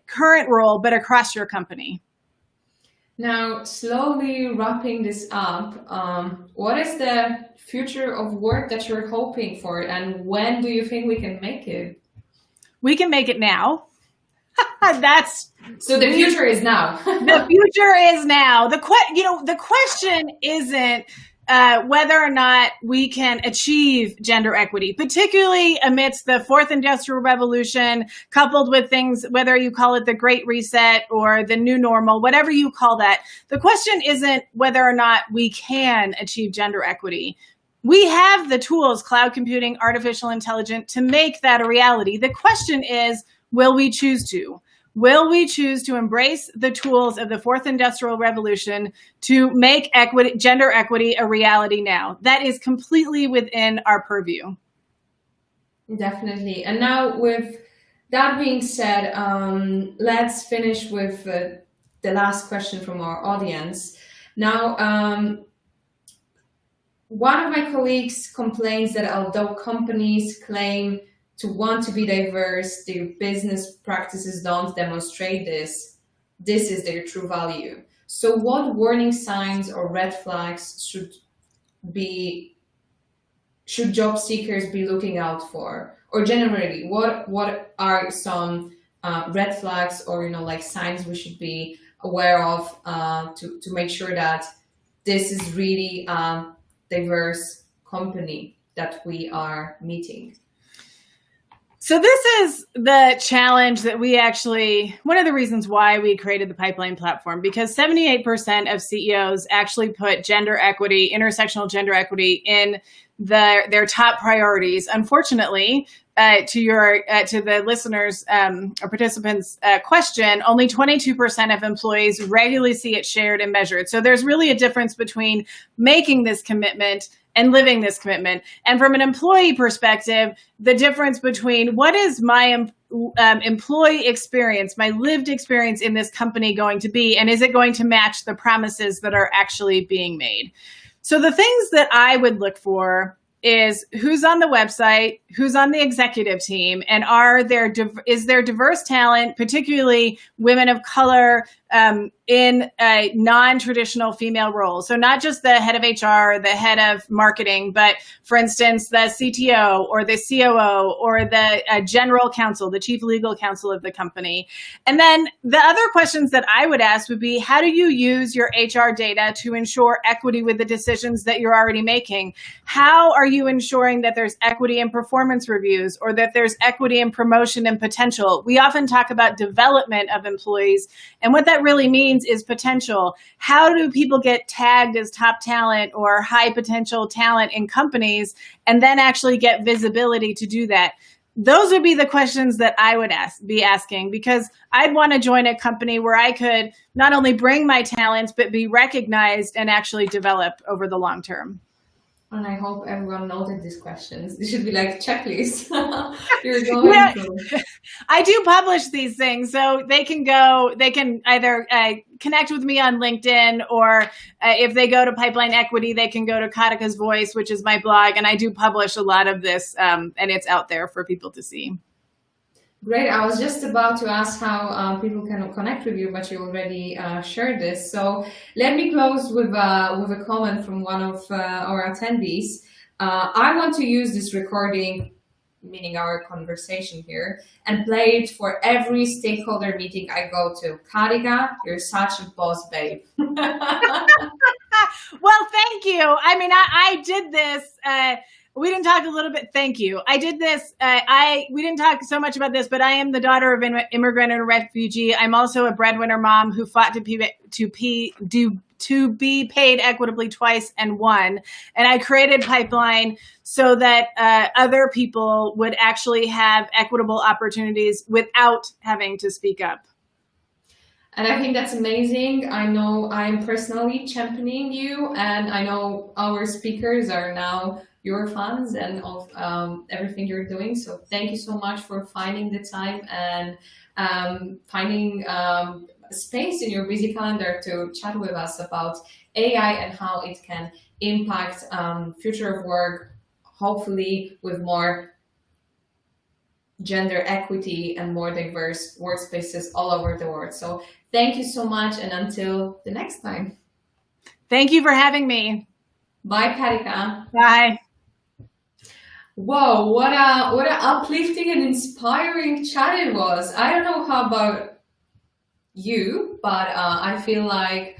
current role, but across your company. Now, slowly wrapping this up, what is the future of work that you're hoping for, and when do you think we can make it? We can make it now. So the future is now. The future is now. The question isn't whether or not we can achieve gender equity, particularly amidst the fourth industrial revolution, coupled with things, whether you call it the Great Reset or the new normal, whatever you call that. The question isn't whether or not we can achieve gender equity. We have the tools, cloud computing, artificial intelligence, to make that a reality. The question is, will we choose to? Will we choose to embrace the tools of the fourth industrial revolution to make gender equity a reality now? That is completely within our purview. Definitely. And now, with that being said, let's finish with the last question from our audience. Now, one of my colleagues complains that although companies claim to want to be diverse, their business practices don't demonstrate this. This is their true value. So what warning signs or red flags should job seekers be looking out for? Or generally, what are some red flags or like signs we should be aware of to make sure that this is really a diverse company that we are meeting? So this is the challenge that one of the reasons why we created the Pipeline platform, because 78% of CEOs actually put gender equity, intersectional gender equity in their top priorities. Unfortunately, to the listeners or participants' question, only 22% of employees regularly see it shared and measured. So there's really a difference between making this commitment and living this commitment. And from an employee perspective, the difference between what is my employee experience, my lived experience in this company going to be, and is it going to match the promises that are actually being made? So the things that I would look for is who's on the website, who's on the executive team, and is there diverse talent, particularly women of color, in non-traditional female roles. So not just the head of HR, the head of marketing, but for instance, the CTO or the COO or the general counsel, the chief legal counsel of the company. And then the other questions that I would ask would be, how do you use your HR data to ensure equity with the decisions that you're already making? How are you ensuring that there's equity in performance reviews or that there's equity in promotion and potential? We often talk about development of employees, and what that really means is potential. How do people get tagged as top talent or high potential talent in companies and then actually get visibility to do that? Those would be the questions that I would be asking, because I'd want to join a company where I could not only bring my talents, but be recognized and actually develop over the long term. And I hope everyone noted these questions. This should be like checklists. You're going through. I do publish these things, so they can either connect with me on LinkedIn, or if they go to Pipeline Equity, they can go to Katica's Voice, which is my blog, and I do publish a lot of this, and it's out there for people to see. Great. I was just about to ask how people can connect with you, but you already shared this. So let me close with a comment from one of our attendees. I want to use this recording, meaning our conversation here, and play it for every stakeholder meeting I go to. Katica, you're such a boss, babe. Well, thank you. I mean, I did this. We didn't talk a little bit. Thank you. I did this. We didn't talk so much about this, but I am the daughter of an immigrant and a refugee. I'm also a breadwinner mom who fought to be paid equitably twice and won. And I created Pipeline so that other people would actually have equitable opportunities without having to speak up. And I think that's amazing. I know I'm personally championing you, and I know our speakers are now your fans and of everything you're doing. So thank you so much for finding the time and finding space in your busy calendar to chat with us about AI and how it can impact future of work, hopefully with more gender equity and more diverse workspaces all over the world. So thank you so much, and until the next time. Thank you for having me. Bye, Katica. Bye. Whoa, what a uplifting and inspiring chat it was. I don't know how about you, but I feel like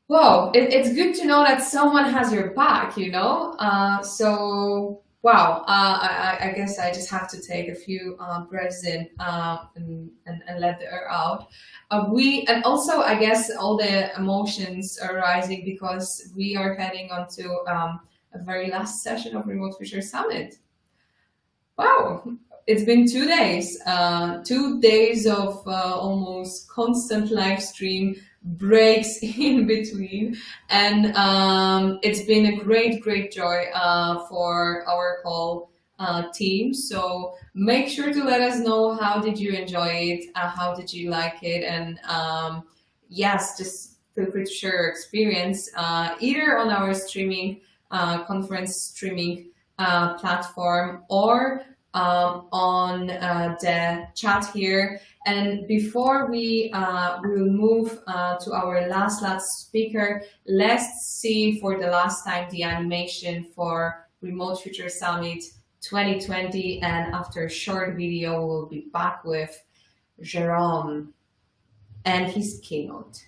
Wow, it's good to know that someone has your back, you know? So, wow, I guess I just have to take a few breaths in and let the air out. And also, I guess all the emotions are rising because we are heading on to a very last session of Remote Future Summit. Wow, it's been 2 days, 2 days of almost constant live stream, breaks in between, and it's been a great joy for our whole team. So make sure to let us know, how did you enjoy it, how did you like it, and yes, just feel free to share your experience either on our streaming conference streaming platform or on the chat here. And before we will move to our last speaker, let's see for the last time the animation for Remote Future Summit 2020. And after a short video, we'll be back with Jerome and his keynote.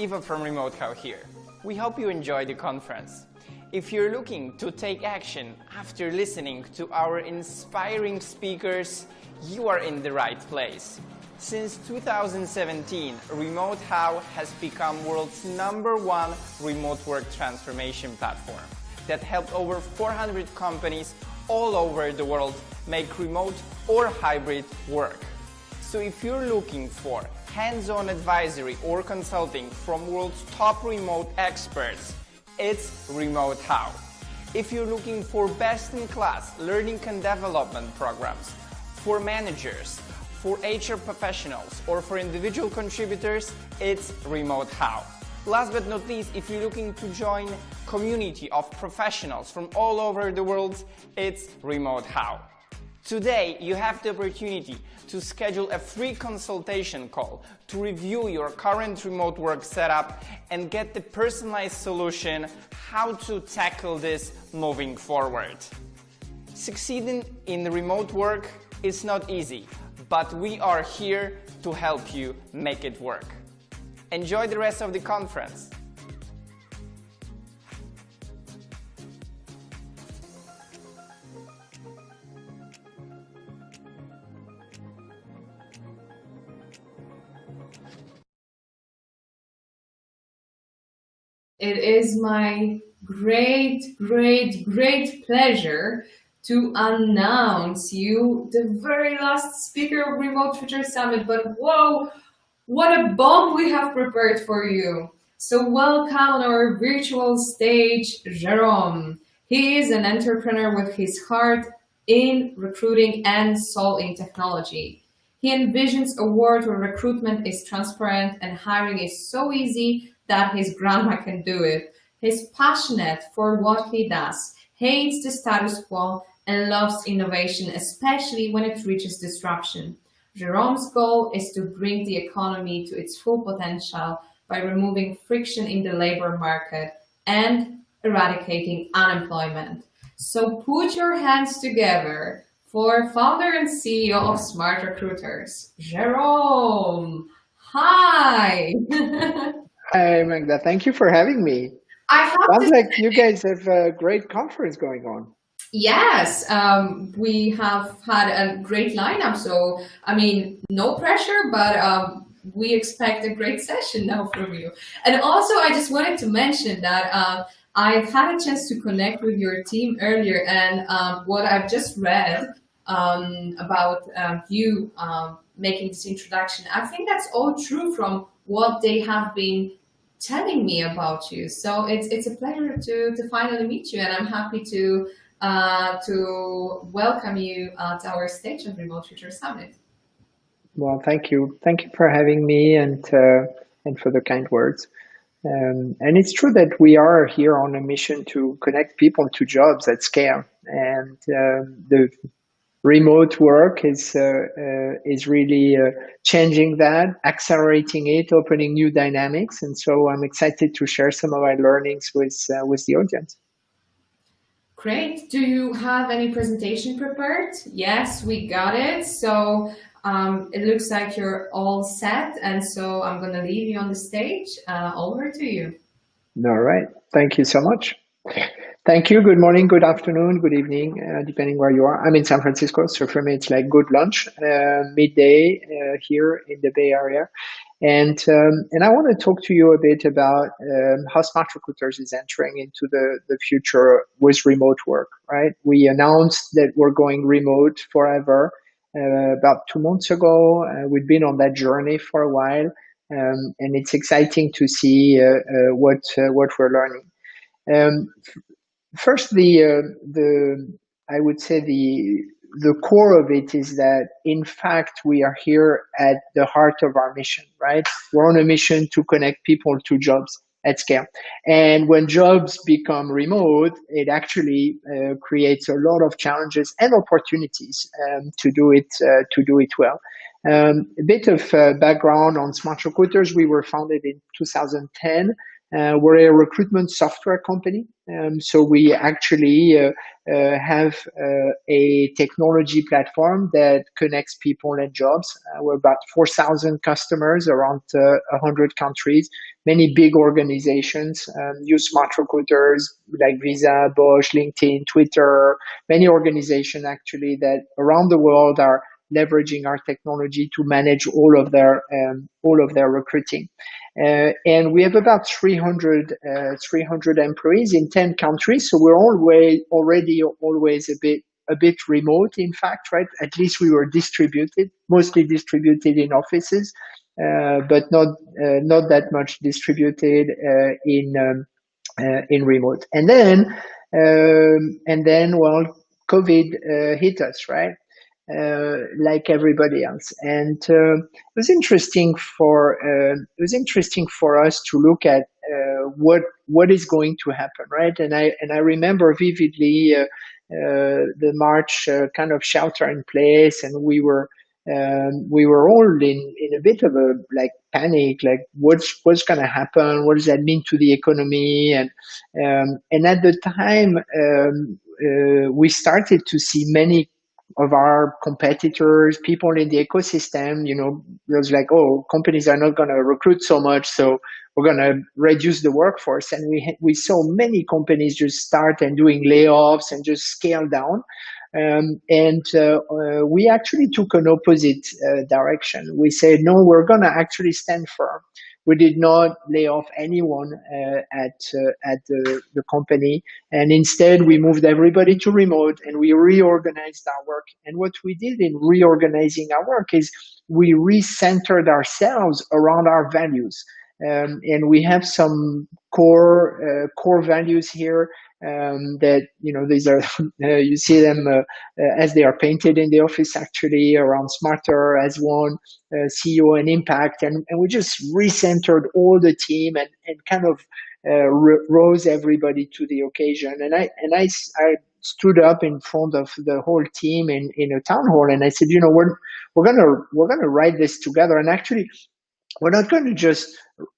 Eva from Remote How here. We hope you enjoy the conference. If you're looking to take action after listening to our inspiring speakers, you are in the right place. Since 2017, Remote How has become world's #1 remote work transformation platform that helped over 400 companies all over the world make remote or hybrid work. So if you're looking for hands-on advisory or consulting from world's top remote experts, it's Remote How. If you're looking for best-in-class learning and development programs for managers, for HR professionals, or for individual contributors, it's Remote How. Last but not least, if you're looking to join a community of professionals from all over the world, it's Remote How. Today, you have the opportunity to schedule a free consultation call to review your current remote work setup and get the personalized solution how to tackle this moving forward. Succeeding in remote work is not easy, but we are here to help you make it work. Enjoy the rest of the conference. It is my great pleasure to announce you the very last speaker of Remote Future Summit. But whoa, what a bomb we have prepared for you. So welcome on our virtual stage, Jerome. He is an entrepreneur with his heart in recruiting and soul in technology. He envisions a world where recruitment is transparent and hiring is so easy that his grandma can do it. He's passionate for what he does, hates the status quo, and loves innovation, especially when it reaches disruption. Jerome's goal is to bring the economy to its full potential by removing friction in the labor market and eradicating unemployment. So put your hands together for founder and CEO of SmartRecruiters, Jerome. Hi. Hi, Magda. Thank you for having me. Sounds like you guys have a great conference going on. Yes, we have had a great lineup. So, I mean, no pressure, but we expect a great session now from you. And also, I just wanted to mention that I've had a chance to connect with your team earlier, and what I've just read about you making this introduction, I think that's all true from what they have been telling me about you. So it's a pleasure to finally meet you, and I'm happy to welcome you at our stage of Remote Future Summit. Well, thank you for having me, and for the kind words. And it's true that we are here on a mission to connect people to jobs at scale, and the remote work is really changing that, accelerating it, opening new dynamics. And so I'm excited to share some of my learnings with the audience. Great. Do you have any presentation prepared? Yes, we got it. So it looks like you're all set. And so I'm going to leave you on the stage. Over to you. All right. Thank you so much. Thank you. Good morning, good afternoon, good evening, depending where you are. I'm in San Francisco, so for me it's like good lunch, midday here in the Bay Area. And I want to talk to you a bit about how SmartRecruiters is entering into the future with remote work, right? We announced that we're going remote forever about 2 months ago. We've been on that journey for a while, and it's exciting to see what we're learning. First, I would say the core of it is that, in fact, we are here at the heart of our mission, right? We're on a mission to connect people to jobs at scale. And when jobs become remote, it actually creates a lot of challenges and opportunities to do it well. A bit of background on SmartRecruiters. We were founded in 2010. We're a recruitment software company. So we actually have a technology platform that connects people and jobs. We're about 4,000 customers around 100 countries. Many big organizations use SmartRecruiters like Visa, Bosch, LinkedIn, Twitter. Many organizations actually that around the world are leveraging our technology to manage all of their recruiting. And we have about 300 employees in 10 countries. So we're already always a bit remote, in fact, right? At least we were mostly distributed in offices, but not that much distributed in remote. And then, well, COVID hit us, right? Like everybody else, and it was interesting for us to look at what is going to happen, right? And I remember vividly the March kind of shelter in place, and we were all in a bit of a like panic, like what's going to happen? What does that mean to the economy? And at the time, we started to see many of our competitors, people in the ecosystem, it was like, oh, companies are not going to recruit so much, so we're going to reduce the workforce. And we saw many companies just start and doing layoffs and just scale down. We actually took an opposite direction. We said, no, we're going to actually stand firm. We did not lay off anyone at the company, and instead we moved everybody to remote, and we reorganized our work. And what we did in reorganizing our work is we recentered ourselves around our values, and we have some core values here. That these are you see them as they are painted in the office, actually, around smarter as one, CEO and impact, and we just recentered all the team and kind of rose everybody to the occasion. And I stood up in front of the whole team in a town hall, and I said, we're gonna write this together, and actually we're not going to just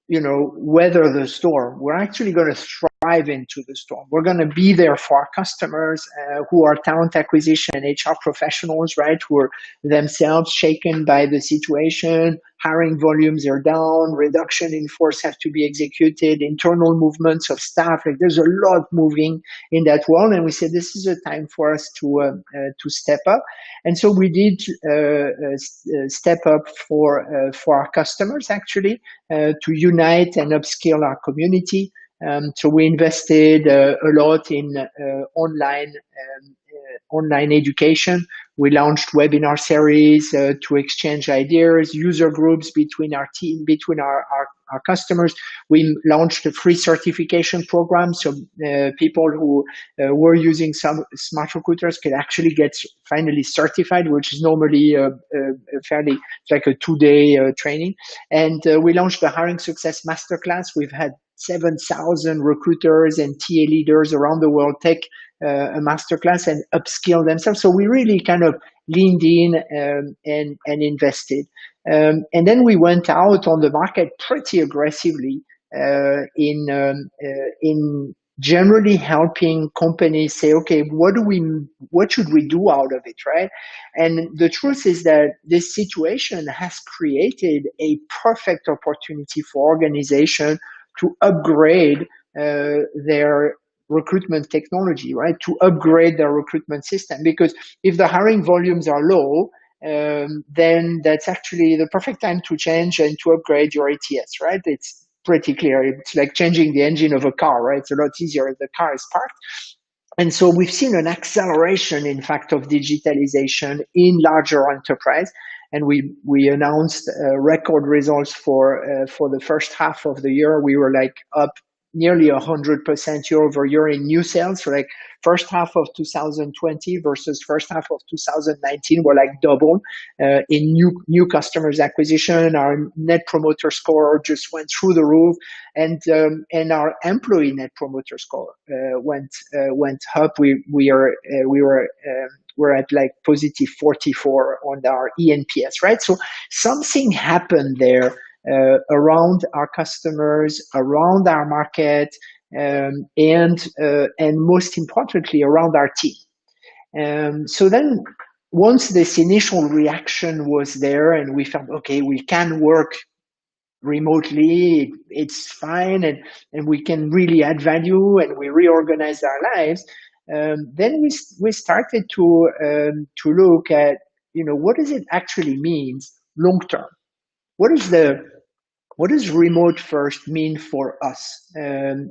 weather the storm. We're actually going to thrive into the storm. We're going to be there for our customers who are talent acquisition and HR professionals, right? Who are themselves shaken by the situation. Hiring volumes are down. Reduction in force have to be executed. Internal movements of staff. Like there's a lot moving in that world, and we said this is a time for us to step up. And so we did step up for our customers, actually, to unite and upskill our community. So we invested a lot in online education. We launched webinar series to exchange ideas, user groups between our team, between our our customers. We launched a free certification program, so people who were using some SmartRecruiters could actually get finally certified, which is normally a fairly like a 2-day training. And we launched the Hiring Success Masterclass. We've had 7,000 recruiters and TA leaders around the world take a masterclass and upskill themselves. So we really kind of leaned in and invested. And then we went out on the market pretty aggressively in generally helping companies say, okay, what should we do out of it, right? And the truth is that this situation has created a perfect opportunity for organizations to upgrade their recruitment technology, right? To upgrade their recruitment system. Because if the hiring volumes are low, then that's actually the perfect time to change and to upgrade your ATS, right? It's pretty clear. It's like changing the engine of a car, right? It's a lot easier if the car is parked. And so we've seen an acceleration, in fact, of digitalization in larger enterprise. And we announced record results for the first half of the year. We were like up nearly 100% year over year in new sales. So like first half of 2020 versus first half of 2019 were like double in new customers acquisition. Our net promoter score just went through the roof, and our employee net promoter score went up. We're at like positive 44 on our eNPS, right? So something happened there around our customers, around our market, and most importantly, around our team. So then once this initial reaction was there and we felt, okay, we can work remotely, it's fine, and we can really add value, and we reorganized our lives, then we started to look at, what does it actually mean long term? What does remote first mean for us? And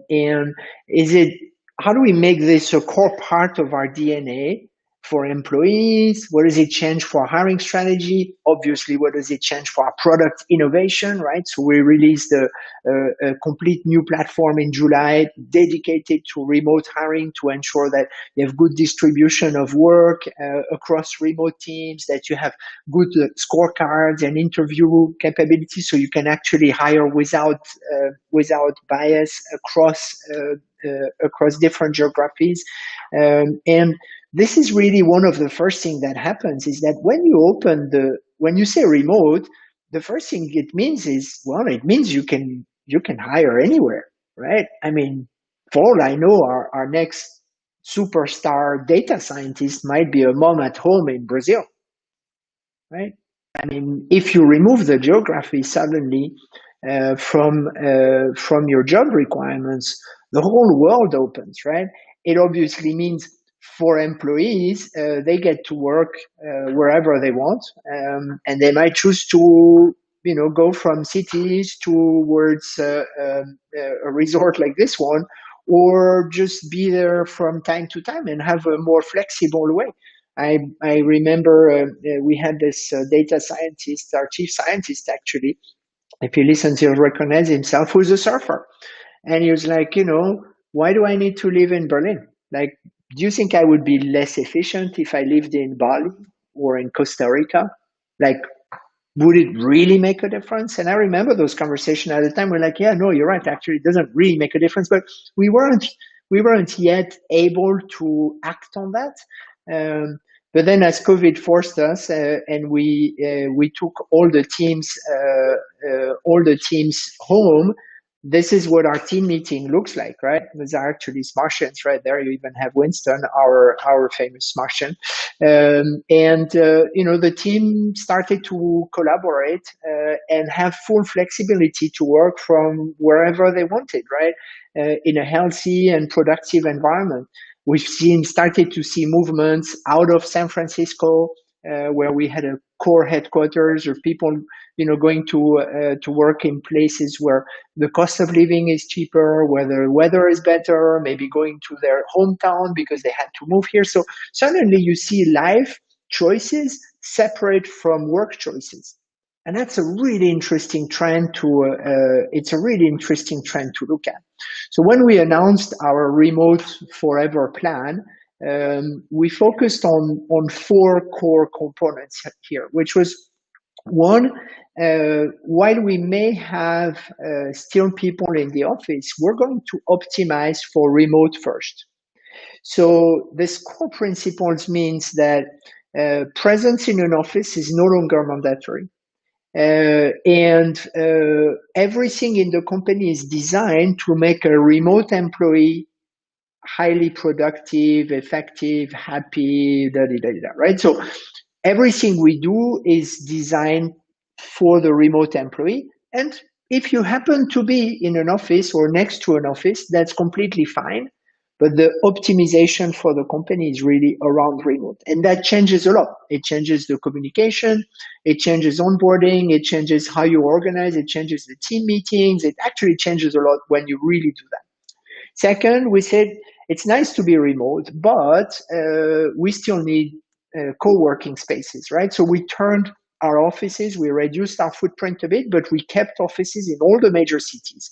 how do we make this a core part of our DNA for employees? What does it change for our hiring strategy? Obviously, what does it change for our product innovation, right? So we released a complete new platform in July dedicated to remote hiring to ensure that you have good distribution of work across remote teams, that you have good scorecards and interview capabilities so you can actually hire without bias across different geographies. And this is really one of the first things that happens is that when you say remote, the first thing it means is, well, it means you can hire anywhere, right? I mean, for all I know, our next superstar data scientist might be a mom at home in Brazil, right? I mean, if you remove the geography suddenly from your job requirements, the whole world opens, right? It obviously means for employees, they get to work wherever they want, and they might choose to, go from cities towards a resort like this one, or just be there from time to time and have a more flexible way. I remember we had this data scientist, our chief scientist actually, if you listen, he'll recognize himself, who's a surfer. And he was like, why do I need to live in Berlin? Like, do you think I would be less efficient if I lived in Bali or in Costa Rica? Like, would it really make a difference? And I remember those conversations at the time. We're like, yeah, no, you're right. Actually, it doesn't really make a difference. But we weren't yet able to act on that. But then as COVID forced us, and we took all the teams home, this is what our team meeting looks like, right? Those are actually Martians right there. You even have Winston, our famous Martian. The team started to collaborate and have full flexibility to work from wherever they wanted, right? In a healthy and productive environment. We've started to see movements out of San Francisco, where we had a core headquarters of people, going to work in places where the cost of living is cheaper, where the weather is better, maybe going to their hometown because they had to move here. So suddenly you see life choices separate from work choices. And that's a really interesting trend it's a really interesting trend to look at. So when we announced our remote forever plan, we focused on 4 core components here, which was one, while we may have still people in the office, we're going to optimize for remote first. So this core principles means that presence in an office is no longer mandatory. And everything in the company is designed to make a remote employee highly productive, effective, happy, right? So everything we do is designed for the remote employee. And if you happen to be in an office or next to an office, that's completely fine. But the optimization for the company is really around remote. And that changes a lot. It changes the communication, it changes onboarding, it changes how you organize, it changes the team meetings. It actually changes a lot when you really do that. Second, we said it's nice to be remote, but we still need co-working spaces, right? So we turned our offices, we reduced our footprint a bit, but we kept offices in all the major cities.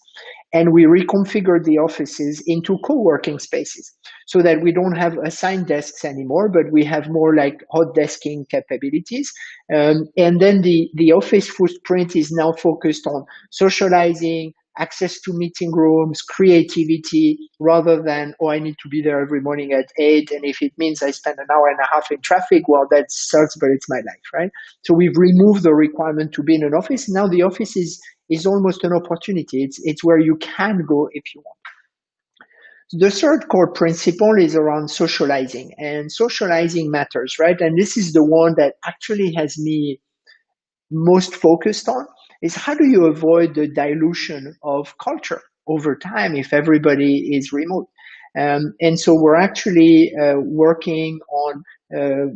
And we reconfigured the offices into co-working spaces so that we don't have assigned desks anymore, but we have more like hot desking capabilities. And then the office footprint is now focused on socializing, access to meeting rooms, creativity, rather than, oh, I need to be there every morning at 8. And if it means I spend an hour and a half in traffic, well, that sucks, but it's my life, right? So we've removed the requirement to be in an office. Now the office is almost an opportunity. It's where you can go if you want. The third core principle is around socializing, and socializing matters, right? And this is the one that actually has me most focused on, is how do you avoid the dilution of culture over time if everybody is remote? And so we're actually working on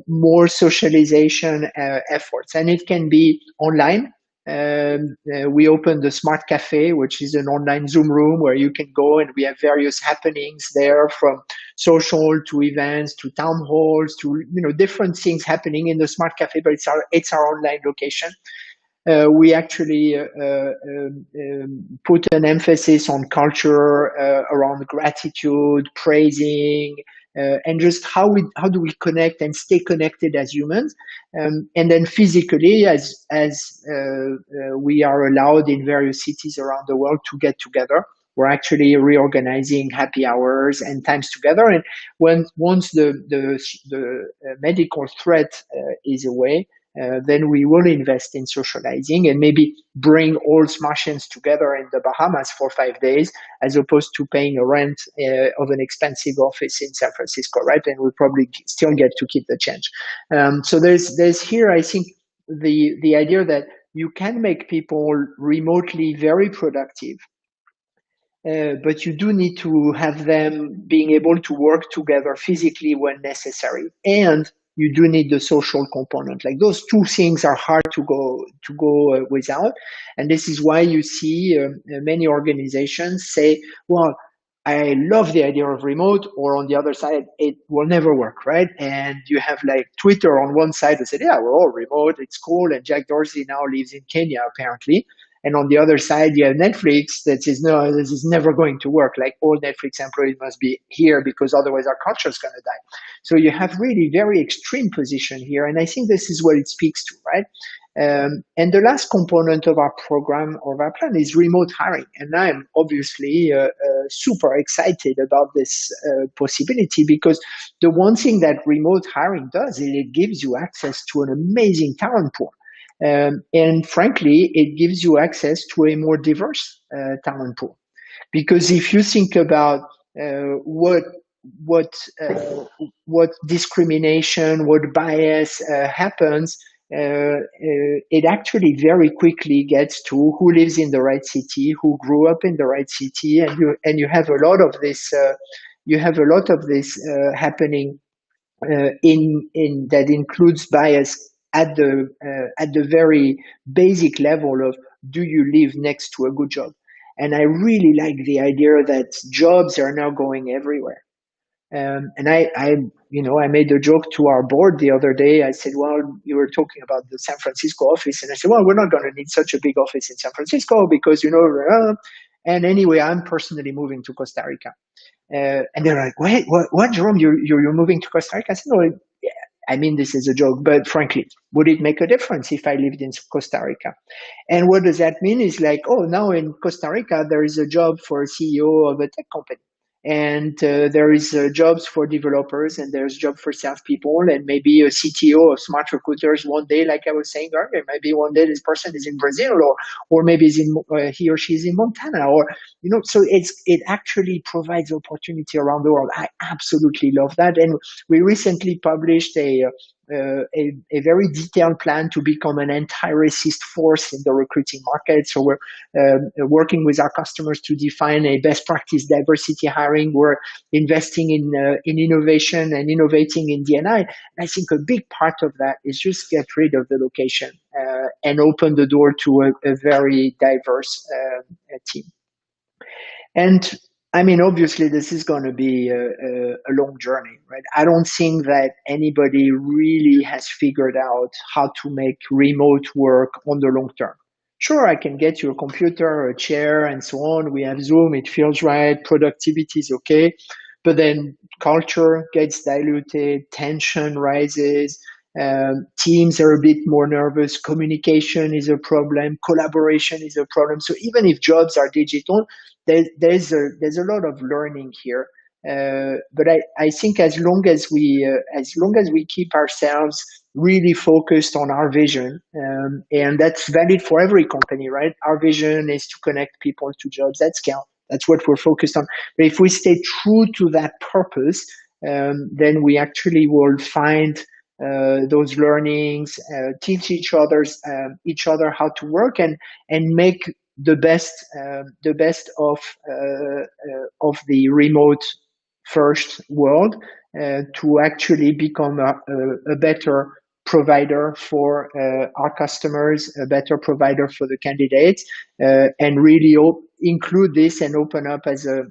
more socialization efforts, and it can be online. We opened the Smart Cafe, which is an online Zoom room where you can go, and we have various happenings there, from social to events to town halls to different things happening in the Smart Cafe, but it's our online location. We actually put an emphasis on culture around gratitude, praising, and just how do we connect and stay connected as humans. And then physically, as we are allowed in various cities around the world to get together, we're actually reorganizing happy hours and times together. And once the medical threat is away, then we will invest in socializing and maybe bring all Smartians together in the Bahamas for 5 days, as opposed to paying a rent of an expensive office in San Francisco, right? And we probably still get to keep the change. So there's here, I think, the idea that you can make people remotely very productive, but you do need to have them being able to work together physically when necessary, and you do need the social component. Like, those two things are hard to go without, and this is why you see many organizations say, "Well, I love the idea of remote," or on the other side, "It will never work," right? And you have like Twitter on one side that said, "Yeah, we're all remote, it's cool," and Jack Dorsey now lives in Kenya apparently. And on the other side, you have Netflix that says, "No, this is never going to work. Like, all Netflix employees must be here because otherwise our culture is going to die." So you have really very extreme position here. And I think this is what it speaks to, right? And the last component of our program, of our plan, is remote hiring. And I'm obviously super excited about this possibility, because the one thing that remote hiring does is it gives you access to an amazing talent pool. And frankly, it gives you access to a more diverse talent pool. Because if you think about what discrimination, what bias happens, it actually very quickly gets to who lives in the right city, who grew up in the right city, and you have a lot of this. You have a lot of this happening in that includes bias at the very basic level of, do you live next to a good job? And I really like the idea that jobs are now going everywhere. And I made a joke to our board the other day. I said, well, you were talking about the San Francisco office. And I said, well, we're not going to need such a big office in San Francisco because, and anyway, I'm personally moving to Costa Rica. And they're like, wait, what, Jerome, you're moving to Costa Rica? I said, no, yeah, I mean, this is a joke, but frankly, would it make a difference if I lived in Costa Rica? And what does that mean is like, oh, now in Costa Rica, there is a job for a CEO of a tech company. And there is jobs for developers, and there's job for salespeople, and maybe a CTO of SmartRecruiters one day, like I was saying earlier, maybe one day this person is in Brazil, or maybe he or she is in Montana, or so it actually provides opportunity around the world. I absolutely love that, and we recently published a very detailed plan to become an anti-racist force in the recruiting market. So we're working with our customers to define a best practice diversity hiring. We're investing in innovation and innovating in D&I. I think a big part of that is just get rid of the location and open the door to a very diverse team. And I mean, obviously, this is going to be a long journey, right? I don't think that anybody really has figured out how to make remote work on the long term. Sure, I can get you a computer, a chair, and so on. We have Zoom, it feels right, productivity is okay. But then culture gets diluted, tension rises, teams are a bit more nervous, communication is a problem, collaboration is a problem. So even if jobs are digital, there's a lot of learning here. But I think as long as we keep ourselves really focused on our vision, and that's valid for every company, right? Our vision is to connect people to jobs at scale. That's what we're focused on. But if we stay true to that purpose, then we actually will find those learnings, teach each other how to work, and make the best of the remote first world to actually become a better provider for our customers, a better provider for the candidates, and really include this and open up as a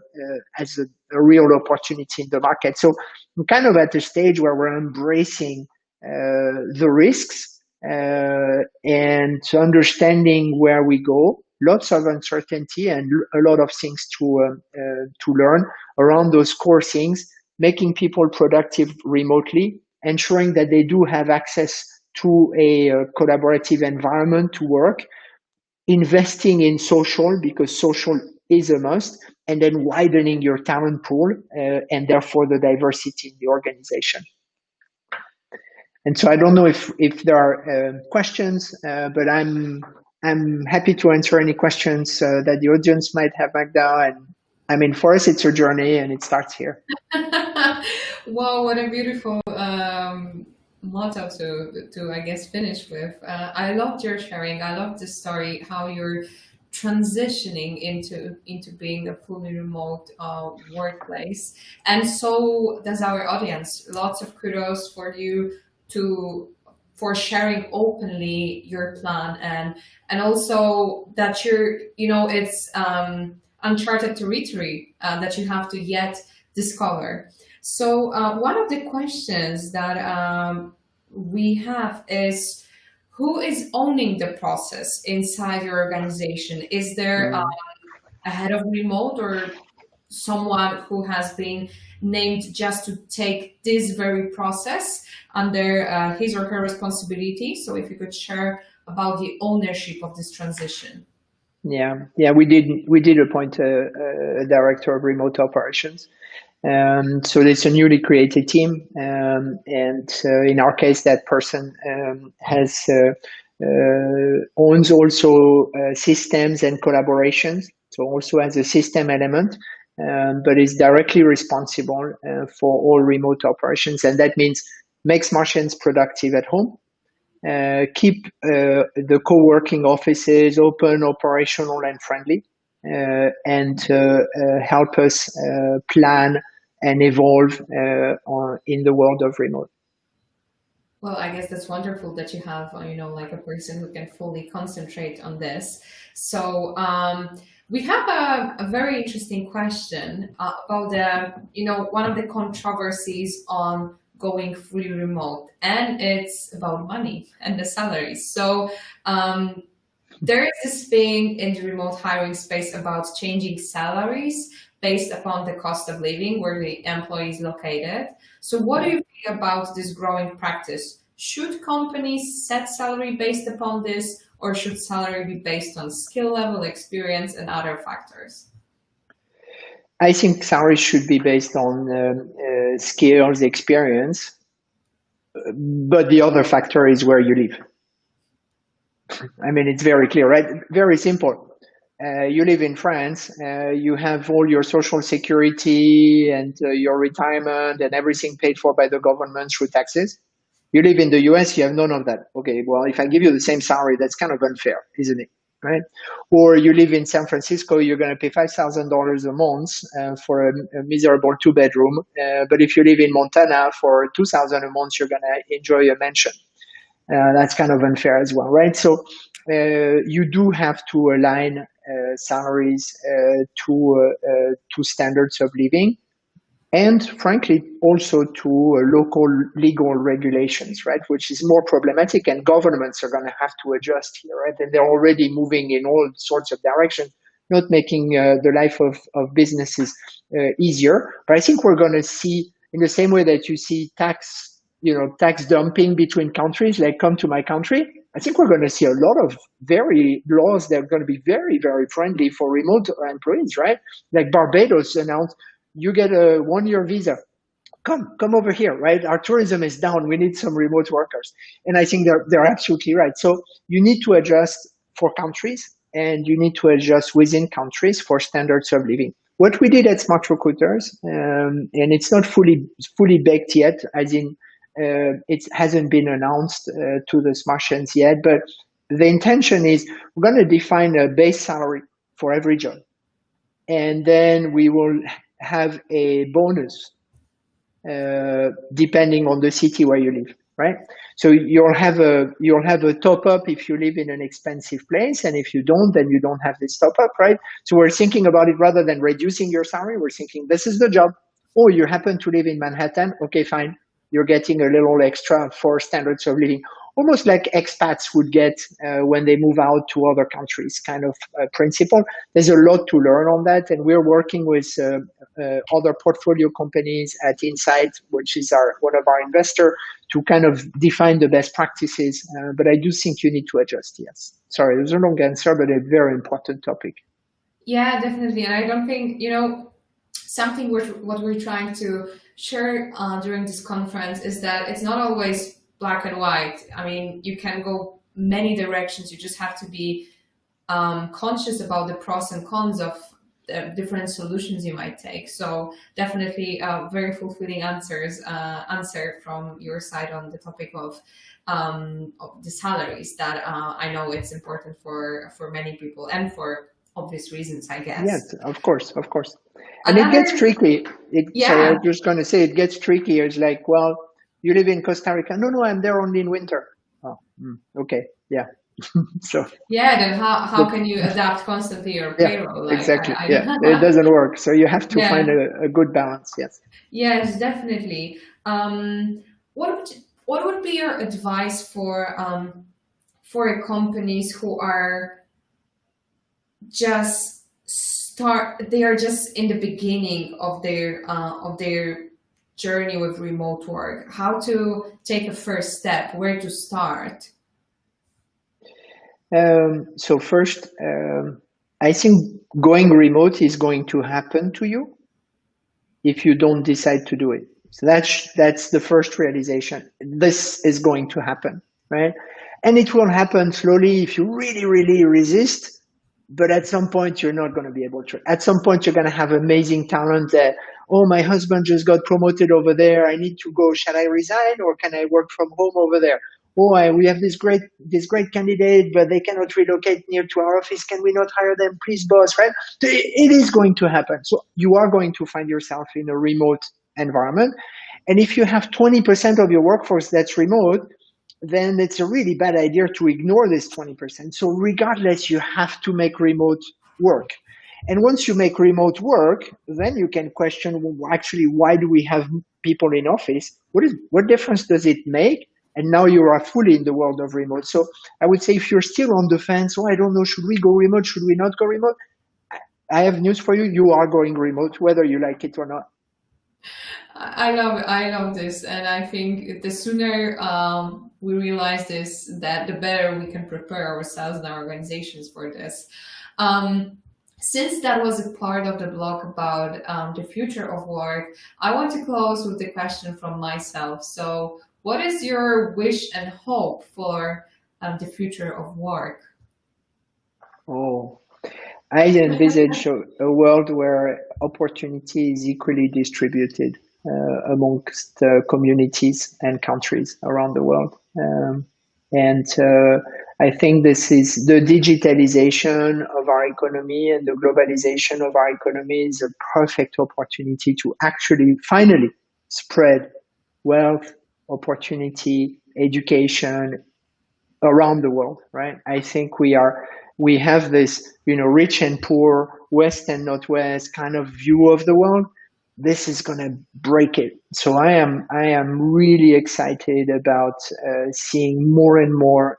real opportunity in the market. So we're kind of at a stage where we're embracing the risks and understanding where we go. Lots of uncertainty and a lot of things to learn around those core things, making people productive remotely, ensuring that they do have access to a collaborative environment to work, investing in social because social is a must, and then widening your talent pool and therefore the diversity in the organization. And so I don't know if there are questions, but I'm happy to answer any questions that the audience might have, Magda. And I mean, for us, it's a journey and it starts here. Wow, what a beautiful motto to I guess finish with. I loved your sharing. I loved the story, how you're transitioning into being a fully remote workplace. And so does our audience. Lots of kudos for you for sharing openly your plan, and also that it's uncharted territory that you have to yet discover. So one of the questions that we have is, who is owning the process inside your organization? Is there a head of remote or someone who has been named just to take this very process under his or her responsibility? So if you could share about the ownership of this transition. Yeah, we did appoint a director of remote operations. So it's a newly created team, and in our case, that person owns also systems and collaborations. So also has a system element, but is directly responsible for all remote operations, and that means makes Martians productive at home, keep the co-working offices open, operational, and friendly, and help us plan and evolve in the world of remote. Well, I guess that's wonderful that you have, like a person who can fully concentrate on this. So We have a very interesting question about one of the controversies on going fully remote, and it's about money and the salaries. So there is this thing in the remote hiring space about changing salaries based upon the cost of living where the employee is located. So what do you think about this growing practice? Should companies set salary based upon this, or should salary be based on skill level, experience, and other factors? I think salary should be based on skills, experience, but the other factor is where you live. I mean, it's very clear, right? Very simple. You live in France, you have all your social security and your retirement and everything paid for by the government through taxes. You live in the US, you have none of that. Okay, well, if I give you the same salary, that's kind of unfair, isn't it? Right? Or you live in San Francisco, you're going to pay $5,000 a month for a miserable 2-bedroom. But if you live in Montana for $2,000 a month, you're going to enjoy a mansion. That's kind of unfair as well, right? So you do have to align salaries to standards of living, and frankly, also to local legal regulations, right? Which is more problematic, and governments are going to have to adjust here, right? And they're already moving in all sorts of directions, not making the life of businesses easier. But I think we're going to see, in the same way that you see tax dumping between countries, like come to my country, I think we're going to see a lot of laws that are going to be very, very friendly for remote employees, right? Like Barbados announced, you get a 1-year visa. Come over here, right? Our tourism is down. We need some remote workers. And I think they're absolutely right. So you need to adjust for countries, and you need to adjust within countries for standards of living. What we did at SmartRecruiters, and it's not fully baked yet, as in it hasn't been announced to the Smartians yet, but the intention is we're going to define a base salary for every job. And then we will have a bonus depending on the city where you live, right? So you'll have a top up if you live in an expensive place, and if you don't, then you don't have this top up, right? So we're thinking about it rather than reducing your salary. We're thinking this is the job. Oh, you happen to live in Manhattan? Okay, fine. You're getting a little extra for standards of living, almost like expats would get when they move out to other countries, kind of principle. There's a lot to learn on that, and we're working with other portfolio companies at Insight, which is one of our investors, to kind of define the best practices. But I do think you need to adjust, yes. Sorry, it was a long answer, but a very important topic. Yeah, definitely. And I don't think, something what we're trying to share during this conference is that it's not always black and white. I mean, you can go many directions. You just have to be conscious about the pros and cons of different solutions you might take. So definitely very fulfilling answer from your side on the topic of the salaries that I know it's important for many people and for obvious reasons, I guess. Yes, of course. And it gets tricky. Sorry, I was just going to say it gets tricky. It's like, well, you live in Costa Rica. No, I'm there only in winter. Oh, okay, yeah. So then how can you adapt constantly your payroll? Exactly. It doesn't work. So you have to find a good balance. Yes. Yes, definitely. What would be your advice for companies who are they are just in the beginning of their journey with remote work? How to take a first step, where to start? So first, I think going remote is going to happen to you if you don't decide to do it. So that's the first realization. This is going to happen, right? And it will happen slowly if you really, really resist. But at some point, you're not going to be able to. At some point, you're going to have amazing talent that, oh, my husband just got promoted over there. I need to go. Shall I resign, or can I work from home over there? Oh, we have this great candidate, but they cannot relocate near to our office. Can we not hire them, please, boss? Right? It is going to happen. So you are going to find yourself in a remote environment. And if you have 20% of your workforce that's remote, then it's a really bad idea to ignore this 20%. So regardless, you have to make remote work. And once you make remote work, then you can question, well, actually, why do we have people in office? What difference does it make? And now you are fully in the world of remote. So I would say if you're still on the fence, oh, I don't know, should we go remote? Should we not go remote? I have news for you. You are going remote, whether you like it or not. I love this, and I think the sooner we realize this, that the better we can prepare ourselves and our organizations for this. Since that was a part of the blog about the future of work, I want to close with the question from myself. So, what is your wish and hope for the future of work? Oh, I envisage a world where opportunity is equally distributed amongst communities and countries around the world. And I think this is the digitalization of our economy and the globalization of our economy is a perfect opportunity to actually finally spread wealth, opportunity, education around the world, right? I think we have this, rich and poor, west and not west kind of view of the world. This is going to break it. So I am really excited about seeing more and more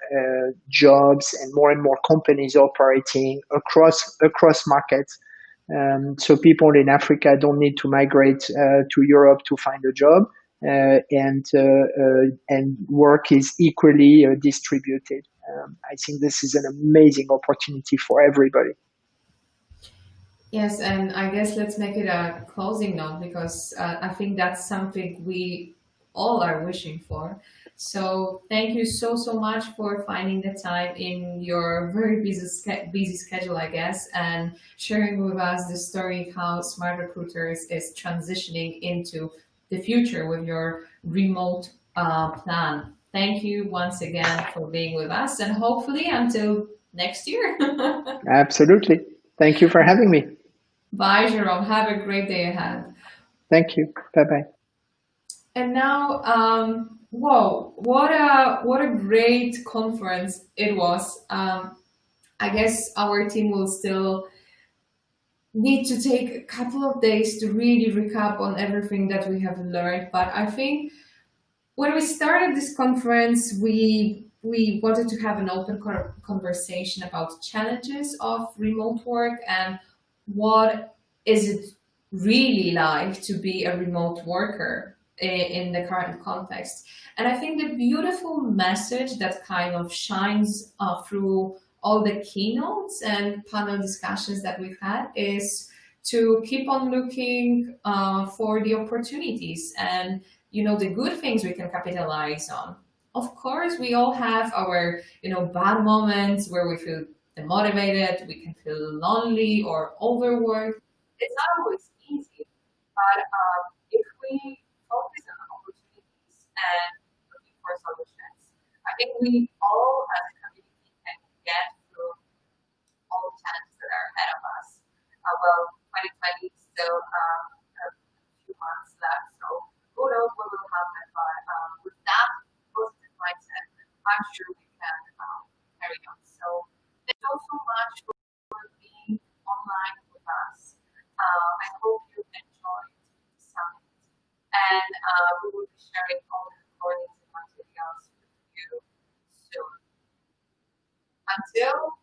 jobs and more companies operating across markets. So people in Africa don't need to migrate to Europe to find a job, and work is equally distributed. I think this is an amazing opportunity for everybody. Yes, and I guess let's make it a closing note because I think that's something we all are wishing for. So thank you so much for finding the time in your very busy schedule, I guess, and sharing with us the story how SmartRecruiters is transitioning into the future with your remote plan. Thank you once again for being with us, and hopefully until next year. Absolutely. Thank you for having me. Bye, Jerome. Have a great day ahead. Thank you. Bye-bye. And now, whoa, what a great conference it was. I guess our team will still need to take a couple of days to really recap on everything that we have learned. But I think when we started this conference, we wanted to have an open conversation about challenges of remote work and what is it really like to be a remote worker in the current context. And I think the beautiful message that kind of shines through all the keynotes and panel discussions that we've had is to keep on looking for the opportunities and the good things we can capitalize on. Of course, we all have our bad moments where we feel demotivated, we can feel lonely or overworked. It's not always easy, but if we focus on opportunities and looking for solutions, I think we all as a community can get through all the challenges that are ahead of us. Well, 2020 is still a few months left, so who knows what will happen, but with that positive mindset, I'm sure we can carry on. So thank you so much for being online with us. I hope you enjoyed the summit, and we will be sharing all the recordings and materials with you soon. Until